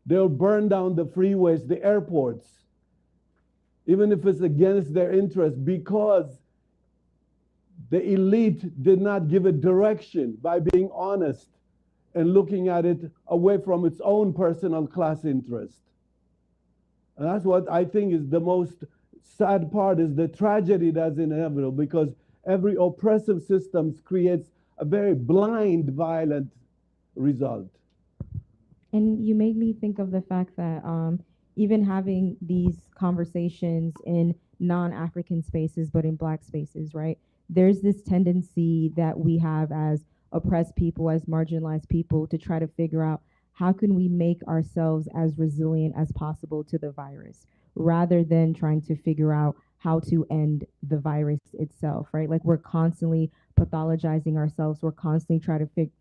They'll burn down the freeways, the airports, even if it's against their interest, because the elite did not give it direction by being honest and looking at it away from its own personal class interest. And that's what I think is the most sad part, is the tragedy that's inevitable, because every oppressive system creates a very blind, violent result. And you made me think of the fact that even having these conversations in non-African spaces, but in Black spaces, right? There's this tendency that we have as oppressed people, as marginalized people, to try to figure out how can we make ourselves as resilient as possible to the virus, rather than trying to figure out how to end the virus itself, right? Like, we're constantly pathologizing ourselves. We're constantly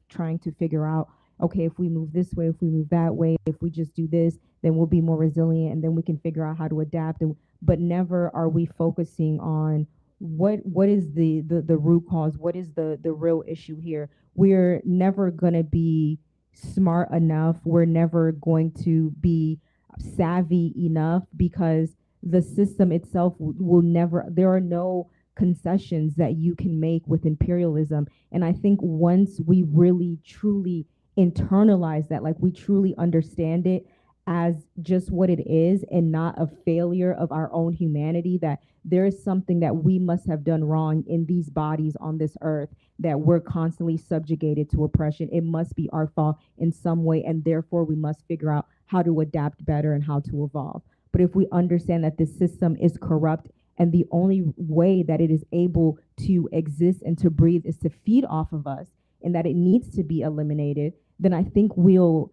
trying to figure out, okay, if we move this way, if we move that way, if we just do this, then we'll be more resilient, and then we can figure out how to adapt. But never are we focusing on what is the root cause, what is the real issue here. We're never gonna be smart enough, we're never going to be savvy enough, because the system itself will never, there are no concessions that you can make with imperialism. And I think once we really truly internalize that, like we truly understand it as just what it is and not a failure of our own humanity, that there is something that we must have done wrong in these bodies on this earth, that we're constantly subjugated to oppression. It must be our fault in some way, and therefore we must figure out how to adapt better and how to evolve. But if we understand that this system is corrupt and the only way that it is able to exist and to breathe is to feed off of us, and that it needs to be eliminated, then I think we'll,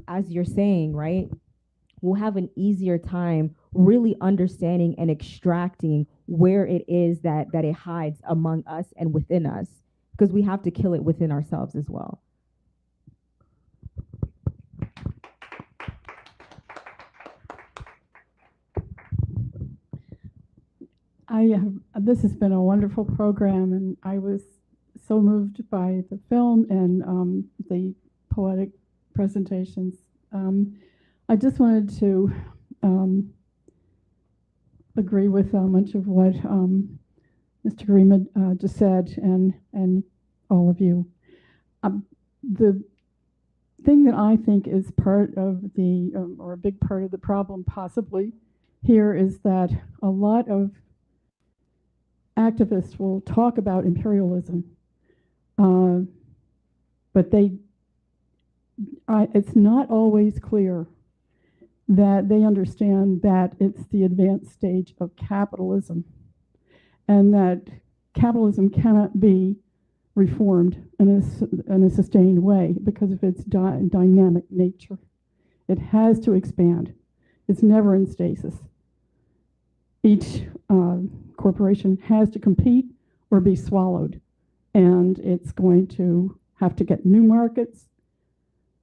as you're saying, right, we'll have an easier time really understanding and extracting where it is that it hides among us and within us, because we have to kill it within ourselves as well. This has been a wonderful program, and I was so moved by the film and the poetic presentations. I just wanted to agree with much of what Mr. Gerima just said, and all of you. The thing that I think is part of the, or a big part of the problem possibly here, is that a lot of activists will talk about imperialism, but it's not always clear that they understand that it's the advanced stage of capitalism, and that capitalism cannot be reformed in a sustained way because of its dynamic nature. It has to expand. It's never in stasis. Each corporation has to compete or be swallowed, and it's going to have to get new markets,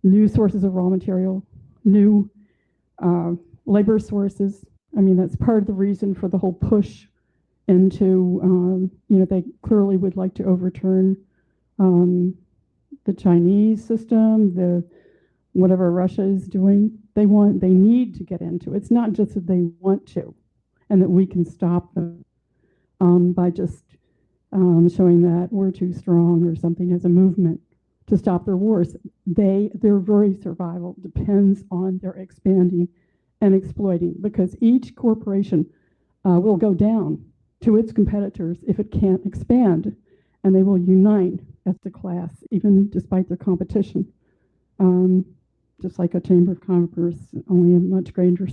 new sources of raw material, new labor sources. I mean, that's part of the reason for the whole push into, they clearly would like to overturn the Chinese system, whatever Russia is doing. They need to get into. It's not just that they want to, and that we can stop them by just showing that we're too strong or something as a movement to stop their wars. Their very survival depends on their expanding and exploiting, because each corporation will go down to its competitors if it can't expand, and they will unite as a class, even despite their competition. Just like a chamber of commerce, only a much greater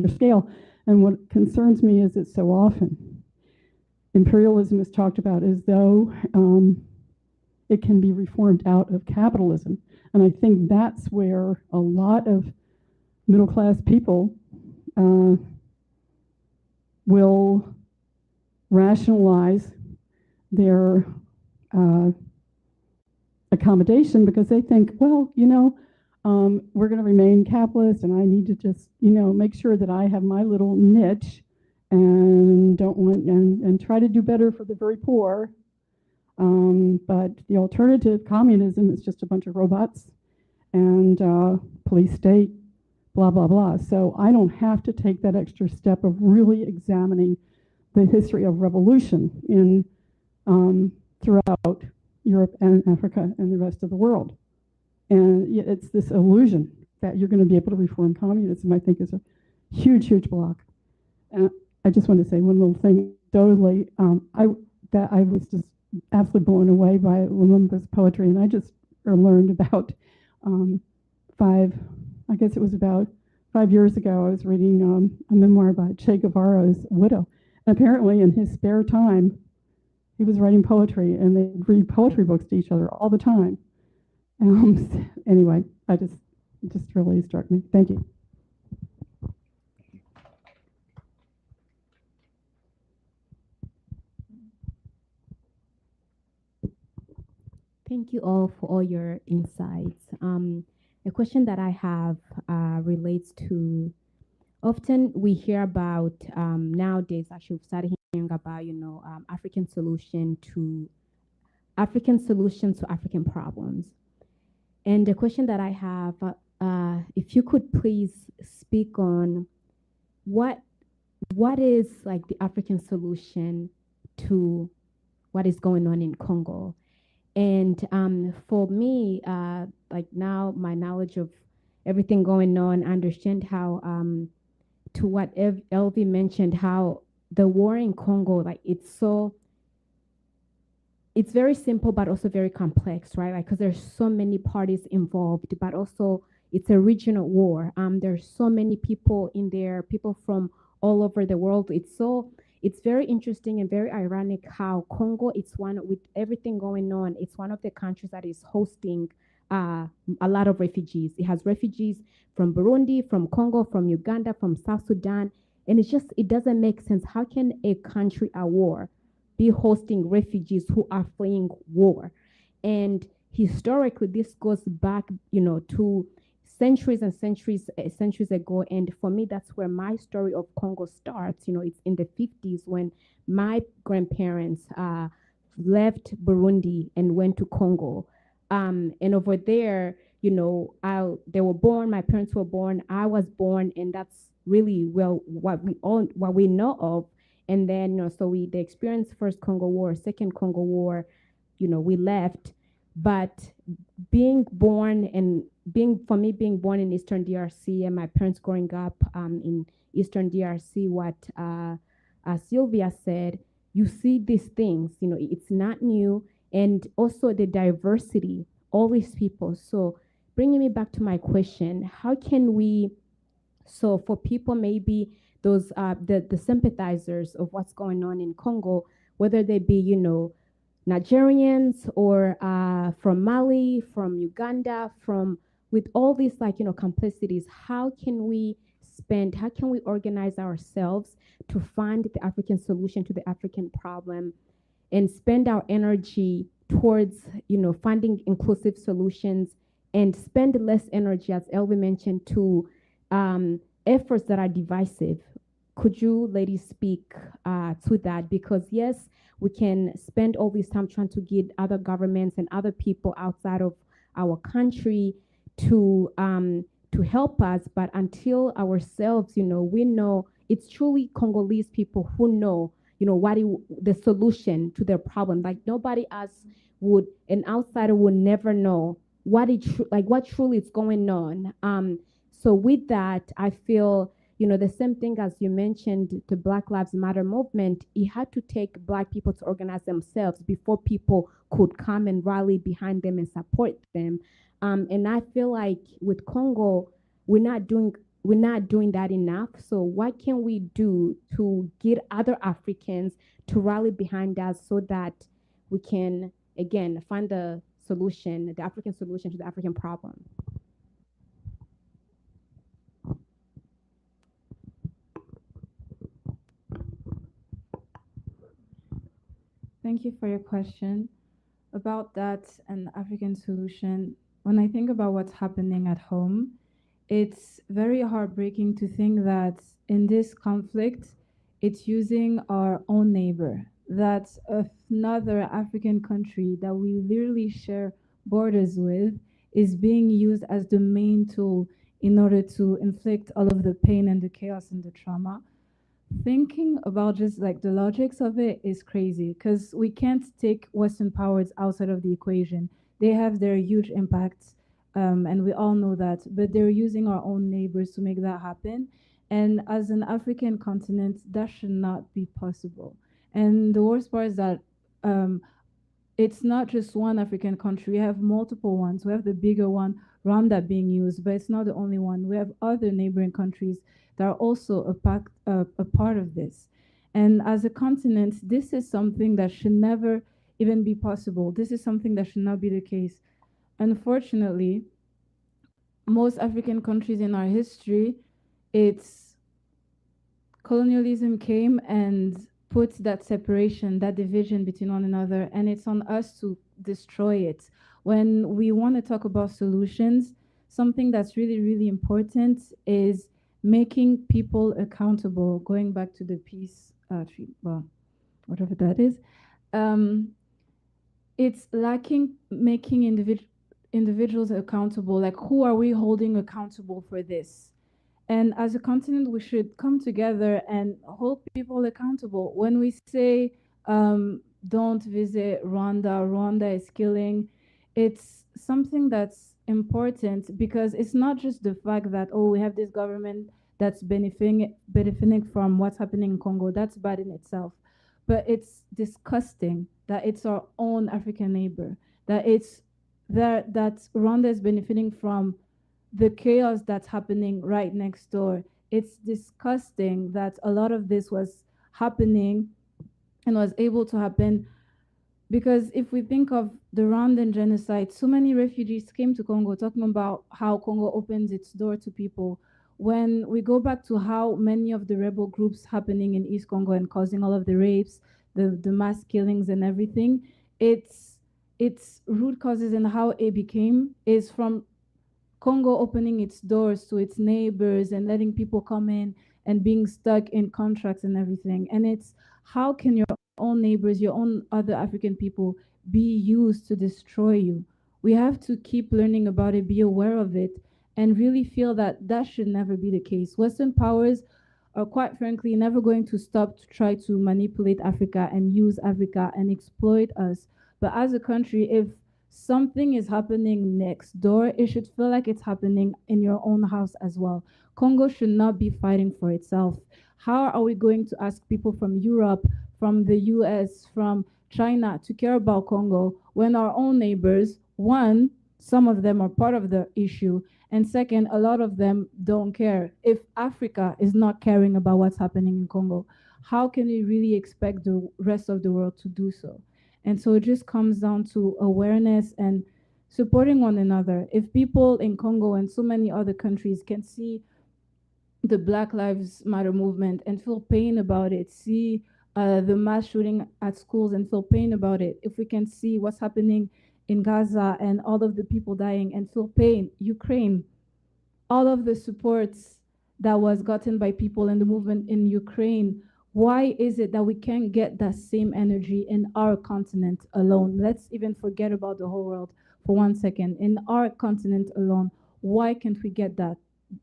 scale. And what concerns me is that so often imperialism is talked about as though it can be reformed out of capitalism. And I think that's where a lot of middle-class people will rationalize their accommodation, because they think, well, we're going to remain capitalist, and I need to just, make sure that I have my little niche and don't want and try to do better for the very poor. But the alternative, communism, is just a bunch of robots and police state, blah, blah, blah. So I don't have to take that extra step of really examining the history of revolution in throughout Europe and Africa and the rest of the world. And it's this illusion that you're going to be able to reform communism, I think, is a huge, huge block. And I just want to say one little thing. Totally, I was just absolutely blown away by Lumumba's poetry, and I just learned about about 5 years ago. I was reading a memoir by Che Guevara's widow, and apparently in his spare time, he was writing poetry, and they'd read poetry books to each other all the time. Anyway, it just really struck me. Thank you. Thank you all for all your insights. A question that I have relates to, often we hear about, nowadays actually we've started hearing about, African solutions to African problems. And the question that I have, if you could please speak on what is like the African solution to what is going on in Congo. And for me, like now my knowledge of everything going on, I understand how, to what Elvie mentioned, how the war in Congo, like it's very simple, but also very complex, right? Like, because there's so many parties involved, but also it's a regional war. There's so many people in there, people from all over the world. It's very interesting and very ironic how Congo, with everything going on, it's one of the countries that is hosting a lot of refugees. It has refugees from Burundi, from Congo, from Uganda, from South Sudan. And it doesn't make sense. How can a country at war be hosting refugees who are fleeing war? And historically, this goes back, to centuries and centuries ago. And for me, that's where my story of Congo starts. It's in the 50s when my grandparents left Burundi and went to Congo. And over there, they were born, my parents were born, I was born, and that's really what we know of. And then, so they experienced first Congo War, second Congo War, we left. But being born in Eastern DRC and my parents growing up in Eastern DRC, what Sylvia said, you see these things, it's not new. And also the diversity, all these people. So bringing me back to my question, how can we, so for people maybe those the sympathizers of what's going on in Congo, whether they be, Nigerians or from Mali, from Uganda, with all these complexities, how can we organize ourselves to find the African solution to the African problem and spend our energy towards, finding inclusive solutions and spend less energy, as Elvi mentioned, to efforts that are divisive. Could you ladies speak to that? Because yes, we can spend all this time trying to get other governments and other people outside of our country to help us, but until ourselves, we know it's truly Congolese people who know, the solution to their problem. Like nobody else would, an outsider would never know what truly is going on. So with that, I feel, the same thing as you mentioned, the Black Lives Matter movement, it had to take Black people to organize themselves before people could come and rally behind them and support them. And I feel like with Congo, we're not doing that enough. So what can we do to get other Africans to rally behind us so that we can, again, find the solution, the African solution to the African problem? Thank you for your question. About that and African solution, when I think about what's happening at home, it's very heartbreaking to think that in this conflict, it's using our own neighbor. That's another African country that we literally share borders with, is being used as the main tool in order to inflict all of the pain and the chaos and the trauma. Thinking about just like the logics of it is crazy because we can't take Western powers outside of the equation. They have their huge impacts, and we all know that, but they're using our own neighbors to make that happen. And as an African continent, that should not be possible. And the worst part is that it's not just one African country. We have multiple ones. We have the bigger one, Rwanda, being used, but it's not the only one. We have other neighboring countries that are also a part of this. And as a continent, this is something that should never even be possible. This is something that should not be the case. Unfortunately, most African countries in our history, it's colonialism came and put that separation, that division between one another, and it's on us to destroy it. When we want to talk about solutions, something that's really, really important is making people accountable, going back to the peace treaty, well, whatever that is. It's lacking making individuals accountable. Like, who are we holding accountable for this? And as a continent, we should come together and hold people accountable. When we say, don't visit Rwanda, Rwanda is killing, it's something that's important because it's not just the fact that, oh, we have this government that's benefiting from what's happening in Congo. That's bad in itself. But it's disgusting that it's our own African neighbor, that Rwanda is benefiting from the chaos that's happening right next door. It's disgusting that a lot of this was happening and was able to happen because if we think of the Rwandan genocide, so many refugees came to Congo talking about how Congo opens its door to people. When we go back to how many of the rebel groups happening in East Congo and causing all of the rapes, the mass killings and everything, its root causes and how it became is from Congo opening its doors to its neighbors and letting people come in and being stuck in contracts and everything. And it's how can your own neighbors, your own other African people be used to destroy you? We have to keep learning about it, be aware of it, and really feel that that should never be the case. Western powers are quite frankly never going to stop to try to manipulate Africa and use Africa and exploit us. But as a country, if something is happening next door, it should feel like it's happening in your own house as well. Congo should not be fighting for itself. How are we going to ask people from Europe, from the US, from China to care about Congo when our own neighbors, one, some of them are part of the issue, and second, a lot of them don't care. If Africa is not caring about what's happening in Congo, how can we really expect the rest of the world to do so? And so it just comes down to awareness and supporting one another. If people in Congo and so many other countries can see the Black Lives Matter movement and feel pain about it, see the mass shooting at schools and feel pain about it, if we can see what's happening in Gaza and all of the people dying and feel pain, Ukraine, all of the supports that was gotten by people in the movement in Ukraine, why is it that we can't get that same energy in our continent alone? Let's even forget about the whole world for 1 second. In our continent alone, why can't we get that?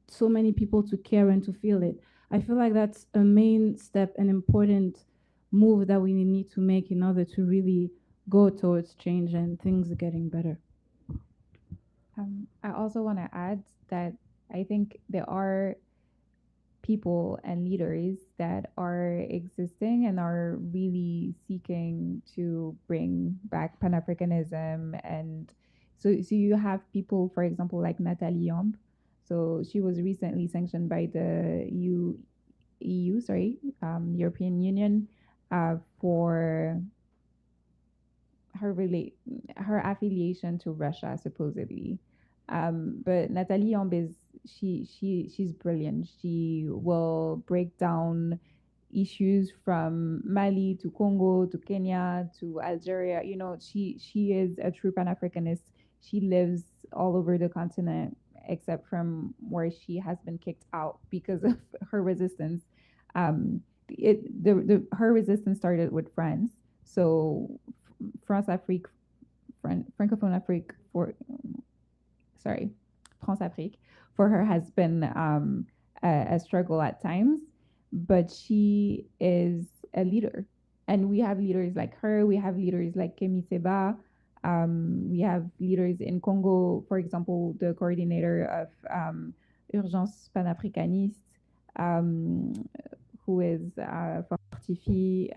So many people to care and to feel it. I feel like that's a main step, an important move that we need to make in order to really go towards change and things getting better. I also want to add that I think there are people and leaders that are existing and are really seeking to bring back Pan-Africanism. And so you have people, for example, like Nathalie Yomb. So she was recently sanctioned by the European Union, for her affiliation to Russia, supposedly. But Nathalie Yomb she's brilliant. She will break down issues from Mali to Congo to Kenya to Algeria. You know, she is a true Pan-Africanist. She lives all over the continent except from where she has been kicked out because of her resistance. Her resistance started with France. So France Afrique, Francophone Afrique France Afrique for her has been a struggle at times, but she is a leader. And we have leaders like her, we have leaders like Kemi Seba, we have leaders in Congo, for example, the coordinator of Urgence Panafricaniste, who is Fortify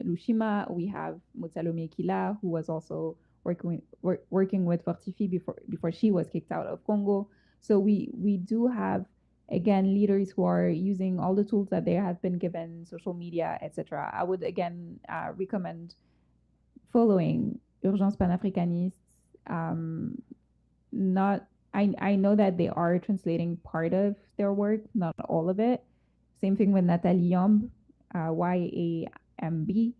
Lushima. We have Mutsalome Kila, who was also working with Fortify before she was kicked out of Congo. So we do have, again, leaders who are using all the tools that they have been given, social media, etc. I would again recommend following Urgence Panafricaniste. I know that they are translating part of their work, not all of it. Same thing with Nathalie Yomb, YAMB.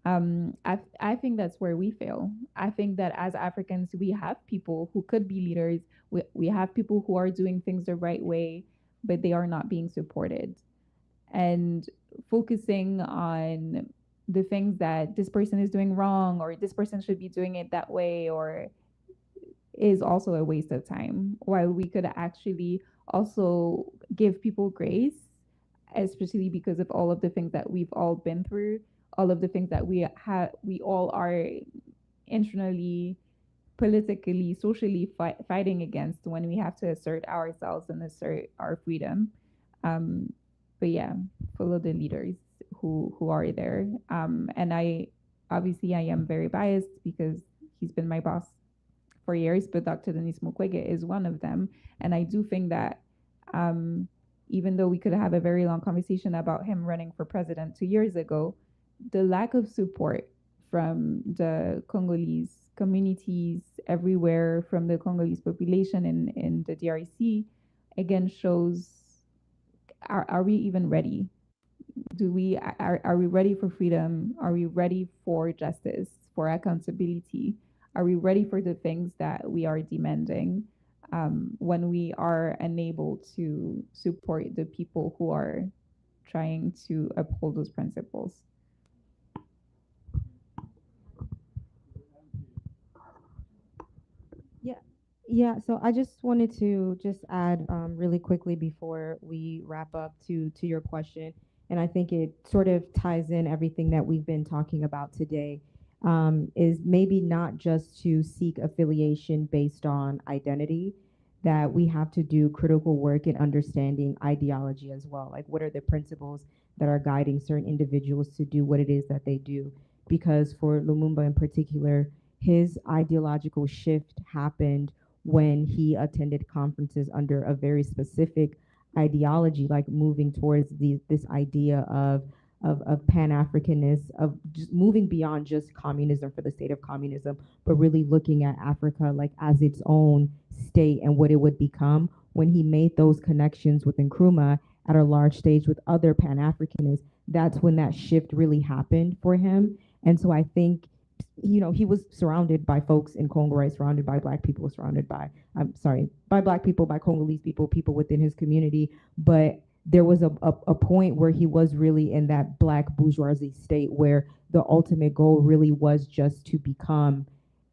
I think that's where we fail. I think that as Africans, we have people who could be leaders. We have people who are doing things the right way, but they are not being supported. And focusing on the things that this person is doing wrong or this person should be doing it that way or is also a waste of time, while we could actually also give people grace, especially because of all of the things that we've all been through, all of the things that we all are internally, politically, socially fighting against when we have to assert ourselves and assert our freedom. But yeah, follow the leaders who are there. And I am very biased because he's been my boss for years, but Dr. Denis Mukwege is one of them. And I do think that even though we could have a very long conversation about him running for president 2 years ago, the lack of support from the Congolese communities everywhere, from the Congolese population in the DRC, again shows, are we even ready? Are we ready for freedom? Are we ready for justice, for accountability? Are we ready for the things that we are demanding when we are unable to support the people who are trying to uphold those principles? Yeah, so I just wanted to just add really quickly before we wrap up to your question, and I think it sort of ties in everything that we've been talking about today, is maybe not just to seek affiliation based on identity, that we have to do critical work in understanding ideology as well. Like, what are the principles that are guiding certain individuals to do what it is that they do? Because for Lumumba in particular, his ideological shift happened when he attended conferences under a very specific ideology, like moving towards this idea of of Pan-Africanness, of just moving beyond just communism for the state of communism, but really looking at Africa like as its own state and what it would become. When he made those connections with Nkrumah at a large stage with other Pan-Africanists, that's when that shift really happened for him. And so I think, he was surrounded by folks in Congo, right? Surrounded by Black people, surrounded by, by Black people, by Congolese people, people within his community. But there was a point where he was really in that Black bourgeoisie state where the ultimate goal really was just to become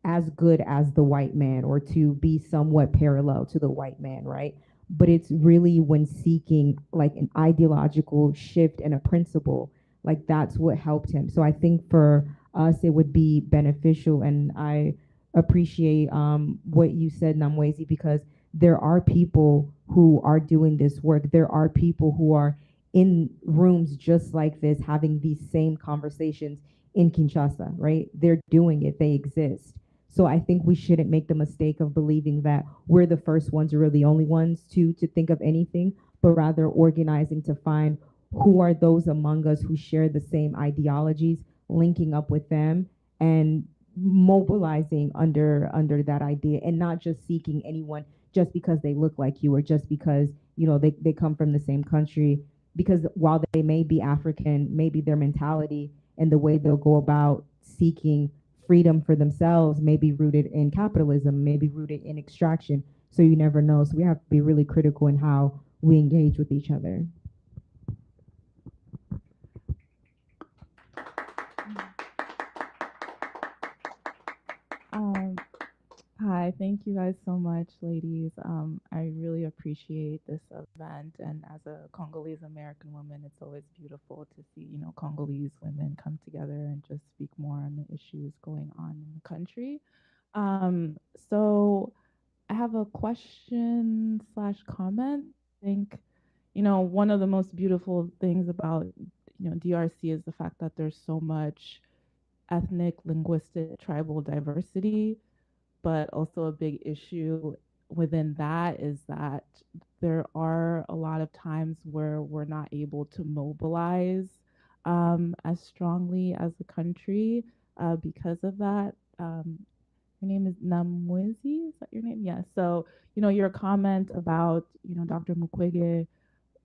as good as the white man or to be somewhat parallel to the white man, right? But it's really when seeking like an ideological shift and a principle, like that's what helped him. So I think for us, it would be beneficial. And I appreciate what you said, Namwezi, because there are people who are doing this work. There are people who are in rooms just like this, having these same conversations in Kinshasa, right? They're doing it, they exist. So I think we shouldn't make the mistake of believing that we're the first ones or we're the only ones to think of anything, but rather organizing to find who are those among us who share the same ideologies, linking up with them and mobilizing under that idea, and not just seeking anyone just because they look like you or just because they come from the same country. Because while they may be African, maybe their mentality and the way they'll go about seeking freedom for themselves may be rooted in capitalism, may be rooted in extraction. So you never know. So we have to be really critical in how we engage with each other. Hi, thank you guys so much, ladies. I really appreciate this event, and as a Congolese American woman, it's always beautiful to see, Congolese women come together and just speak more on the issues going on in the country. So I have a question slash comment. I think, one of the most beautiful things about, DRC is the fact that there's so much ethnic, linguistic, tribal diversity, but also a big issue within that is that there are a lot of times where we're not able to mobilize as strongly as a country because of that. Your name is Namwezi, is that your name? Yeah. So, your comment about, Dr. Mukwege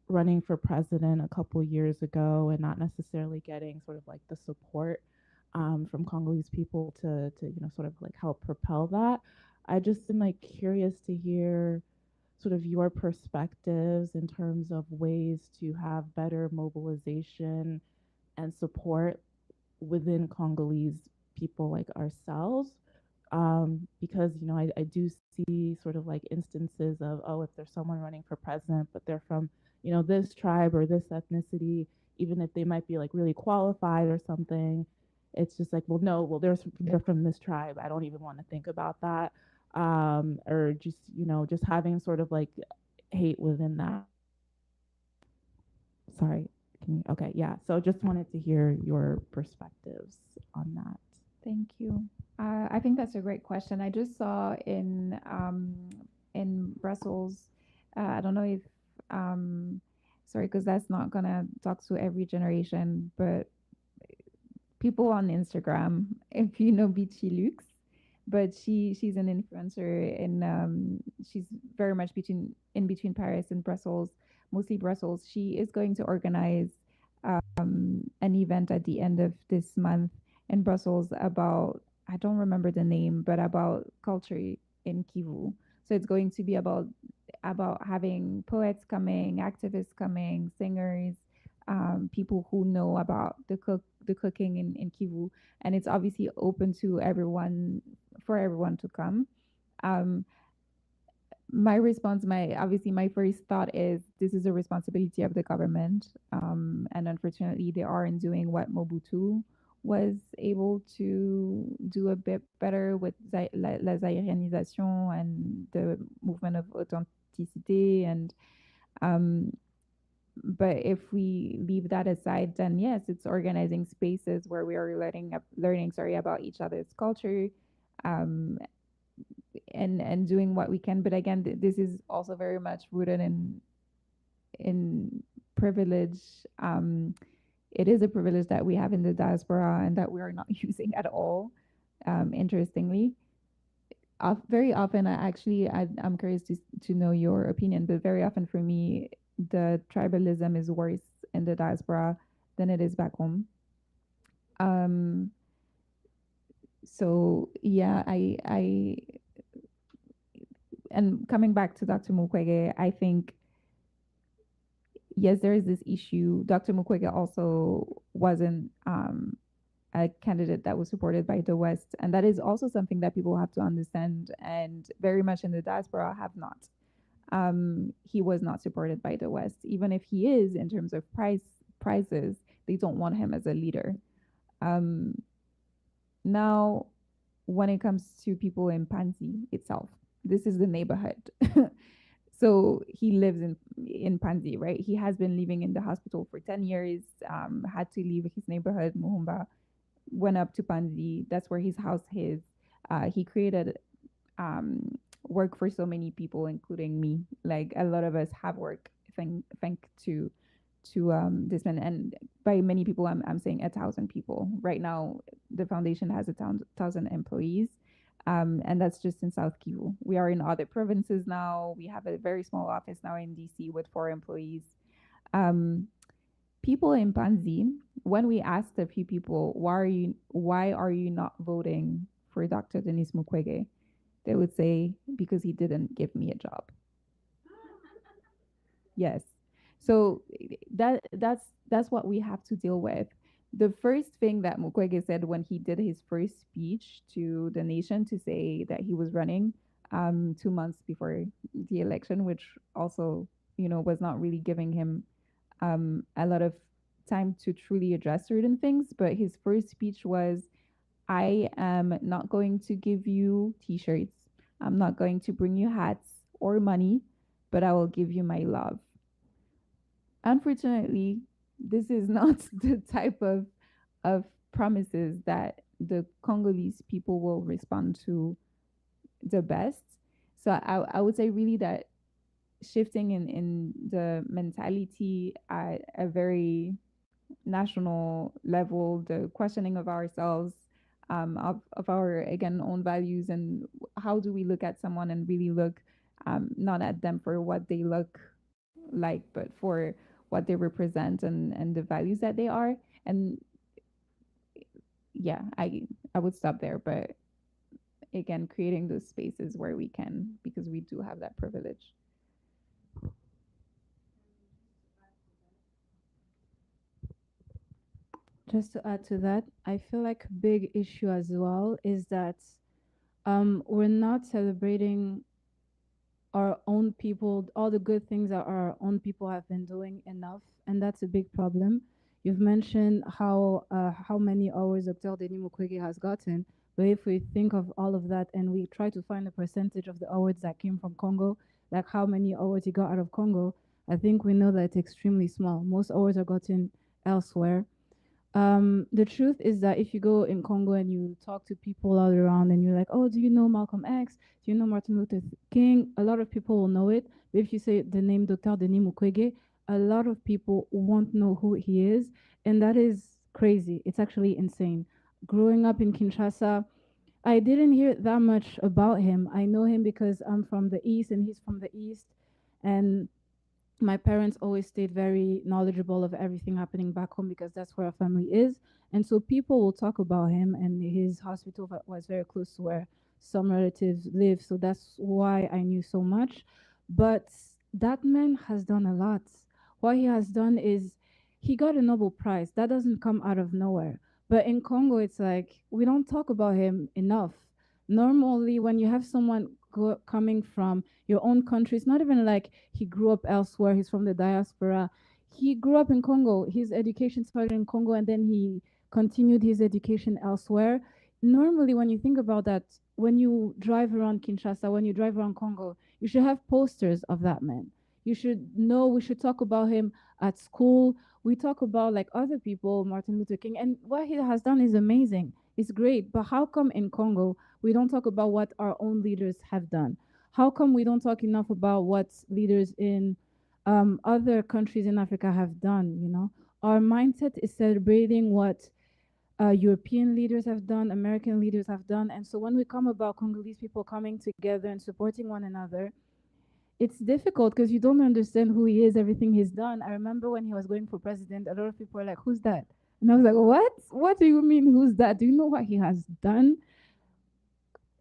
running for president a couple years ago and not necessarily getting sort of like the support from Congolese people to sort of like help propel that. I just am like curious to hear sort of your perspectives in terms of ways to have better mobilization and support within Congolese people like ourselves. Because I do see sort of like instances of, oh, if there's someone running for president but they're from this tribe or this ethnicity, even if they might be like really qualified or something, it's just like, well, no, well, they're from this tribe, I don't even want to think about that. Or just just having sort of like hate within that. Sorry, okay, yeah, so just wanted to hear your perspectives on that. Thank you. I think that's a great question. I just saw in Brussels. I don't know if sorry, because that's not gonna talk to every generation, but people on Instagram, if you know Beachy Lux, but she's an influencer and she's very much in between Paris and Brussels, mostly Brussels. She is going to organize an event at the end of this month in Brussels about, I don't remember the name, but about culture in Kivu. So it's going to be about having poets coming, activists coming, singers, people who know about the cooking in Kivu, and it's obviously open to everyone, for everyone to come. My response, my first thought is this is a responsibility of the government, and unfortunately they aren't doing what Mobutu was able to do a bit better with la Zairianisation and the movement of authenticité. And but if we leave that aside, then yes, it's organizing spaces where we are learning about each other's culture, and doing what we can. But again, this is also very much rooted in privilege. it is a privilege that we have in the diaspora and that we are not using at all. Interestingly, very often, I'm curious to know your opinion, but very often for me, the tribalism is worse in the diaspora than it is back home. So yeah, and coming back to Dr. Mukwege, I think, yes, there is this issue. Dr. Mukwege also wasn't a candidate that was supported by the West. And that is also something that people have to understand, and very much in the diaspora have not. He was not supported by the West. Even if he is, in terms of prices, they don't want him as a leader. Now, when it comes to people in Panzi itself, this is the neighborhood. So he lives in Panzi, right? He has been living in the hospital for 10 years, had to leave his neighborhood, Muhumba, went up to Panzi. That's where his house is. He created work for so many people, including me. Like, a lot of us have work thanks to this man. And by many people, I'm saying 1,000 people. Right now, the foundation has 1,000 employees. And that's just in South Kivu. We are in other provinces now. We have a very small office now in DC with 4 employees. People in Panzi, when we asked a few people, why are you not voting for Dr. Denis Mukwege? They would say, because he didn't give me a job. Yes. So that's what we have to deal with. The first thing that Mukwege said when he did his first speech to the nation to say that he was running 2 months before the election, which also, was not really giving him a lot of time to truly address certain things. But his first speech was, I am not going to give you t-shirts. I'm not going to bring you hats or money, but I will give you my love. Unfortunately, this is not the type of promises that the Congolese people will respond to the best. So I would say really that shifting in the mentality at a very national level, the questioning of ourselves, of our, again, own values, and how do we look at someone and really look not at them for what they look like, but for what they represent and the values that they are. And yeah, I would stop there, but again, creating those spaces where we can, because we do have that privilege. Just to add to that, I feel like a big issue as well is that we're not celebrating our own people, all the good things that our own people have been doing enough, and that's a big problem. You've mentioned how many hours Dr. Denis Mukwege has gotten, but if we think of all of that and we try to find a percentage of the awards that came from Congo, like how many awards he got out of Congo, I think we know that it's extremely small. Most awards are gotten elsewhere. The truth is that if you go in Congo and you talk to people all around and you're like, oh, do you know Malcolm X? Do you know Martin Luther King? A lot of people will know it. But if you say the name Dr. Denis Mukwege, a lot of people won't know who he is. And that is crazy. It's actually insane. Growing up in Kinshasa, I didn't hear that much about him. I know him because I'm from the East and he's from the East. And my parents always stayed very knowledgeable of everything happening back home because that's where our family is. And so people will talk about him, and his hospital was very close to where some relatives live. So that's why I knew so much. But that man has done a lot. What he has done is he got a Nobel Prize. That doesn't come out of nowhere. But in Congo, it's like we don't talk about him enough. Normally, when you have someone coming from your own country, it's not even like he grew up elsewhere, he's from the diaspora. He grew up in Congo. His education started in Congo and then he continued his education elsewhere. Normally, when you think about that, when you drive around Kinshasa, when you drive around Congo, you should have posters of that man. You should know, we should talk about him at school. We talk about like other people, Martin Luther King, and what he has done is amazing. It's great. But how come in Congo we don't talk about what our own leaders have done? How come we don't talk enough about what leaders in other countries in Africa have done? our mindset is celebrating what European leaders have done, American leaders have done. And so when we come about Congolese people coming together and supporting one another, it's difficult because you don't understand who he is, everything he's done. I remember when he was going for president, a lot of people were like, "Who's that?" And I was like, "What? What do you mean, who's that? Do you know what he has done?"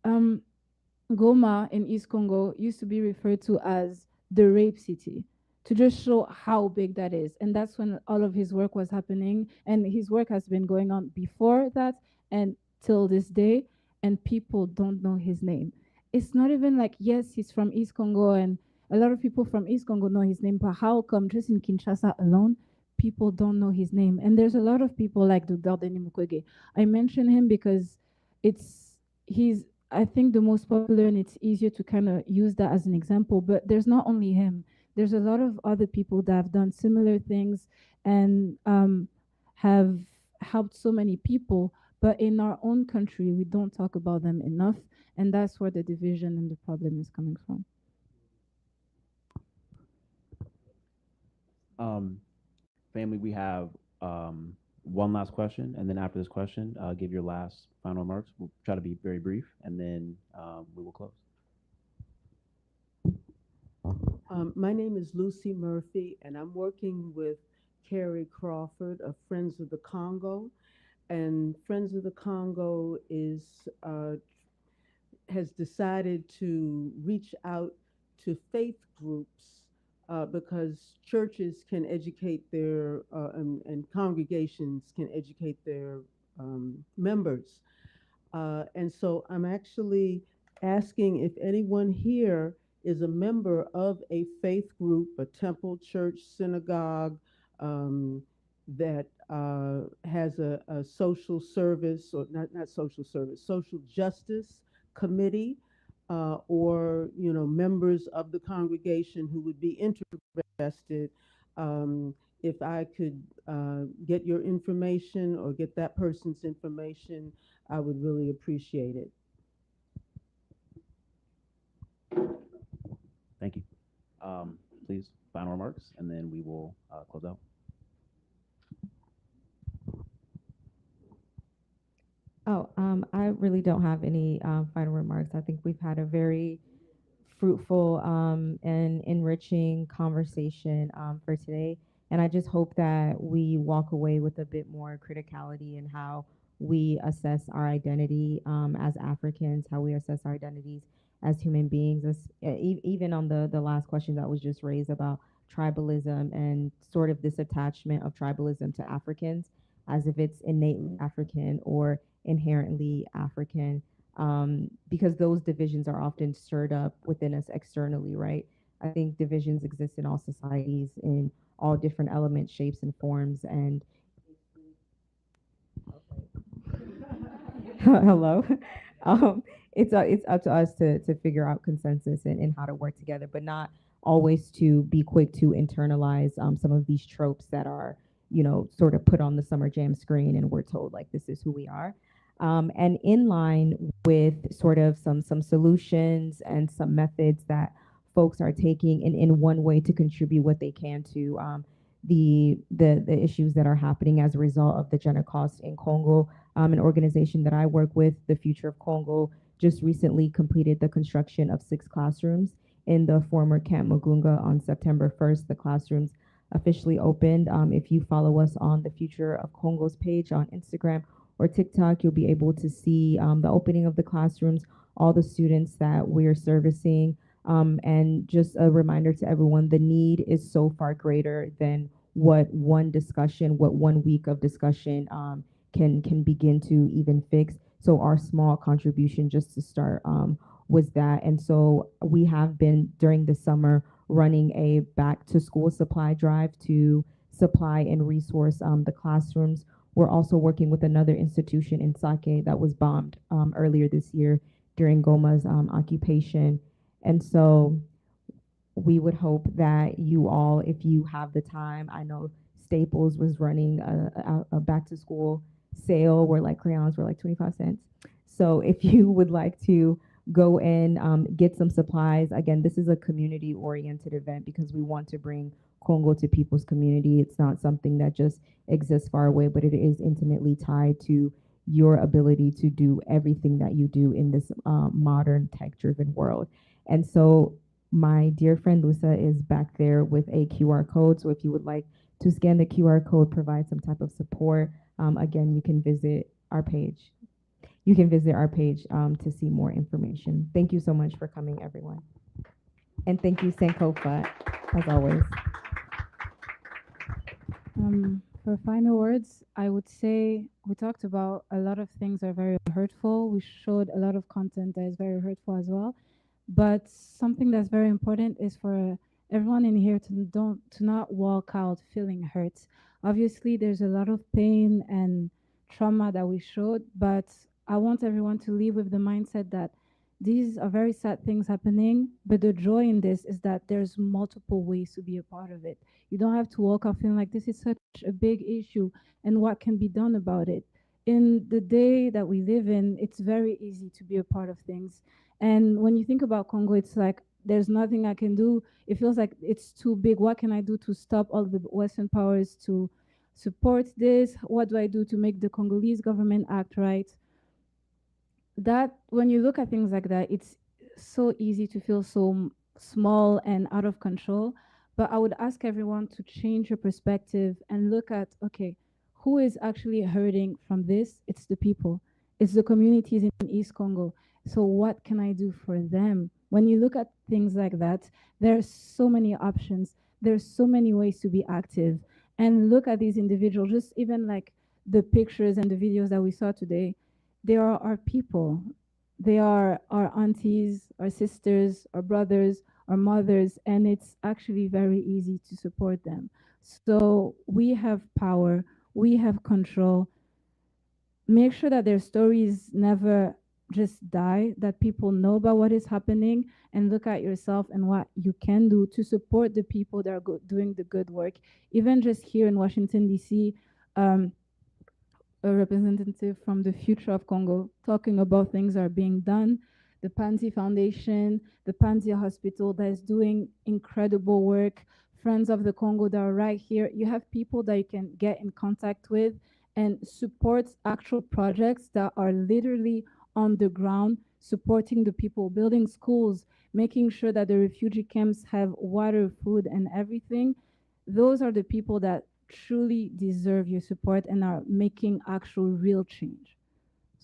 Um, Goma in East Congo used to be referred to as the rape city to just show how big that is. And that's when all of his work was happening. And his work has been going on before that and till this day. And people don't know his name. It's not even like, yes, he's from East Congo and a lot of people from East Congo know his name, but how come just in Kinshasa alone, people don't know his name? And there's a lot of people like Dr. Denis Mukwege. I mention him because he's I think the most popular and it's easier to kind of use that as an example, but there's not only him. There's a lot of other people that have done similar things and have helped so many people, but in our own country, we don't talk about them enough, and that's where the division and the problem is coming from. Family, we have one last question, and then after this question, give your last final remarks. We'll try to be very brief, and then we will close. My name is Lucy Murphy, and I'm working with Carrie Crawford of Friends of the Congo. And Friends of the Congo has decided to reach out to faith groups because churches can educate their and congregations can educate their members. And so I'm actually asking if anyone here is a member of a faith group, a temple, church, synagogue that has a social service, or not social service, social justice committee, or members of the congregation who would be interested. If I could get your information or get that person's information, I would really appreciate it. Thank you. Please, final remarks, and then we will close out. I really don't have any final remarks. I think we've had a very fruitful and enriching conversation for today. And I just hope that we walk away with a bit more criticality in how we assess our identity as Africans, how we assess our identities as human beings, even on the last question that was just raised about tribalism and sort of this attachment of tribalism to Africans as if it's innately African or inherently African, because those divisions are often stirred up within us externally, right? I think divisions exist in all societies in all different elements, shapes, and forms. And hello, it's up to us to figure out consensus and how to work together, but not always to be quick to internalize some of these tropes that are, sort of put on the Summer Jam screen, and we're told like this is who we are. And in line with sort of some solutions and some methods that folks are taking in one way to contribute what they can to the issues that are happening as a result of the Genocost in Congo. An organization that I work with, the Future of Congo, just recently completed the construction of 6 classrooms in the former Camp Mugunga on September 1st. The classrooms officially opened. If you follow us on the Future of Congo's page on Instagram or TikTok, you'll be able to see the opening of the classrooms, all the students that we're servicing, and just a reminder to everyone, the need is so far greater than what one week of discussion can begin to even fix. So our small contribution just to start was that. And so we have been, during the summer, running a back to school supply drive to supply and resource the classrooms. We're also working with another institution in Sake that was bombed earlier this year during Goma's occupation. And so we would hope that you all, if you have the time, I know Staples was running a back to school sale where like crayons were like 25 cents. So if you would like to go in, get some supplies, again, this is a community oriented event because we want to bring Congo to people's community. It's not something that just exists far away, but it is intimately tied to your ability to do everything that you do in this modern tech-driven world. And so my dear friend Lusa is back there with a QR code. So if you would like to scan the QR code, provide some type of support, again, you can visit our page. You can visit our page to see more information. Thank you so much for coming, everyone. And thank you, Sankofa, as always. For final words, I would say we talked about a lot of things that are very hurtful. We showed a lot of content that is very hurtful as well. But something that's very important is for everyone in here to not walk out feeling hurt. Obviously, there's a lot of pain and trauma that we showed, but I want everyone to leave with the mindset that these are very sad things happening, but the joy in this is that there's multiple ways to be a part of it. You don't have to walk out feeling like this is such a big issue and what can be done about it. In the day that we live in, it's very easy to be a part of things. And when you think about Congo, it's like there's nothing I can do. It feels like it's too big. What can I do to stop all the Western powers to support this? What do I do to make the Congolese government act right? That when you look at things like that, it's so easy to feel so small and out of control. But I would ask everyone to change your perspective and look at, okay, who is actually hurting from this? It's the people. It's the communities in East Congo. So what can I do for them? When you look at things like that, there's so many options. There's so many ways to be active. And look at these individuals, just even like the pictures and the videos that we saw today. They are our people. They are our aunties, our sisters, our brothers, our mothers, and it's actually very easy to support them. So we have power, we have control. Make sure that their stories never just die, that people know about what is happening, and look at yourself and what you can do to support the people that are doing the good work. Even just here in Washington, D.C., a representative from the Future of Congo talking about things that are being done. The Panzi Foundation, the Panzi Hospital that is doing incredible work. Friends of the Congo that are right here. You have people that you can get in contact with and support actual projects that are literally on the ground, supporting the people, building schools, making sure that the refugee camps have water, food, and everything. Those are the people that truly deserve your support and are making actual real change.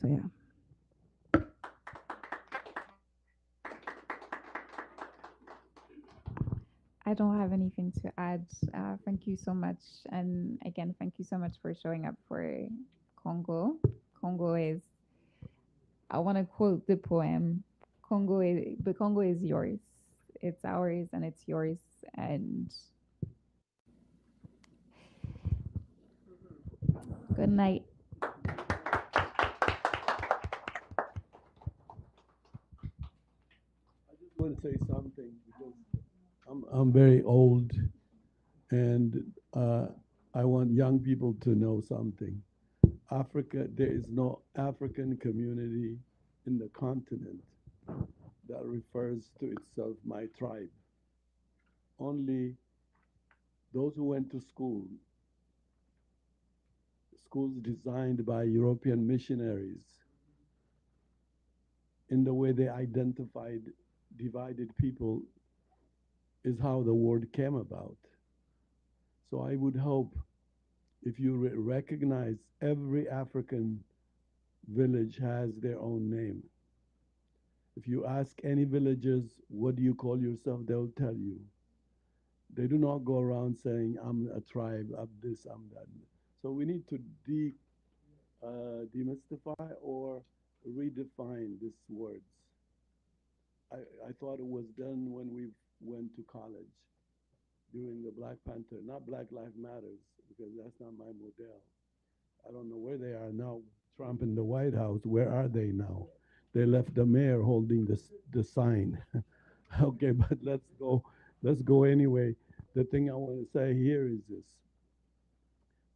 So yeah. I don't have anything to add. Thank you so much. And again, thank you so much for showing up for Congo. Congo is, I want to quote the poem, the Congo is yours. It's ours and it's yours. And good night. I want to say something because I'm very old, and I want young people to know something. Africa, there is no African community in the continent that refers to itself my tribe. Only those who went to schools designed by European missionaries, in the way they identified divided people, is how the word came about. So I would hope if you recognize every African village has their own name. If you ask any villagers, what do you call yourself, they'll tell you. They do not go around saying, I'm a tribe, I'm this, I'm that. So we need to demystify or redefine these words. I thought it was done when we went to college during the Black Panther, not Black Lives Matters, because that's not my model. I don't know where they are now. Trump in the White House, where are they now? They left the mayor holding the sign. Okay, but let's go anyway. The thing I want to say here is this.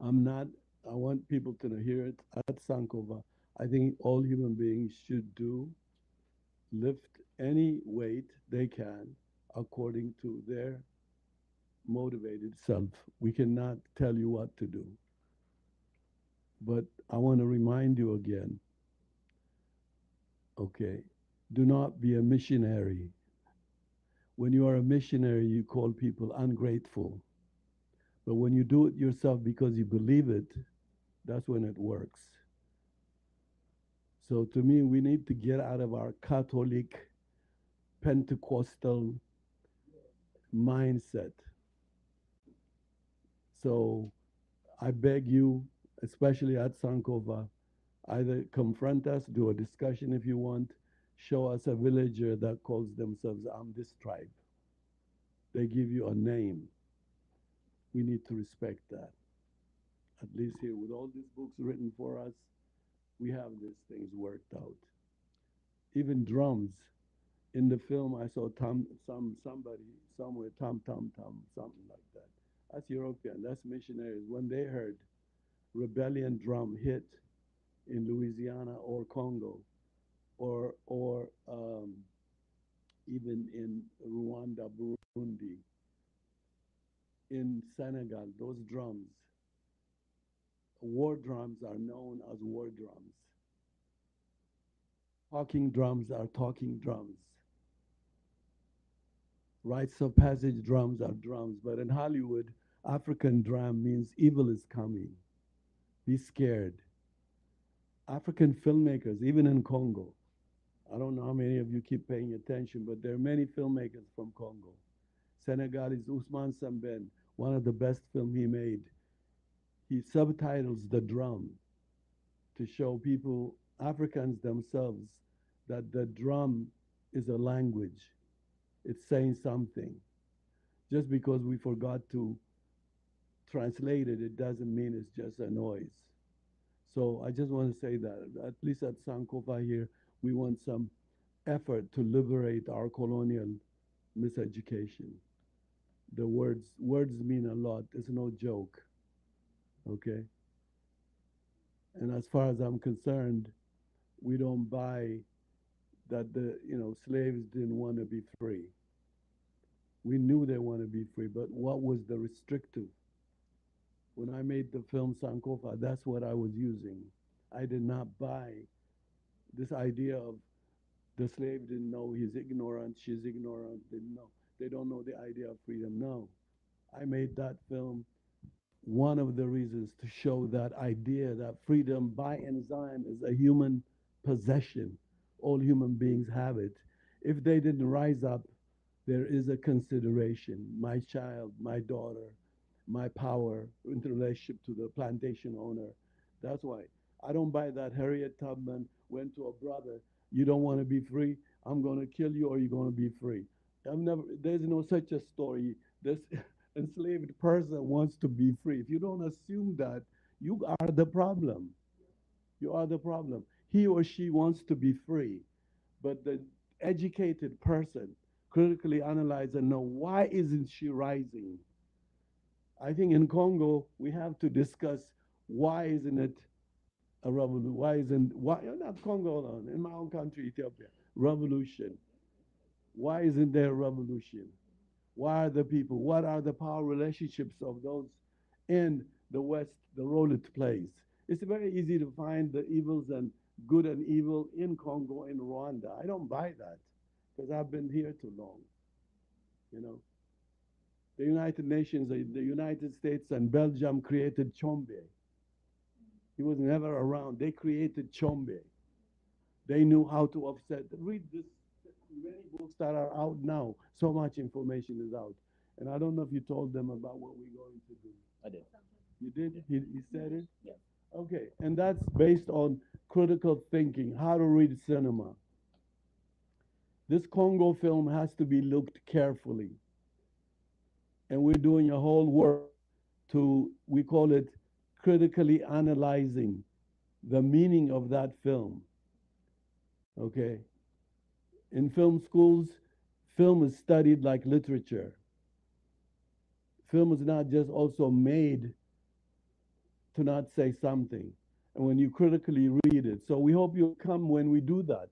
I want people to hear it at Sankofa. I think all human beings should lift any weight they can according to their motivate itself. We cannot tell you what to do. But I want to remind you again, okay, do not be a missionary. When you are a missionary, you call people ungrateful. But when you do it yourself because you believe it, that's when it works. So to me, we need to get out of our Catholic, Pentecostal mindset. So I beg you, especially at Sankofa, either confront us, do a discussion if you want, show us a villager that calls themselves, I'm this tribe. They give you a name. We need to respect that. At least here, with all these books written for us, we have these things worked out. Even drums. In the film, I saw somebody somewhere, tom, something like that. That's European. That's missionaries. When they heard rebellion drum hit in Louisiana or Congo, or even in Rwanda, Burundi, in Senegal, those drums, war drums are known as war drums. Talking drums are talking drums. Rites of passage drums are drums. But in Hollywood, African drum means evil is coming. Be scared. African filmmakers, even in Congo, I don't know how many of you keep paying attention, but there are many filmmakers from Congo. Senegalese Ousmane Sembène, one of the best films he made. He subtitles the drum to show people, Africans themselves, that the drum is a language. It's saying something. Just because we forgot to translate it, it doesn't mean it's just a noise. So I just want to say that, at least at Sankofa here, we want some effort to liberate our colonial miseducation. The words mean a lot. It's no joke. Okay? And as far as I'm concerned, we don't buy that the slaves didn't want to be free. We knew they want to be free, but what was the restrictive? When I made the film Sankofa, that's what I was using. I did not buy this idea of the slave didn't know, he's ignorant, she's ignorant, didn't know. They don't know the idea of freedom. No. I made that film one of the reasons to show that idea that freedom by enzyme is a human possession. All human beings have it. If they didn't rise up, there is a consideration. My child, my daughter, my power in relationship to the plantation owner. That's why I don't buy that Harriet Tubman went to a brother, you don't want to be free, I'm going to kill you or you're going to be free. There's no such a story. This enslaved person wants to be free. If you don't assume that, you are the problem. You are the problem. He or she wants to be free, but the educated person critically analyze and know, why isn't she rising? I think in Congo, we have to discuss, why isn't it a revolution? Why not Congo alone, in my own country, Ethiopia, revolution. Why isn't there a revolution? Why are the people, what are the power relationships of those in the West, the role it plays? It's very easy to find the evils and good and evil in Congo, in Rwanda. I don't buy that because I've been here too long. The United Nations, the United States and Belgium created Chombe. He was never around. They created Chombe. They knew how to offset. Read this, many books that are out now. So much information is out. And I don't know if you told them about what we're going to do. I did. You did? He said it? Yeah. Okay. And that's based on critical thinking, how to read cinema. This Congo film has to be looked carefully. And we're doing a whole work we call it critically analyzing the meaning of that film. Okay? In film schools, film is studied like literature. Film is not just also made to not say something. And when you critically read it. So we hope you'll come when we do that.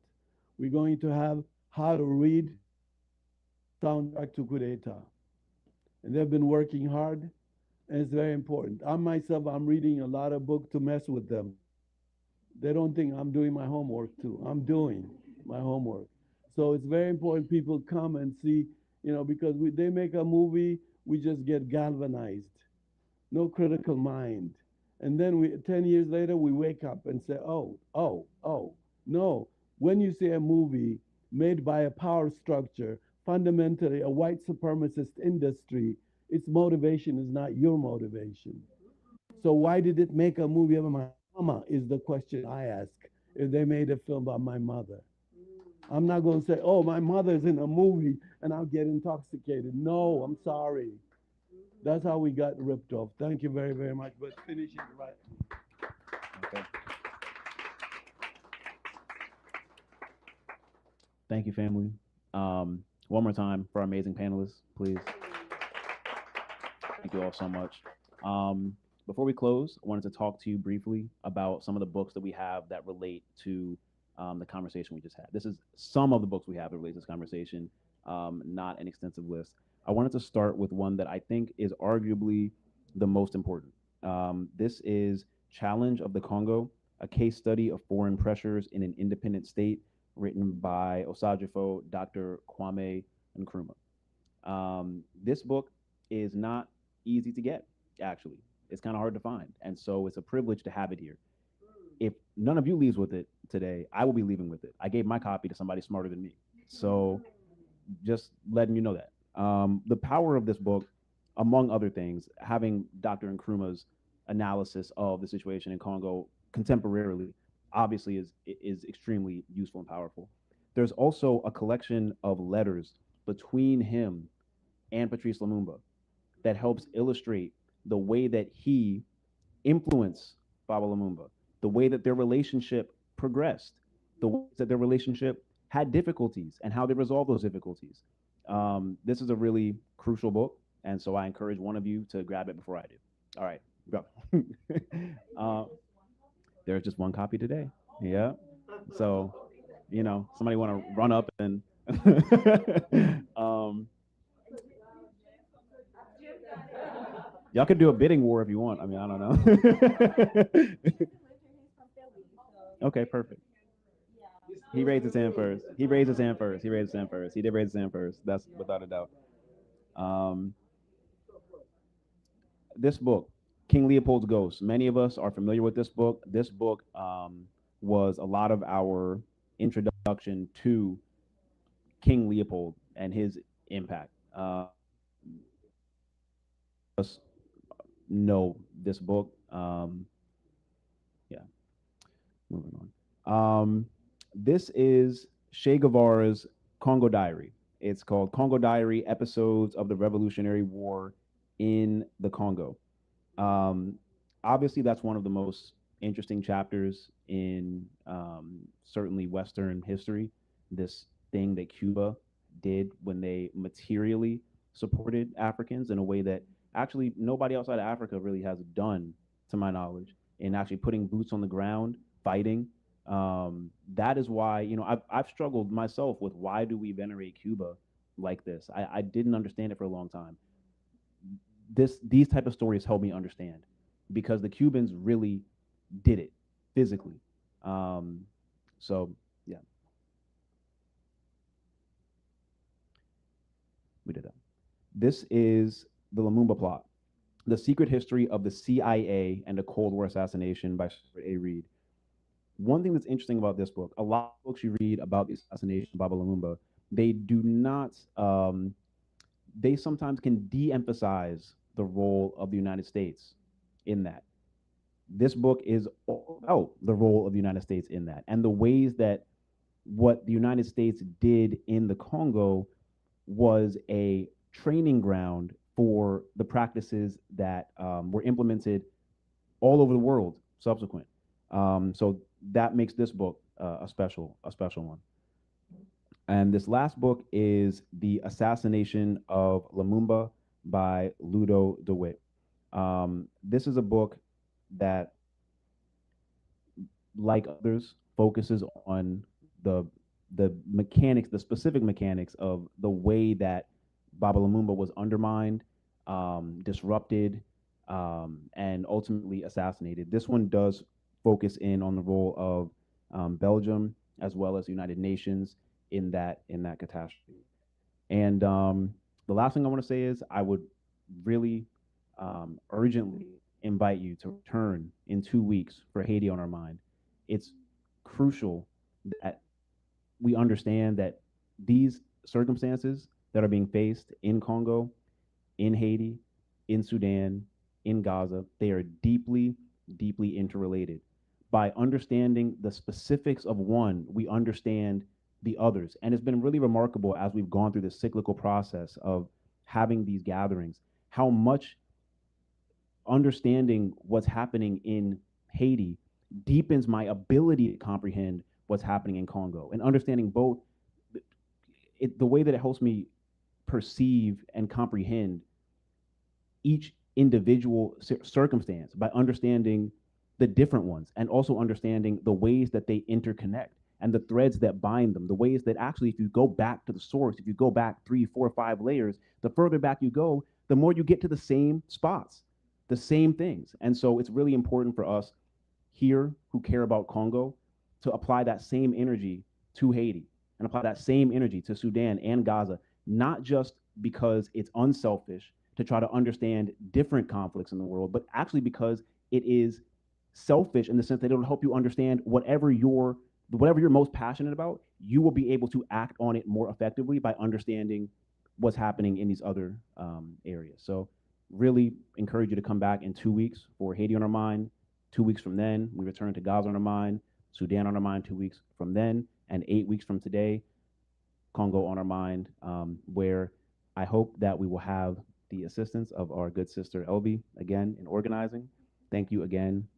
We're going to have how to read soundtrack to Kudeta. and they've been working hard, and it's very important. I myself, I'm reading a lot of books to mess with them. They don't think I'm doing my homework too. I'm doing my homework. So it's very important people come and see, because they make a movie, we just get galvanized, no critical mind. And then 10 years later, we wake up and say, oh, oh, oh. No, when you see a movie made by a power structure, fundamentally a white supremacist industry, its motivation is not your motivation. So why did it make a movie about my mama is the question I ask if they made a film about my mother. I'm not going to say, oh, my mother's in a movie and I'll get intoxicated. No, I'm sorry. That's how we got ripped off. Thank you very, very much. But finish it right. Okay. Thank you, family. One more time for our amazing panelists, please. Thank you all so much. Before we close, I wanted to talk to you briefly about some of the books that we have that relate to the conversation we just had. This is some of the books we have that relate to this conversation, not an extensive list. I wanted to start with one that I think is arguably the most important. This is Challenge of the Congo, a case study of foreign pressures in an independent state, written by Osajifo Dr. Kwame Nkrumah. This book is not easy to get, actually. It's kind of hard to find. And so it's a privilege to have it here. If none of you leaves with it today, I will be leaving with it. I gave my copy to somebody smarter than me. So just letting you know that. The power of this book, among other things, having Dr. Nkrumah's analysis of the situation in Congo contemporarily, obviously is extremely useful and powerful. There's also a collection of letters between him and Patrice Lumumba that helps illustrate the way that he influenced Baba Lumumba, the way that their relationship progressed, the way that their relationship had difficulties and how they resolved those difficulties. This is a really crucial book, and so I encourage one of you to grab it before I do. All right, go. There's just one copy today. Yeah. So, somebody want to run up and y'all could do a bidding war if you want. I mean, I don't know. Okay, perfect. He raised his hand first. He raised his hand first. He raised his hand first. He did raise his hand first. That's without a doubt. This book, King Leopold's Ghost. Many of us are familiar with this book. This book was a lot of our introduction to King Leopold and his impact. Us know this book. Yeah, moving on. This is Che Guevara's Congo Diary. It's called Congo Diary: Episodes of the Revolutionary War in the Congo. Obviously, that's one of the most interesting chapters in certainly Western history. This thing that Cuba did when they materially supported Africans in a way that actually nobody outside of Africa really has done, to my knowledge, in actually putting boots on the ground, fighting. That is why, I've struggled myself with why do we venerate Cuba like this? I didn't understand it for a long time. These type of stories help me understand because the Cubans really did it physically. So yeah, we did that. This is the Lumumba Plot, The Secret History of the CIA and the Cold War Assassination by Stuart A. Reed. One thing that's interesting about this book, a lot of books you read about the assassination of Baba Lumumba, they do not, they sometimes can de-emphasize the role of the United States in that. This book is all about the role of the United States in that and the ways that what the United States did in the Congo was a training ground for the practices that were implemented all over the world subsequent. So that makes this book a special one. And this last book is The Assassination of Lumumba by Ludo DeWitt. This is a book that, like others, focuses on the mechanics, the specific mechanics of the way that Baba Lumumba was undermined, disrupted, and ultimately assassinated. This one does focus in on the role of Belgium as well as the United Nations in that catastrophe. And the last thing I want to say is I would really urgently invite you to return in 2 weeks for Haiti on Our Mind. It's crucial that we understand that these circumstances that are being faced in Congo, in Haiti, in Sudan, in Gaza, they are deeply, deeply interrelated. By understanding the specifics of one, we understand the others. And it's been really remarkable as we've gone through this cyclical process of having these gatherings, how much understanding what's happening in Haiti deepens my ability to comprehend what's happening in Congo, and understanding both the way that it helps me perceive and comprehend each individual circumstance by understanding the different ones, and also understanding the ways that they interconnect and the threads that bind them, the ways that actually, if you go back to the source, if you go back 3, 4, 5 layers, the further back you go, the more you get to the same spots, the same things. And so it's really important for us here who care about Congo to apply that same energy to Haiti and apply that same energy to Sudan and Gaza, not just because it's unselfish to try to understand different conflicts in the world, but actually because it is selfish in the sense that it'll help you understand whatever you're most passionate about. You will be able to act on it more effectively by understanding what's happening in these other areas. So really encourage you to come back in 2 weeks for Haiti on Our Mind. 2 weeks from then, we return to Gaza on Our Mind, Sudan on Our Mind 2 weeks from then, and 8 weeks from today, Congo on Our Mind, where I hope that we will have the assistance of our good sister Elby again in organizing. Thank you again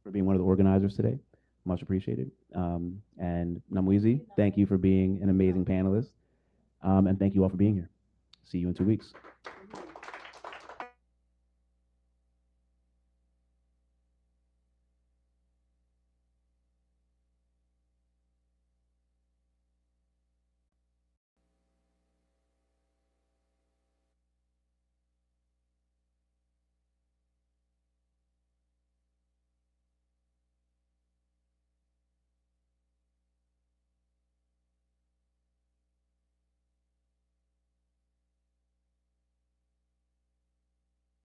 for being one of the organizers today. Much appreciated. And Namwizi, thank you for being an amazing panelist. And thank you all for being here. See you in 2 weeks.